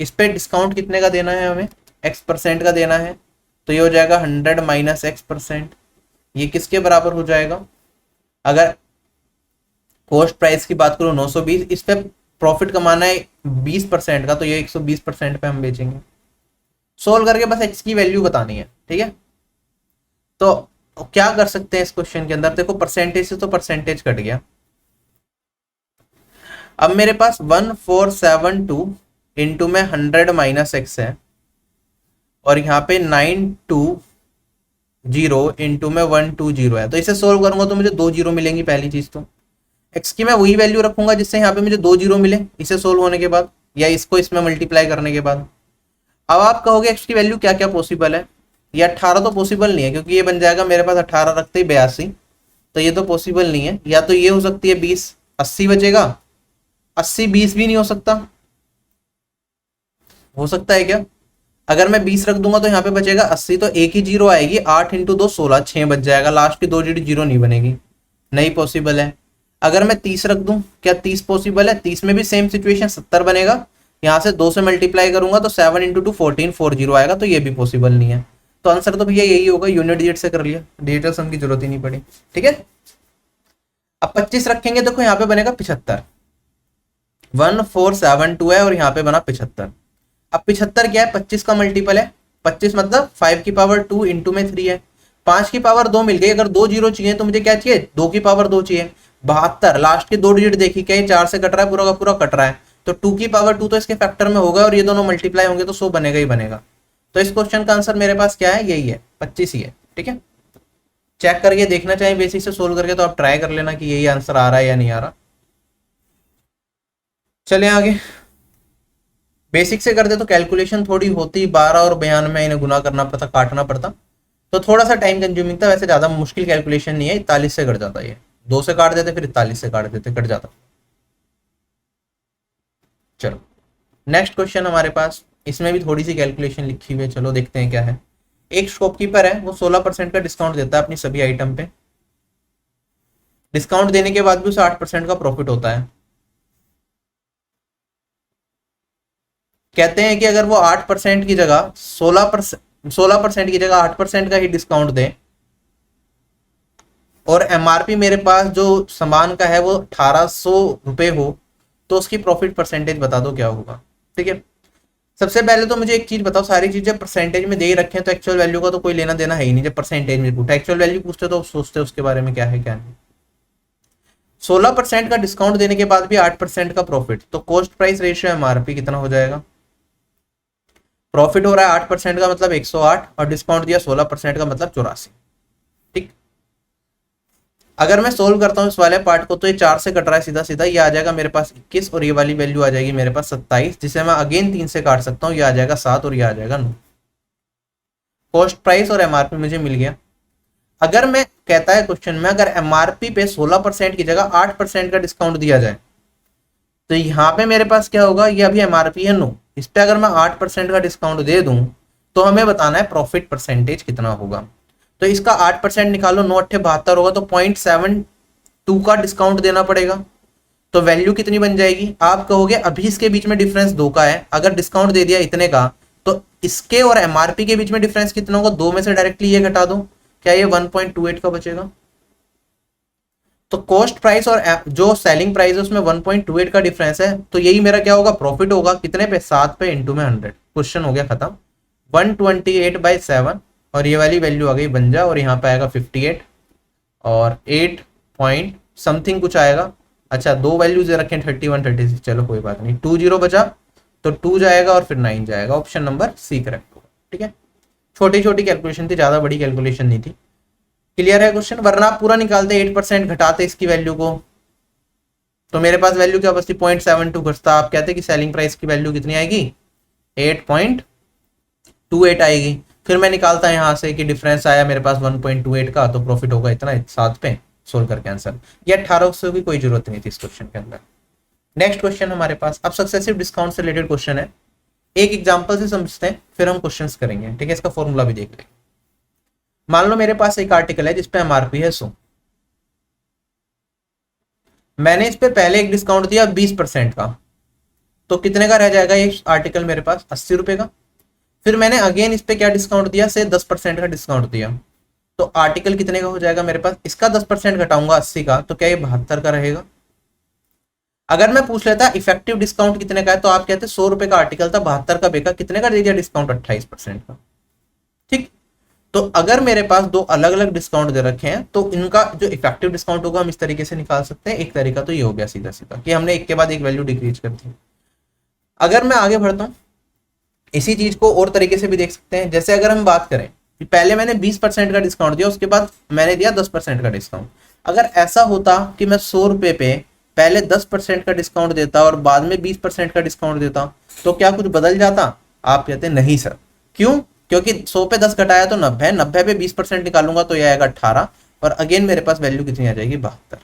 Speaker 1: इस पे डिस्काउंट कितने का देना है हमें, x% का देना है, तो ये हो जाएगा 100 माइनस x%, ये किसके बराबर हो जाएगा। अगर कॉस्ट प्राइस की बात करूं 920, इस पे प्रॉफिट कमाना है 20% का, तो ये 120% पे हम बेचेंगे। सोल्व करके बस x की वैल्यू बतानी है, ठीक है। तो क्या कर सकते हैं इस क्वेश्चन के अंदर, देखो परसेंटेज से तो परसेंटेज कट गया। अब मेरे पास 1472 इंटू में 100 माइनस x है, और यहाँ पे 920 इंटू में 120 है, तो इसे सोल्व करूंगा तो मुझे 2 जीरो मिलेंगी। पहली चीज तो x की मैं वही वैल्यू रखूंगा जिससे यहाँ पे मुझे 2 जीरो मिले इसे सोल्व होने के बाद, या इसको इसमें मल्टीप्लाई करने के बाद। अब आप कहोगे x की वैल्यू क्या क्या पॉसिबल है, ये 18 तो पॉसिबल नहीं है क्योंकि ये बन जाएगा मेरे पास 18 रखते ही 82, तो ये तो पॉसिबल नहीं है। या तो ये हो सकती है 20 80 बचेगा, 80 20 भी नहीं हो सकता, हो सकता है क्या। अगर मैं 20 रख दूंगा तो यहाँ पे बचेगा 80, तो एक ही जीरो आएगी, 8 इंटू 2 16 6 बच जाएगा, लास्ट की 2 डिजिट जीरो नहीं बनेगी, नहीं पॉसिबल है। अगर मैं 30 रख दूं, क्या 30 पॉसिबल है, 30 में भी सेम सिचुएशन 70 बनेगा, यहाँ से 2 से मल्टीप्लाई करूंगा तो 7 इंटू 2 14 40 आएगा, तो ये भी पॉसिबल नहीं है। तो आंसर तो भैया यही होगा, यूनिट डिजिट से कर लिया, डिजिटल सम की जरूरत ही नहीं पड़ी, ठीक है। अब अब 25 रखेंगे, देखो यहाँ पे बनेगा 75, 1472 है और यहाँ पे बना 75। अब 75 क्या है, 25 का मल्टीपल है, 25 मतलब 5 की पावर 2 इंटू में 3 है, 5 की पावर 2 मिल गई। अगर 2 जीरो चाहिए तो मुझे क्या चाहिए, 2 की पावर 2 चाहिए। 72 लास्ट के 2 डिजिट देखी क्या, ये 4 से कट रहा है, पूरा का पूरा कट रहा है, तो 2 की पावर 2 तो इसके फैक्टर में होगा और ये दोनों मल्टीप्लाई होंगे तो 100 बनेगा ही बनेगा। तो इस क्वेश्चन का आंसर मेरे पास क्या है, यही है, 25 ही है। ठीक है, चेक करके देखना चाहिए बेसिक से सोल्व करके, तो आप ट्राई कर लेना कि यही आंसर आ रहा है या नहीं आ रहा। चले आगे, बेसिक से करते तो कैलकुलेशन थोड़ी होती, 12 और 92 में इन्हें गुना करना पड़ता, काटना पड़ता, तो थोड़ा सा टाइम कंज्यूमिंग था। वैसे ज्यादा मुश्किल कैलकुलेशन नहीं है, 41 से कट जाता है, ये 2 से काट देते फिर 41 से काट देते, कट जाता। चलो नेक्स्ट क्वेश्चन हमारे पास, इसमें भी थोड़ी सी कैलकुलेशन लिखी हुई है, चलो देखते हैं क्या है। एक शॉपकीपर है, वो 16% का डिस्काउंट देता है अपनी सभी आइटम पे, डिस्काउंट देने के बाद भी उसे 8% का प्रॉफिट होता है। कहते हैं कि अगर वो 8% की जगह 16% की जगह 8% का ही डिस्काउंट दे और एमआरपी मेरे पास जो सामान का है वो 1800 रुपये हो, तो उसकी प्रॉफिट परसेंटेज बता दो क्या होगा। ठीक है, सबसे पहले तो मुझे एक चीज बताओ, सारी चीजें परसेंटेज में दे ही रखे हैं तो एक्चुअल वैल्यू का तो कोई लेना देना है ही नहीं। जब परसेंटेज में पूछा, एक्चुअल वैल्यू पूछते तो सोचते उसके बारे में क्या है क्या नहीं। 16% का डिस्काउंट देने के बाद भी 8% का प्रॉफिट, तो कॉस्ट प्राइस रेशियो एमआरपी कितना हो जाएगा। प्रॉफिट हो रहा है 8% का मतलब 108 और डिस्काउंट दिया 16% का मतलब 84। ठीक, अगर मैं सोल्व करता हूँ इस वाले पार्ट को तो ये 4 से कट रहा है सीधा सीधा, ये आ जाएगा मेरे पास 21 और ये वाली वैल्यू आ जाएगी मेरे पास 27, जिसे मैं अगेन 3 से काट सकता हूँ, ये आ जाएगा 7 और ये आ जाएगा 9। कॉस्ट प्राइस और एमआरपी मुझे मिल गया। अगर मैं कहता है क्वेश्चन में, अगर एमआरपी पे 16% की जगह 8% का डिस्काउंट दिया जाए तो यहाँ पे मेरे पास क्या होगा, ये अभी एमआरपी है 9, इस पे अगर मैं 8% का डिस्काउंट दे दूं तो हमें बताना है प्रॉफिट परसेंटेज कितना होगा। तो इसका 8% निकालो, 9 अट्ठे 72 होगा, तो 0.72 का डिस्काउंट देना पड़ेगा। तो वैल्यू कितनी बन जाएगी, आप कहोगे अभी इसके बीच में डिफरेंस 2 का है, अगर डिस्काउंट दे दिया इतने का तो इसके और एमआरपी के बीच में डिफरेंस कितना होगा, 2 में से डायरेक्टली ये घटा दो, क्या ये 1.28 का बचेगा। तो कॉस्ट प्राइस और जो सेलिंग प्राइस है उसमें 1.28 का डिफरेंस है, तो यही मेरा क्या होगा, प्रॉफिट होगा। कितने पे, 7 पे इंटू में 100, क्वेश्चन हो गया खत्म। 128/7 और ये वाली वैल्यू आ गई बन जा, और यहाँ पे आएगा 58 और 8 पॉइंट समथिंग कुछ आएगा। अच्छा, दो वैल्यूज रखें 31 36, चलो कोई बात नहीं, 20 बचा तो 2 जाएगा और फिर 9 जाएगा, ऑप्शन नंबर सी करेक्ट होगा। ठीक है, छोटी छोटी कैलकुलेशन थी, ज्यादा बड़ी कैलकुलेशन नहीं थी। क्लियर है क्वेश्चन, वरना आप पूरा निकालते 8% घटाते इसकी वैल्यू को तो मेरे पास वैल्यू क्या बचती, 0.72 घटता। आप कहते कि सेलिंग प्राइस की वैल्यू कितनी आएगी, 8.28 आएगी। फिर मैं निकालता यहाँ से कि डिफरेंस आया मेरे पास 1.28 का, तो प्रॉफिट होगा इतना, 7 पे सोल्व करके आंसर। ये 1800 की कोई जरूरत नहीं थी इस क्वेश्चन के अंदर। नेक्स्ट क्वेश्चन हमारे पास, अब सक्सेसिव डिस्काउंट से रिलेटेड क्वेश्चन है, एक एग्जांपल से समझते हैं फिर हम क्वेश्चंस करेंगे। ठीक है, इसका फॉर्मूला भी देख लेंगे। मान लो मेरे पास एक आर्टिकल है जिसपे एमआरपी है 100, मैंने इस पे पहले एक डिस्काउंट दिया 20% का, तो कितने का रह जाएगा ये आर्टिकल मेरे पास, 80 रुपए का। फिर मैंने अगेन इस पे क्या डिस्काउंट दिया, से 10% का डिस्काउंट दिया, तो आर्टिकल कितने का हो जाएगा मेरे पास, इसका 10% घटाऊंगा 80 का, तो क्या ये 72 का रहेगा। अगर मैं पूछ लेता इफेक्टिव डिस्काउंट कितने का है, तो आप कहते 100 रुपए का आर्टिकल था, 72 का बेका, कितने का दे दिया डिस्काउंट, 28% का। ठीक, तो अगर मेरे पास दो अलग अलग डिस्काउंट दे रखे हैं तो इनका जो इफेक्टिव डिस्काउंट होगा हम इस तरीके से निकाल सकते हैं। एक तरीका तो ये हो गया सीधा सीधा कि हमने एक के बाद एक वैल्यू डिक्रीज कर दी। अगर मैं आगे बढ़ता हूँ, इसी चीज को और तरीके से भी देख सकते हैं। जैसे अगर हम बात करें कि पहले मैंने 20% का डिस्काउंट दिया, उसके बाद मैंने दिया 10% का डिस्काउंट। अगर ऐसा होता कि मैं 100 रुपए पे पहले 10% का डिस्काउंट देता और बाद में 20% का डिस्काउंट देता, तो क्या कुछ बदल जाता। आप कहते हैं नहीं सर, क्यों, क्योंकि 100 पे 10 घटाया तो 90, 90 पे 20% निकालूंगा तो यह आएगा 18, और अगेन मेरे पास वैल्यू कितनी आ जाएगी, 72।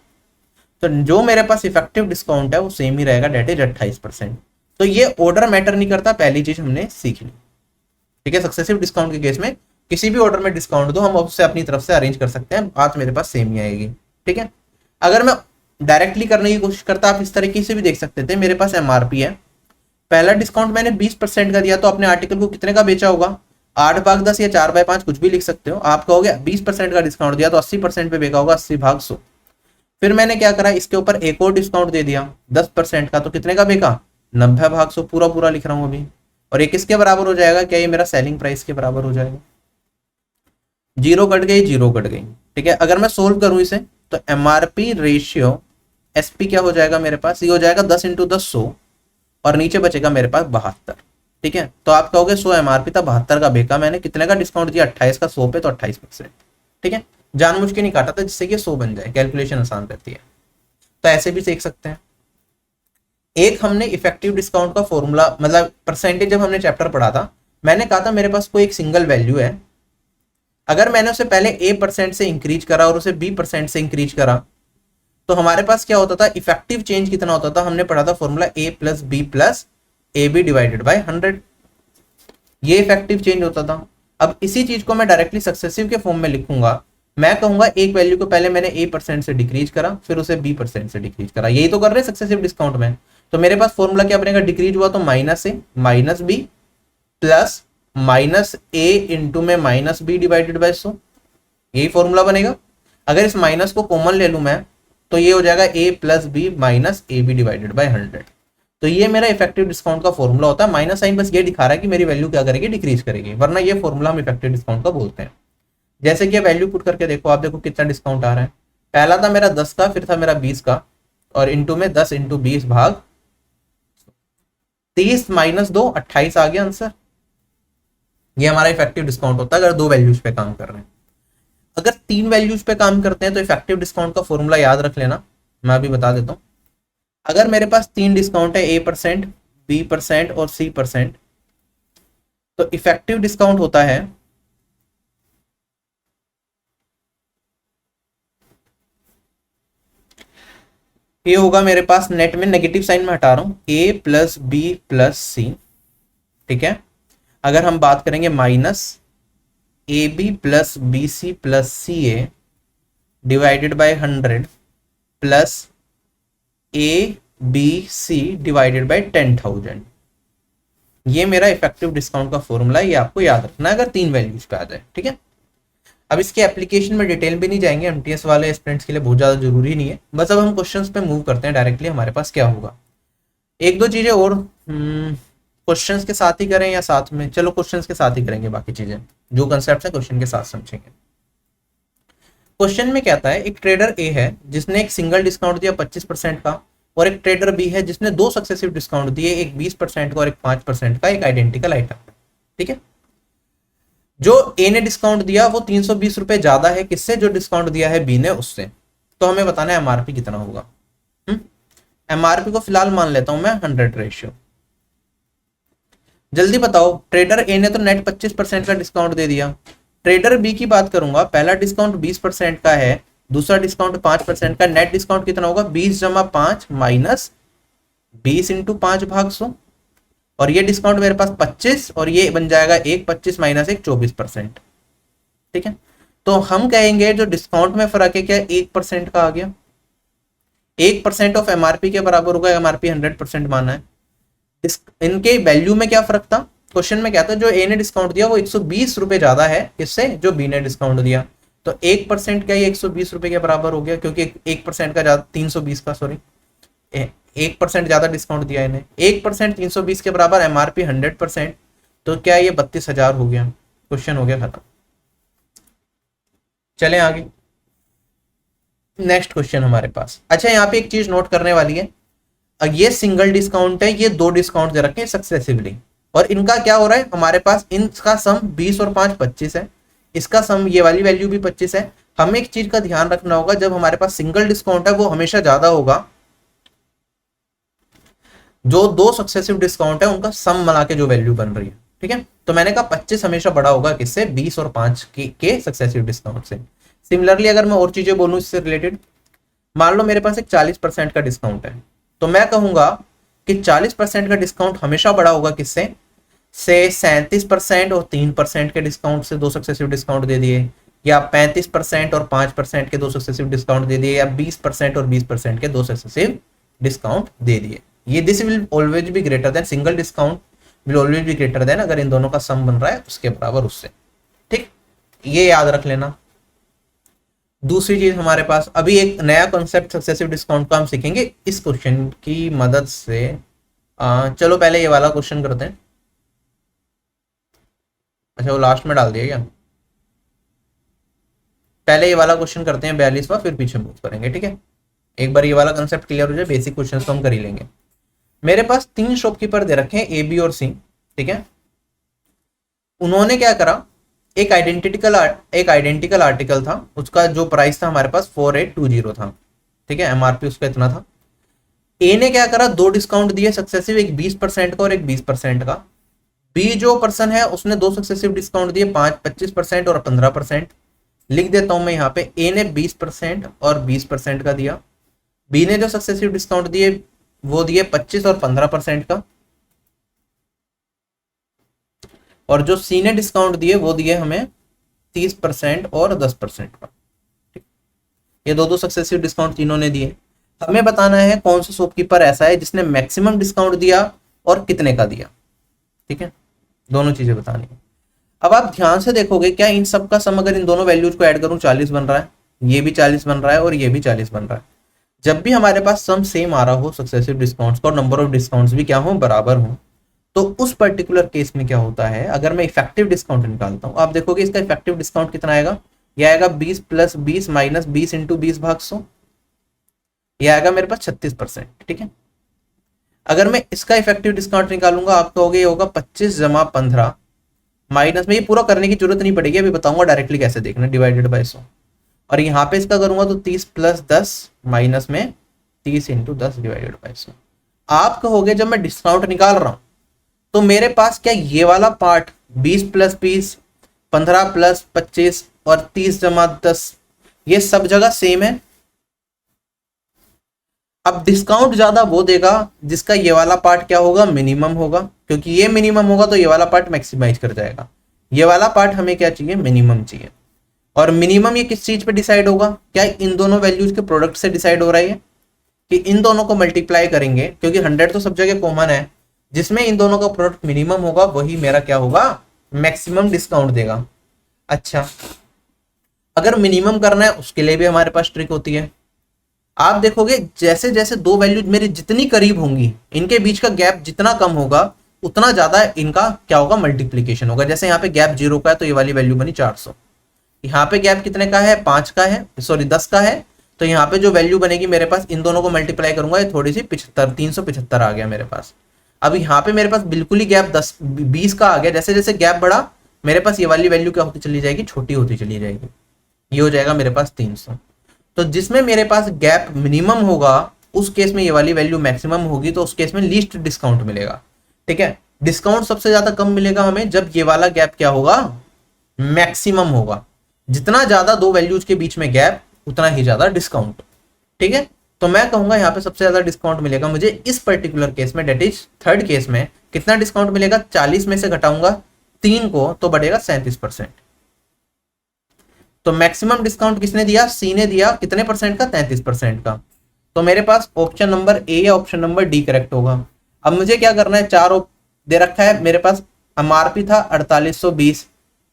Speaker 1: तो जो मेरे पास इफेक्टिव डिस्काउंट है वो सेम ही रहेगा, डेट इज 28%। तो ये ऑर्डर मैटर नहीं करता, पहली चीज हमने सीख ली। ठीक है, सक्सेसिव डिस्काउंट के केस में किसी भी ऑर्डर में डिस्काउंट दो, हम उससे अपनी तरफ से अरेंज कर सकते हैं, बात मेरे पास सेम ही आएगी। ठीक है, अगर मैं डायरेक्टली करने की कोशिश करता, आप इस तरीके से भी देख सकते थे। मेरे पास एमआरपी है, पहला डिस्काउंट मैंने 20% का दिया, तो अपने आर्टिकल को कितने का बेचा होगा, 8/10 या 4/5 कुछ भी लिख सकते हो। आप कहोगे 20% का डिस्काउंट दिया तो 80% पे बेचा होगा, 80/100। फिर मैंने क्या करा, इसके ऊपर एक और डिस्काउंट दे दिया 10% का, तो कितने का बेका, 90/100, पूरा पूरा लिख रहा हूं अभी। और ये किसके बराबर हो जाएगा, क्या ये मेरा सेलिंग प्राइस के बराबर हो जाएगा। जीरो कट गई, जीरो कट गई, ठीक है। अगर मैं सोल्व करूं इसे तो एमआरपी रेशियो एसपी क्या हो जाएगा मेरे पास, ये हो जाएगा 10 × 10 100, और नीचे बचेगा मेरे पास 72, ठीक है। तो आप कहोगे 100 एमआरपी था, 72 का बेका, मैंने कितने का डिस्काउंट दिया, 28 का, 100 पे तो 28%, ठीक है। जानबूझ के नहीं काटा था जिससे कि 100 बन जाए, कैलकुलेशन आसान रहती है। तो ऐसे भी सीख सकते हैं। एक हमने इफेक्टिव डिस्काउंट का फॉर्मूला, मतलब परसेंटेज, जब हमने चैप्टर पढ़ा था, मैंने कहा था मेरे पास कोई एक सिंगल वैल्यू है, अगर मैंने उसे पहले A% से इंक्रीज करा और उसे B% से इंक्रीज करा, तो हमारे पास क्या होता था, इफेक्टिव चेंज कितना होता था, हमने पढ़ा था फॉर्मूला A + B + AB / 100, ये इफेक्टिव चेंज होता था। अब इसी चीज को मैं डायरेक्टली सक्सेसिव के फॉर्म में लिखूंगा, मैं कहूंगा एक वैल्यू को पहले मैंने A% से डिक्रीज करा, फिर उसे B% से डिक्रीज करा, यही तो कर रहे हैं सक्सेसिव डिस्काउंट में। तो मेरे पास फॉर्मूला क्या बनेगा, डिक्रीज हुआ तो -A - B plus -A into में -B डिवाइडेड बाय 100, यही फॉर्मूला बनेगा। अगर इस माइनस को कॉमन ले लूं मैं, तो ये हो जाएगा A + B - AB divided by 100। तो ये मेरा इफेक्टिव डिस्काउंट का फॉर्मूला होता है। माइनस साइन बस ये दिखा रहा है कि मेरी वैल्यू क्या करेगी, डिक्रीज करेगी, वरना ये फॉर्मूला हम इफेक्टिव डिस्काउंट का बोलते हैं। जैसे कि वैल्यू पुट करके देखो, आप देखो कितना डिस्काउंट आ रहा है। पहला था मेरा 10 का, फिर था मेरा 20 का, और इंटू में 10 × 20 भाग 30 - 2 28 आ गया आंसर। ये हमारा इफेक्टिव डिस्काउंट होता है अगर दो वैल्यूज पे काम कर रहे हैं। अगर तीन वैल्यूज पे काम करते हैं तो इफेक्टिव डिस्काउंट का फॉर्मूला याद रख लेना, मैं अभी बता देता हूं। अगर मेरे पास तीन डिस्काउंट है, A%, B% और C%, तो इफेक्टिव डिस्काउंट होता है ये होगा मेरे पास, नेट में नेगेटिव साइन में हटा रहा हूं, A + B + C, ठीक है। अगर हम बात करेंगे -AB + BC + CA divided by 100 plus ABC divided by 10,000, ये मेरा इफेक्टिव डिस्काउंट का फॉर्मूला है, ये आपको याद रखना है अगर तीन वैल्यूज पे आ जाए, ठीक है। अब इसके एप्लीकेशन में डिटेल भी नहीं जाएंगे, एमटीएस वाले स्टूडेंट्स के लिए बहुत ज्यादा जरूरी नहीं है। बस अब हम क्वेश्चंस पे मूव करते हैं डायरेक्टली, हमारे पास क्या होगा। एक दो चीजें और क्वेश्चंस के साथ ही करें या साथ में, चलो क्वेश्चंस के साथ ही करेंगे, बाकी चीजें जो कंसेप्ट है क्वेश्चन के साथ समझेंगे। क्वेश्चन में क्या आता है, एक ट्रेडर ए है जिसने एक सिंगल डिस्काउंट दिया 25% का, और एक ट्रेडर बी है जिसने दो सक्सेसिव डिस्काउंट दिए, एक 20% का और एक 5% का, एक आइडेंटिकल आइटम, ठीक है। जो ए ने डिस्काउंट दिया वो 320 रुपए ज्यादा है किससे, जो डिस्काउंट दिया है बी ने उससे। तो हमें बताना है एमआरपी कितना होगा। एमआरपी को फिलहाल मान लेता हूं मैं 100 रेशियो। जल्दी बताओ, ट्रेडर ए ने तो नेट 25% का डिस्काउंट दे दिया, ट्रेडर बी की बात करूंगा, पहला डिस्काउंट 20% का है, दूसरा डिस्काउंट 5% का, नेट डिस्काउंट कितना होगा, 20 - 5 माइनस 20 × 5/100, और ये डिस्काउंट मेरे पास 25, और ये बन जाएगा 1 25 - 1 24%, ठीक है। तो हम कहेंगे जो डिस्काउंट में फर्क है क्या, 1% का आ गया, 1% ऑफ एमआरपी के बराबर होगा, एमआरपी 100% माना है। इनके वैल्यू में क्या फर्क था, क्वेश्चन में क्या था, जो ए ने डिस्काउंट दिया वो 120 रुपए ज्यादा है किससे, जो बी ने डिस्काउंट दिया। तो 1% का ये 120 रुपए के बराबर हो गया, क्योंकि 1% का ज्यादा 320 का, सॉरी 1% ज्यादा डिस्काउंट दिया इन्हें, 1% 320 के बराबर, एमआरपी 100%, तो क्या ये 32,000 हो गया, क्वेश्चन हो गया खत्म। चले आगे, नेक्स्ट क्वेश्चन हमारे पास। अच्छा यहाँ पे एक चीज नोट करने वाली है, ये सिंगल डिस्काउंट है, ये दो डिस्काउंट दे रखे हैं सक्सेसिवली, और इनका क्या हो रहा है, हमारे पास इनका सम 20 और 5 25 है, इसका सम ये वाली वैल्यू भी 25 है। हमें एक चीज का ध्यान रखना होगा, जब हमारे पास सिंगल डिस्काउंट है वो हमेशा ज्यादा होगा, जो दो सक्सेसिव डिस्काउंट है उनका सम मिला के जो वैल्यू बन रही है, ठीक है। तो मैंने कहा 25 हमेशा बड़ा होगा किससे, 20 और 5 के सक्सेसिव डिस्काउंट से। सिमिलरली अगर मैं और चीजें बोलूं इससे रिलेटेड, मान लो मेरे पास एक 40% का डिस्काउंट है, तो मैं कहूंगा कि 40% का डिस्काउंट हमेशा बड़ा होगा किससे, से 37% और 3% के डिस्काउंट से, दो सक्सेसिव डिस्काउंट दे दिए, या 35% और 5% के दो सक्सेसिव डिस्काउंट दे दिए, या 20% और 20% के दो सक्सेसिव डिस्काउंट दे दिए। ये this will always be greater than, single discount will always be greater than, अगर इन दोनों का सम बन रहा है उसके बराबर उससे, ठीक, ये याद रख लेना। दूसरी चीज हमारे पास अभी एक नया कॉन्सेप्ट सक्सेसिव डिस्काउंट का हम सीखेंगे इस क्वेश्चन की मदद से। चलो पहले ये वाला क्वेश्चन करते हैं। अच्छा वो लास्ट में डाल दिया क्या? पहले ये वाला क्वेश्चन करते हैं 42वां, फिर पीछे मूव करेंगे, ठीक है। एक बार ये वाला कंसेप्ट क्लियर हो जाए, बेसिक क्वेश्चन तो हम कर ही लेंगे। मेरे पास 3 शॉपकीपर दे रखे हैं, ए बी और सी, ठीक है। उन्होंने क्या करा, एक आइडेंटिकल आर्टिकल था, उसका जो प्राइस था हमारे पास 4820 था, ठीक है, एमआरपी उसका इतना था। ए ने क्या करा, 2 डिस्काउंट दिए सक्सेसिव, एक 20% का और एक 20% का। बी जो पर्सन है उसने 2 सक्सेसिव डिस्काउंट दिए, 25% और 15%। लिख देता हूं मैं यहाँ पे, ए ने 20% और 20% का दिया, बी ने जो सक्सेसिव डिस्काउंट दिए वो दिए 25 और 15% का, और जो सी ने डिस्काउंट दिए वो दिए हमें 30% और 10% का। ये दो सक्सेसिव डिस्काउंट तीनों ने दिए। हमें बताना है कौन सा शॉपकीपर ऐसा है जिसने मैक्सिमम डिस्काउंट दिया और कितने का दिया, ठीक है, दोनों चीजें बतानी है। अब आप ध्यान से देखोगे, क्या इन सब का सम अगर इन दोनों वैल्यूज को ऐड करूं 40 बन रहा है, ये भी 40 बन रहा है और ये भी 40 बन रहा है। जब भी हमारे पास सम सेम आ रहा हो सक्सेसिव डिस्काउंट्स का और नंबर ऑफ डिस्काउंट्स भी क्या हो, बराबर हो, तो उस पर्टिकुलर केस में क्या होता है, अगर मैं इफेक्टिव डिस्काउंट निकालता हूं, आप देखोगे इसका इफेक्टिव डिस्काउंट कितना आएगा, यह आएगा 20 + 20 - 20 × 20/100, यह आएगा मेरे पास 36%, ठीक है। अगर मैं इसका इफेक्टिव डिस्काउंट निकालूंगा, आप कहोगे ये होगा 25 - 15 माइनस में, ये पूरा करने की जरूरत नहीं पड़ेगी, अभी बताऊंगा डायरेक्टली कैसे देखना, डिवाइडेड बाय 100, और यहाँ पे इसका करूंगा तो 30 + 10 माइनस में 30 × 10 डिवाइडेड बाय 100। आप कहोगे जब मैं डिस्काउंट निकाल रहा हूं तो मेरे पास क्या ये वाला पार्ट 20 + 20, 15 + 25 और 30 - 10 ये सब जगह सेम है। अब डिस्काउंट ज्यादा वो देगा जिसका ये वाला पार्ट क्या होगा, मिनिमम होगा, क्योंकि ये मिनिमम होगा तो ये वाला पार्ट मैक्सिमाइज कर जाएगा। ये वाला पार्ट हमें क्या चाहिए, मिनिमम चाहिए। और मिनिमम ये किस चीज पे डिसाइड होगा, क्या इन दोनों वैल्यूज के प्रोडक्ट से डिसाइड हो रहा है कि इन दोनों को मल्टीप्लाई करेंगे, क्योंकि 100 तो सब जगह कॉमन है, जिसमें इन दोनों का प्रोडक्ट मिनिमम होगा वही मेरा क्या होगा, मैक्सिमम डिस्काउंट देगा। अच्छा, अगर मिनिमम करना है उसके लिए भी हमारे पास ट्रिक होती है। आप देखोगे जैसे जैसे दो वैल्यूज मेरी जितनी करीब होंगी, इनके बीच का गैप जितना कम होगा उतना ज्यादा इनका क्या होगा, मल्टीप्लीकेशन होगा। जैसे यहाँ पे गैप 0 का है तो ये वाली वैल्यू बनी 400, यहाँ पे गैप कितने का है, 5 का है, सॉरी 10 का है, तो यहाँ पे जो वैल्यू बनेगी मेरे पास, इन दोनों को मल्टीप्लाई करूंगा, ये थोड़ी सी 75, 375 आ गया मेरे पास। अब यहाँ पे मेरे पास बिल्कुल ही गैप 20 का आ गया। जैसे जैसे गैप बढ़ा मेरे पास ये वाली वैल्यू क्या होती चली जाएगी, छोटी होती चली जाएगी, ये हो जाएगा मेरे पास 300। तो जिसमें मेरे पास गैप मिनिमम होगा उस केस में ये वाली वैल्यू मैक्सिमम होगी, तो उस केस में लीस्ट डिस्काउंट मिलेगा, ठीक है। डिस्काउंट सबसे ज्यादा कम मिलेगा हमें जब ये वाला गैप क्या होगा, मैक्सिमम होगा। जितना ज्यादा दो वैल्यूज के बीच में गैप उतना ही ज्यादा डिस्काउंट, ठीक है। तो मैं कहूंगा यहाँ पे सबसे ज्यादा डिस्काउंट मिलेगा मुझे इस पर्टिकुलर केस में, डेट इज थर्ड केस में। कितना डिस्काउंट मिलेगा, 40 में से घटाऊंगा 3 को तो बढ़ेगा 37%। तो मैक्सिमम डिस्काउंट किसने दिया, सी ने दिया, कितने परसेंट का, 33% का। तो मेरे पास ऑप्शन नंबर ए या ऑप्शन नंबर डी करेक्ट होगा। अब मुझे क्या करना है, चार दे रखा है मेरे पास, एमआरपी था 4820,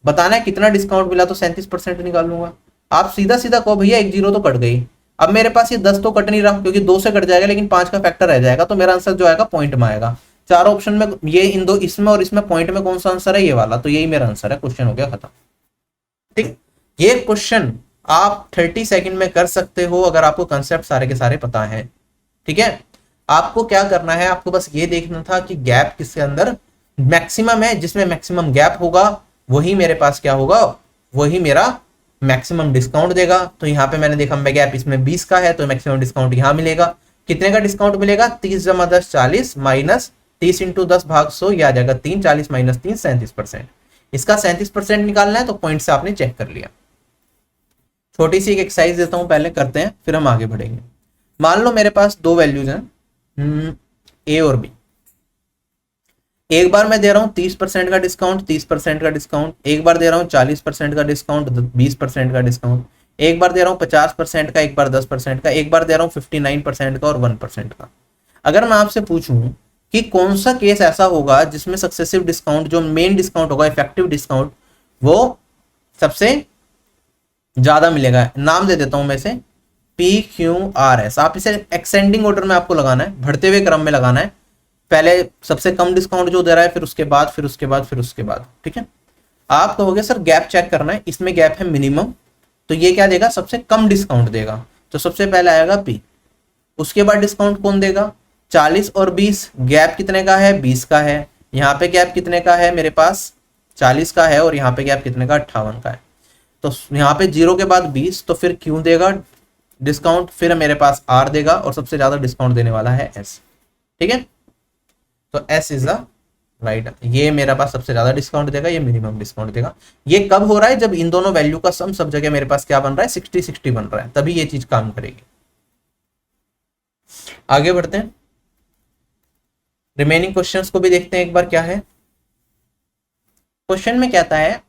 Speaker 1: बताना है कितना डिस्काउंट मिला, तो 37% निकाल लूंगा। आप सीधा सीधा कहो भैया एक जीरो तो कट गई। अब मेरे पास ये 10 तो कट नहीं रहा क्योंकि 2 से कट जाएगा, लेकिन 5 का फैक्टर रह जाएगा, तो मेरा आंसर जो आएगा पॉइंट में आएगा। चारों ऑप्शन में ये, इन दो, इसमें और इसमें पॉइंट में कौन सा आंसर है, ये वाला, तो यही मेरा आंसर है। क्वेश्चन हो गया खत्म, ठीक। ये क्वेश्चन आप 30 सेकंड में कर सकते हो अगर आपको कंसेप्ट सारे के सारे पता है, ठीक है। आपको क्या करना है, आपको बस ये देखना था कि गैप किसके अंदर मैक्सिमम है, जिसमें मैक्सिमम गैप होगा वही मेरे पास क्या होगा, वही मेरा मैक्सिमम डिस्काउंट देगा। तो यहाँ पे मैंने देखा मैं गैप इसमें 20 का है तो मैक्सिमम डिस्काउंट यहाँ मिलेगा। कितने का डिस्काउंट मिलेगा, 30 + 10 40 माइनस 30 × 10/100, ये आ जाएगा 3, 40 - 3 37%। इसका 37% निकालना है तो पॉइंट से आपने चेक कर लिया। छोटी सी एक एक्सरसाइज देता हूं, पहले करते हैं फिर हम आगे बढ़ेंगे। मान लो मेरे पास दो वैल्यूज हैं ए और बी। एक बार मैं दे रहा हूं 30% का डिस्काउंट, 30% का डिस्काउंट, एक बार दे रहा हूं 40% का डिस्काउंट, 20% का डिस्काउंट, एक बार दे रहा हूं 50% का, एक बार 10% का, एक बार दे रहा हूं 59% का और 1% का। अगर मैं आपसे पूछूं कि कौन सा केस ऐसा होगा जिसमें सक्सेसिव डिस्काउंट, जो मेन डिस्काउंट होगा, इफेक्टिव डिस्काउंट, वो सबसे ज्यादा मिलेगा। नाम दे देता हूं मैं इसे PQRS। आप इसे एक्सेंडिंग ऑर्डर में आपको लगाना है, बढ़ते हुए क्रम में लगाना है। पहले सबसे कम डिस्काउंट जो दे रहा है, फिर उसके बाद, फिर उसके बाद, फिर उसके बाद। ठीक है, आप कहोगे सर गैप चेक करना है, इसमें गैप है मिनिमम, तो ये क्या देगा, सबसे कम डिस्काउंट देगा। तो सबसे पहले आएगा P, उसके बाद डिस्काउंट कौन देगा, 40 और 20। गैप कितने का है, 20 का है। यहाँ पे गैप कितने का है, मेरे पास 40 का है, और यहाँ पे गैप कितने का, 58 का है। तो यहाँ पे 0 के बाद 20, तो फिर क्यों देगा डिस्काउंट, फिर मेरे पास R देगा, और सबसे ज्यादा डिस्काउंट देने वाला है S। ठीक है, तो S इज द राइट। ये मेरे पास सबसे ज्यादा डिस्काउंट देगा, ये मिनिमम डिस्काउंट देगा। ये कब हो रहा है, जब इन दोनों वैल्यू का सम सब जगह मेरे पास क्या बन रहा है, 60-60 बन रहा है, तभी ये चीज काम करेगी। आगे बढ़ते हैं, रिमेनिंग क्वेश्चंस को भी देखते हैं एक बार क्या है। क्वेश्चन में कहता है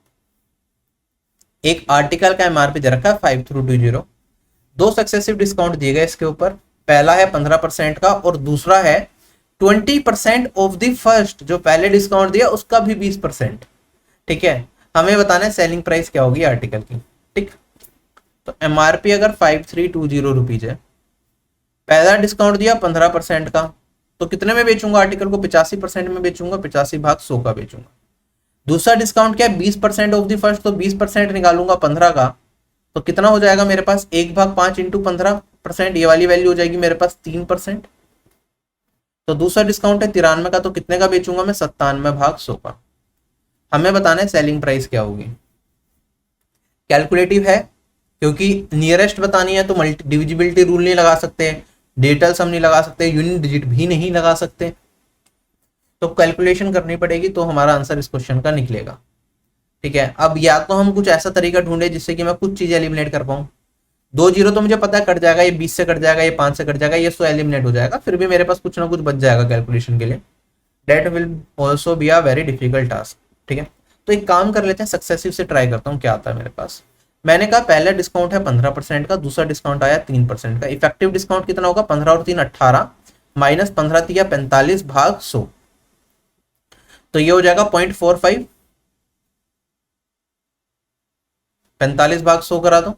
Speaker 1: एक आर्टिकल का एमआरपी दे रखा है 5320, दो सक्सेसिव डिस्काउंट दिए गए इसके ऊपर। पहला है 15% का, और दूसरा है 20% ऑफ द फर्स्ट, जो पहले डिस्काउंट दिया उसका भी 20%। ठीक है, हमें बताना है सेलिंग प्राइस क्या होगी आर्टिकल की। ठीक, तो एमआरपी अगर 5320 रुपीज है, पहला डिस्काउंट दिया 15% का, तो कितने में बेचूंगा आर्टिकल को, 85% में बेचूंगा, 85 भाग 100 का बेचूंगा। दूसरा डिस्काउंट क्या है, 20% ऑफ द फर्स्ट, तो 20% निकालूंगा 15 का, तो कितना हो जाएगा मेरे पास, 1/5 इंटू 15%, ये वाली वैल्यू हो जाएगी मेरे पास 3%। तो दूसरा डिस्काउंट है 93 का, तो कितने का बेचूंगा मैं, 97 भाग 100 का। हमें बताना है सेलिंग प्राइस क्या होगी। कैलकुलेटिव है, क्योंकि नियरेस्ट बतानी है, तो मल्टी डिविजिबिलिटी रूल नहीं लगा सकते, डेटल सम नहीं लगा सकते, यूनिट डिजिट भी नहीं लगा सकते, तो कैलकुलेशन करनी पड़ेगी, तो हमारा आंसर इस क्वेश्चन का निकलेगा। ठीक है, अब या तो हम कुछ ऐसा तरीका ढूंढे जिससे कि मैं कुछ चीजें एलिमिनेट कर पाऊं। 2 जीरो तो मुझे पता है कट जाएगा, ये 20 से कट जाएगा, ये 5 से कट जाएगा, ये 100 एलिमिनेट हो जाएगा, फिर भी मेरे पास कुछ ना कुछ बच जाएगा कैलकुलेशन के लिए। That will also be a very difficult task. ठीक है, तो एक काम कर लेते हैं, सक्सेसिव से ट्राई करता हूँ क्या आता है मेरे पास। मैंने कहा पहला डिस्काउंट है 15% का, दूसरा डिस्काउंट आया 3% का। इफेक्टिव डिस्काउंट कितना होगा, 15 और 3 18, माइनस 15 तिया 45 भाग 100, तो ये हो जाएगा 0.45। 45 भाग 100 करा दो,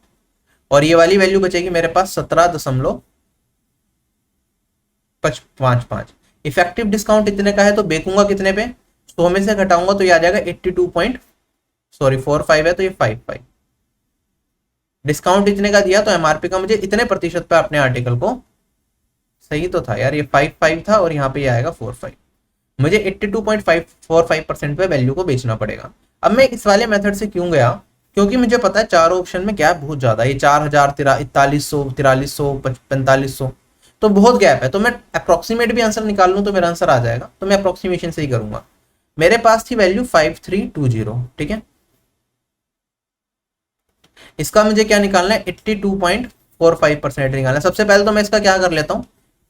Speaker 1: और ये वाली वैल्यू बचेगी मेरे पास 17.55। इफेक्टिव डिस्काउंट इतने का है, तो बेचूंगा कितने पे, 100 में से घटाऊंगा तो ये आ जाएगा 45 है, तो ये 55। डिस्काउंट इतने का दिया, तो एमआरपी का मुझे इतने प्रतिशत पे अपने आर्टिकल को, सही तो था यार, ये 55 था, और यहाँ पे ये आएगा 45। मुझे 82.545% पे वैल्यू को बेचना पड़ेगा। अब मैं इस वाले मेथड से क्यों गया, क्योंकि मुझे पता है चारों ऑप्शन में गैप बहुत ज्यादा है, ये 4000, 4100, 4300, 4500, तो बहुत गैप है। तो मैं अप्रोक्सीमेट भी आंसर निकाल लूं तो मेरा आंसर आ जाएगा, तो मैं अप्रोक्सीमेशन से ही करूंगा। मेरे पास थी वैल्यू 5320। ठीक है, इसका मुझे क्या निकालना है, 82.45% निकालना है। सबसे पहले तो मैं इसका क्या कर लेता हूँ,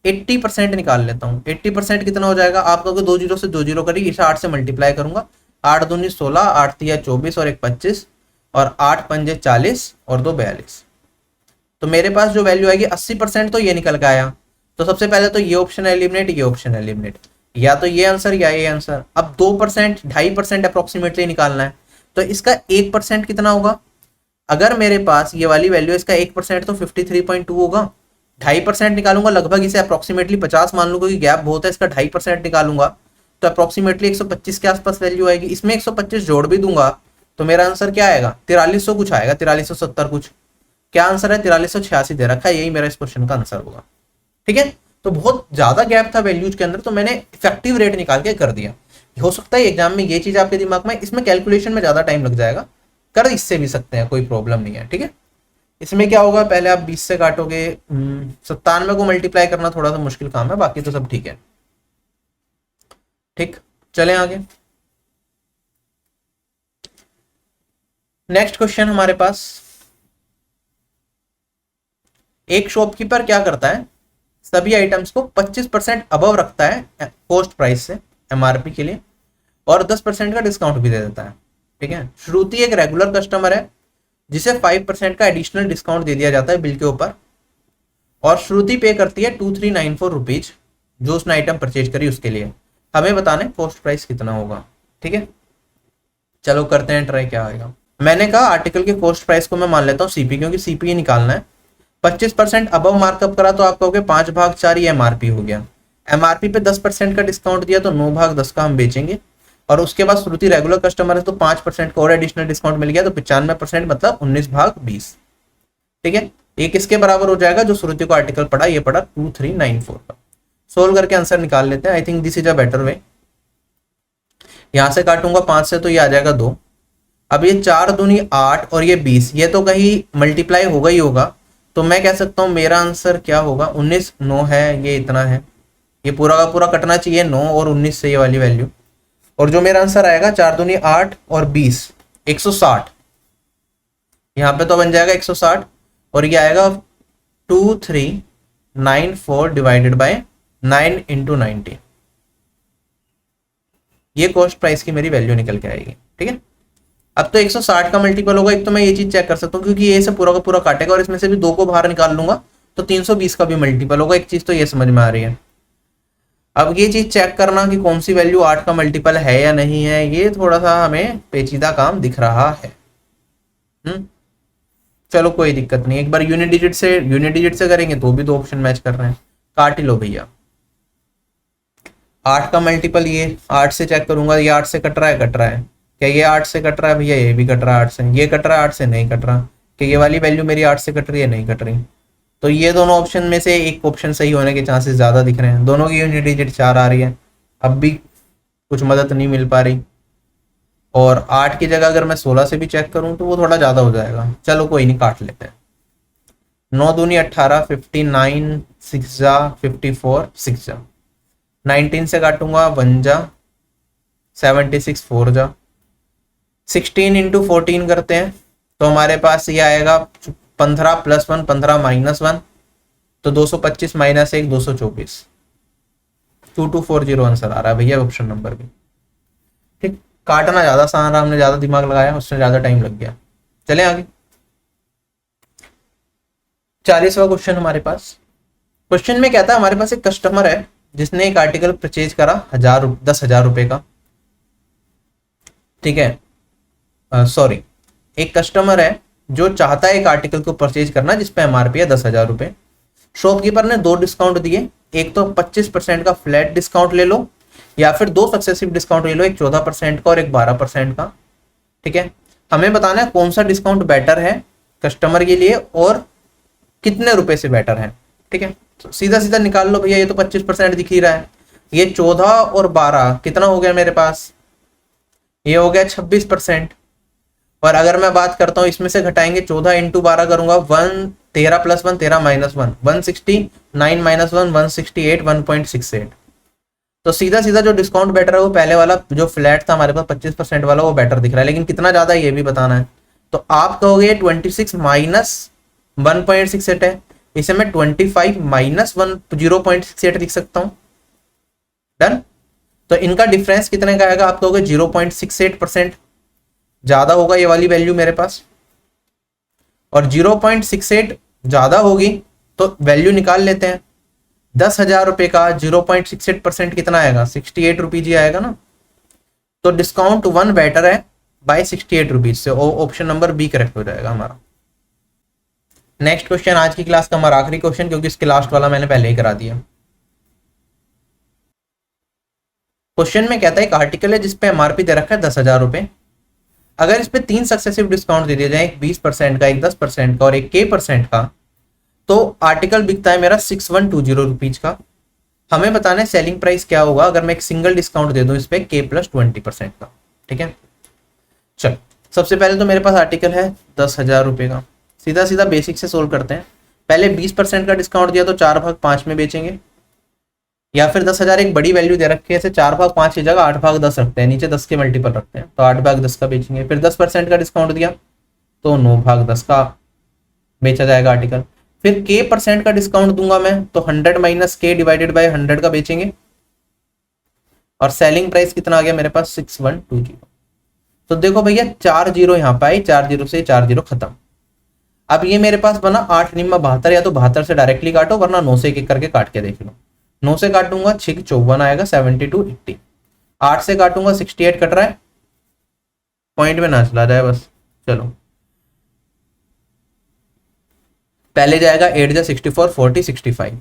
Speaker 1: 80% निकाल लेता हूँ। 80% कितना हो जाएगा, आप कहोगे 2 जीरो से 2 जीरो करी, इसे 8 से मल्टीप्लाई करूंगा, 8 दूनी 16, 8 तिया 24, और 1 25, और 8 पंजे 40, और 2 42। तो मेरे पास जो वैल्यू आएगी 80%, तो ये निकल के आया। तो सबसे पहले तो ये ऑप्शन एलिमिनेट, ये ऑप्शन एलिमिनेट, या तो ये आंसर या ये आंसर। अब 2%, 2.5% अप्रोक्सीमेटली निकालना है, तो इसका 1% कितना होगा। अगर मेरे पास ये वाली वैल्यू, इसका 1% तो 53.2 होगा। 2.5% निकालूंगा, लगभग इसे अप्रोक्सीमेटली 50 मान लूंगा, क्योंकि गैप बहुत है, इसका 2.5% निकालूंगा तो अप्रोक्सीमेटली 125 के आसपास वैल्यू आएगी। इसमें 125 जोड़ भी दूंगा, तो मेरा आंसर क्या आएगा, 4300 कुछ आएगा, 4370 कुछ। क्या आंसर है, 4386 दे रखा है, यही मेरा इस क्वेश्चन का आंसर होगा। ठीक है, तो बहुत ज्यादा गैप था वैल्यूज के अंदर, तो मैंने इफेक्टिव रेट निकाल के कर दिया। हो सकता है एग्जाम में ये चीज आपके दिमाग में, इसमें कैलकुलेशन में ज्यादा टाइम लग जाएगा, कर इससे भी सकते हैं, कोई प्रॉब्लम नहीं है। ठीक है, इसमें क्या होगा, पहले आप 20 से काटोगे, 97 को मल्टीप्लाई करना थोड़ा सा मुश्किल काम है, बाकी तो सब ठीक है। ठीक, चलें आगे। नेक्स्ट क्वेश्चन हमारे पास, एक शॉपकीपर क्या करता है, सभी आइटम्स को 25% अबव रखता है कॉस्ट प्राइस से एमआरपी के लिए, और 10% का डिस्काउंट भी दे देता है। ठीक है, श्रुति एक रेगुलर कस्टमर है, जिसे 5% का एडिशनल डिस्काउंट दे दिया जाता है बिल के ऊपर, और श्रुति पे करती है 2394 रुपीज जो उसने आइटम परचेज करी उसके लिए। हमें बताना है कॉस्ट प्राइस कितना होगा। ठीक है, चलो करते हैं ट्राई, क्या आएगा। मैंने कहा आर्टिकल के कॉस्ट प्राइस को मैं मान लेता हूँ सीपी, क्योंकि सीपी निकालना है। 25% अबव मार्कअप करा तो आप कहोगे 5/4 ये एमआरपी हो गया। एमआरपी पे 10% का डिस्काउंट दिया तो 9/10 का हम बेचेंगे। और उसके बाद श्रुति रेगुलर कस्टमर है तो 5% का और एडिशनल डिस्काउंट मिल गया तो 95% मतलब 19/20। ठीक है, ये किसके बराबर हो जाएगा? जो श्रुति को आर्टिकल पढ़ा, ये पढ़ा 2394 का। सोल्व करके आंसर निकाल लेते हैं। I think this is a better way. यहां से काटूंगा 5 से तो ये आ जाएगा 2। अब ये 4 दूनी 8 और ये 20, ये तो कहीं मल्टीप्लाई होगा ही होगा। तो मैं कह सकता हूँ मेरा आंसर क्या होगा? 19, 9 है, ये इतना है, ये पूरा का पूरा कटना चाहिए 9 और 19 से ये वाली वैल्यू। और जो मेरा आंसर आएगा 4 दूनी 8 और 20, 160। यहाँ पे तो बन जाएगा 160 और ये आएगा 2394 डिवाइडेड बाय 9 इंटू 90। ये कॉस्ट प्राइस की मेरी वैल्यू निकल के आएगी। ठीक है, अब तो 160 का मल्टीपल होगा। एक तो मैं ये चीज चेक कर सकता हूँ क्योंकि ये से पूरा का पूरा काटेगा और इसमें से भी 2 को बाहर निकाल लूंगा तो 320 का भी मल्टीपल होगा। एक चीज तो ये समझ में आ रही है। अब ये चीज चेक करना कि कौन सी वैल्यू 8 का मल्टीपल है या नहीं है, ये थोड़ा सा हमें पेचीदा काम दिख रहा है। चलो कोई दिक्कत नहीं, एक बार यूनिट डिजिट से करेंगे तो भी 2 ऑप्शन मैच कर रहे हैं। काट ही लो भैया। 8 का मल्टीपल ये 8 से चेक करूंगा, ये 8 से कट रहा है क्या? ये 8 से कट रहा है भैया, ये भी कट रहा है 8 से। ये कट रहा है 8 से, नहीं कट रहा। कि ये वाली वैल्यू मेरी 8 से कट रही है, नहीं कट रही। तो ये दोनों ऑप्शन में से एक ऑप्शन सही होने के चांसेस ज़्यादा दिख रहे हैं। दोनों की यूनिट डिजिट 4 आ रही है, अब भी कुछ मदद नहीं मिल पा रही। और 8 की जगह अगर मैं 16 से भी चेक करूं तो वो थोड़ा ज़्यादा हो जाएगा। चलो कोई नहीं, काट लेते हैं। 9 दूनी 18, 59, 6 जा 54, 6 जा 19 से काटूंगा 1 जा 76, 4 जा 16 इंटू 14 करते हैं तो हमारे पास ये आएगा 15 + 1, 15 - 1 तो 225 - 1, 224। 2240 आंसर आ रहा है भैया ऑप्शन नंबर भी। ठीक, काटना ज्यादा आसान रहा, हमने ज्यादा दिमाग लगाया, उससे ज्यादा टाइम लग गया। चले आगे। 40वां क्वेश्चन हमारे पास। क्वेश्चन में कहता है हमारे पास एक कस्टमर है जिसने एक आर्टिकल परचेज करा 10,000 रुपए का। ठीक है, सॉरी, एक कस्टमर है जो चाहता है एक आर्टिकल को परचेज करना जिसपे एमआरपी है 10,000 रुपए। शॉपकीपर ने 2 डिस्काउंट दिए, एक तो 25% का फ्लैट डिस्काउंट ले लो या फिर 2 सक्सेसिव डिस्काउंट ले लो, एक 14% का और एक 12% का। ठीक है, हमें बताना है कौन सा डिस्काउंट बेटर है कस्टमर के लिए और कितने रुपए से बेटर है। ठीक है, तो सीधा सीधा निकाल लो भैया। ये तो 25% दिख ही रहा है, ये 14 और 12 कितना हो गया मेरे पास? ये हो गया 26%। और अगर मैं बात करता हूँ इसमें से घटाएंगे 14 इंटू 12 करूंगा 13 + 1 13 - 1 169 - 1 168 1.68। तो सीधा सीधा जो डिस्काउंट बेटर है वो पहले वाला जो फ्लैट था हमारे पास 25% वाला वो बेटर दिख रहा है, लेकिन कितना ज्यादा ये भी बताना है। तो आप कहोगे 26 - 1.68 है, इसे मैं 25 - 0.68 लिख सकता हूँ। डन। तो इनका डिफरेंस कितने का आएगा? आप कहोगे 0.68% ज्यादा होगा ये वाली वैल्यू मेरे पास, और 0.68 ज्यादा होगी तो वैल्यू निकाल लेते हैं। 10,000 रुपए का 0.68% कितना आएगा? 68 रुपीज ही आएगा ना। तो डिस्काउंट 1 बेटर है बाय 68 रुपीज से, ऑप्शन नंबर बी करेक्ट हो जाएगा हमारा। नेक्स्ट क्वेश्चन, आज की क्लास का हमारा आखिरी क्वेश्चन, क्योंकि इसके लास्ट वाला मैंने पहले ही करा दिया। क्वेश्चन में कहता है एक आर्टिकल है जिसपे एमआरपी दे रखा है 10,000 रुपए। अगर इस पे 3 सक्सेसिव डिस्काउंट दे दिए जाए, एक 20% का, एक 10% का और एक K% का, तो आर्टिकल बिकता है मेरा 6120 रुपीज का। हमें बताना है सेलिंग प्राइस क्या होगा अगर मैं एक सिंगल डिस्काउंट दे दूं इस पे K+20% का। ठीक है, चल सबसे पहले तो मेरे पास आर्टिकल है 10,000 रुपए का। सीधा सीधा बेसिक से सोल्व करते हैं। पहले 20% का डिस्काउंट दिया तो 4/5 में बेचेंगे, या फिर 10,000 एक बड़ी वैल्यू दे रखी है, ऐसे 4/5 की जगह 8/10 रखते हैं, नीचे 10 के मल्टीपल रखते हैं तो 8/10 का बेचेंगे। फिर 10% का डिस्काउंट दिया तो 9/10 का बेचा जाएगा आर्टिकल। फिर K% का डिस्काउंट दूंगा मैं तो 100 - K डिवाइडेड बाय 100 का बेचेंगे। और सेलिंग प्राइस कितना आ गया मेरे पास? 6120। तो देखो भैया 4 जीरो यहाँ पे आई, 4 जीरो से 4 जीरो खत्म। अब ये मेरे पास बना 8 निम्मा 72, या तो 72 से डायरेक्टली काटो वरना 9 से एक एक करके काट के देख लो। 9 से काटूंगा 6 54 आएगा 72 80। 8 से काटूंगा 68 कट रहा है, पॉइंट में ना चला जाए बस। चलो पहले जाएगा 8 जा 64 40 65,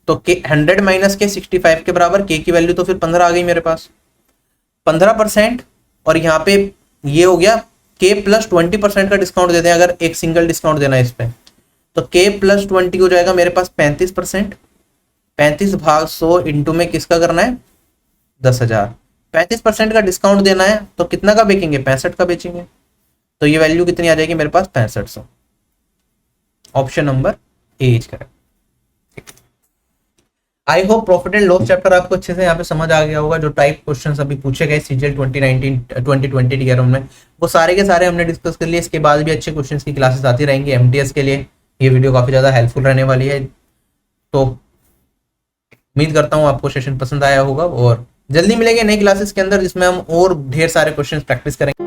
Speaker 1: तो के 100 माइनस के 65 के बराबर के की वैल्यू तो फिर 15 आ गई मेरे पास 15%, और यहाँ पे ये हो गया के प्लस 20% का डिस्काउंट देते हैं, अगर एक सिंगल डिस्काउंट देना है इस पे, तो के प्लस 20 हो जाएगा मेरे पास 35%, 35 भाग 100 इंटू में किसका करना है 10,000, 35% का डिस्काउंट देना है तो कितना का बेचेंगे 65 का बेचेंगे, तो ये वैल्यू कितनी आ जाएगी मेरे पास 6500। Option number A is correct. I hope profit and loss chapter आपको अच्छे से यहाँ पे समझ आ गया होगा। जो टाइप क्वेश्चंस अभी पूछे गए सीजीएल 2019-2020 ईयर में वो सारे के सारे हमने डिस्कस कर लिए। इसके बाद भी अच्छे क्वेश्चंस की क्लासेस आती रहेंगी एमटीएस के लिए। ये वीडियो काफी ज्यादा हेल्पफुल रहने वाली है, तो उम्मीद करता हूँ आपको सेशन पसंद आया होगा, और जल्दी मिलेंगे नई क्लासेस के अंदर जिसमें हम और ढेर सारे क्वेश्चंस प्रैक्टिस करेंगे।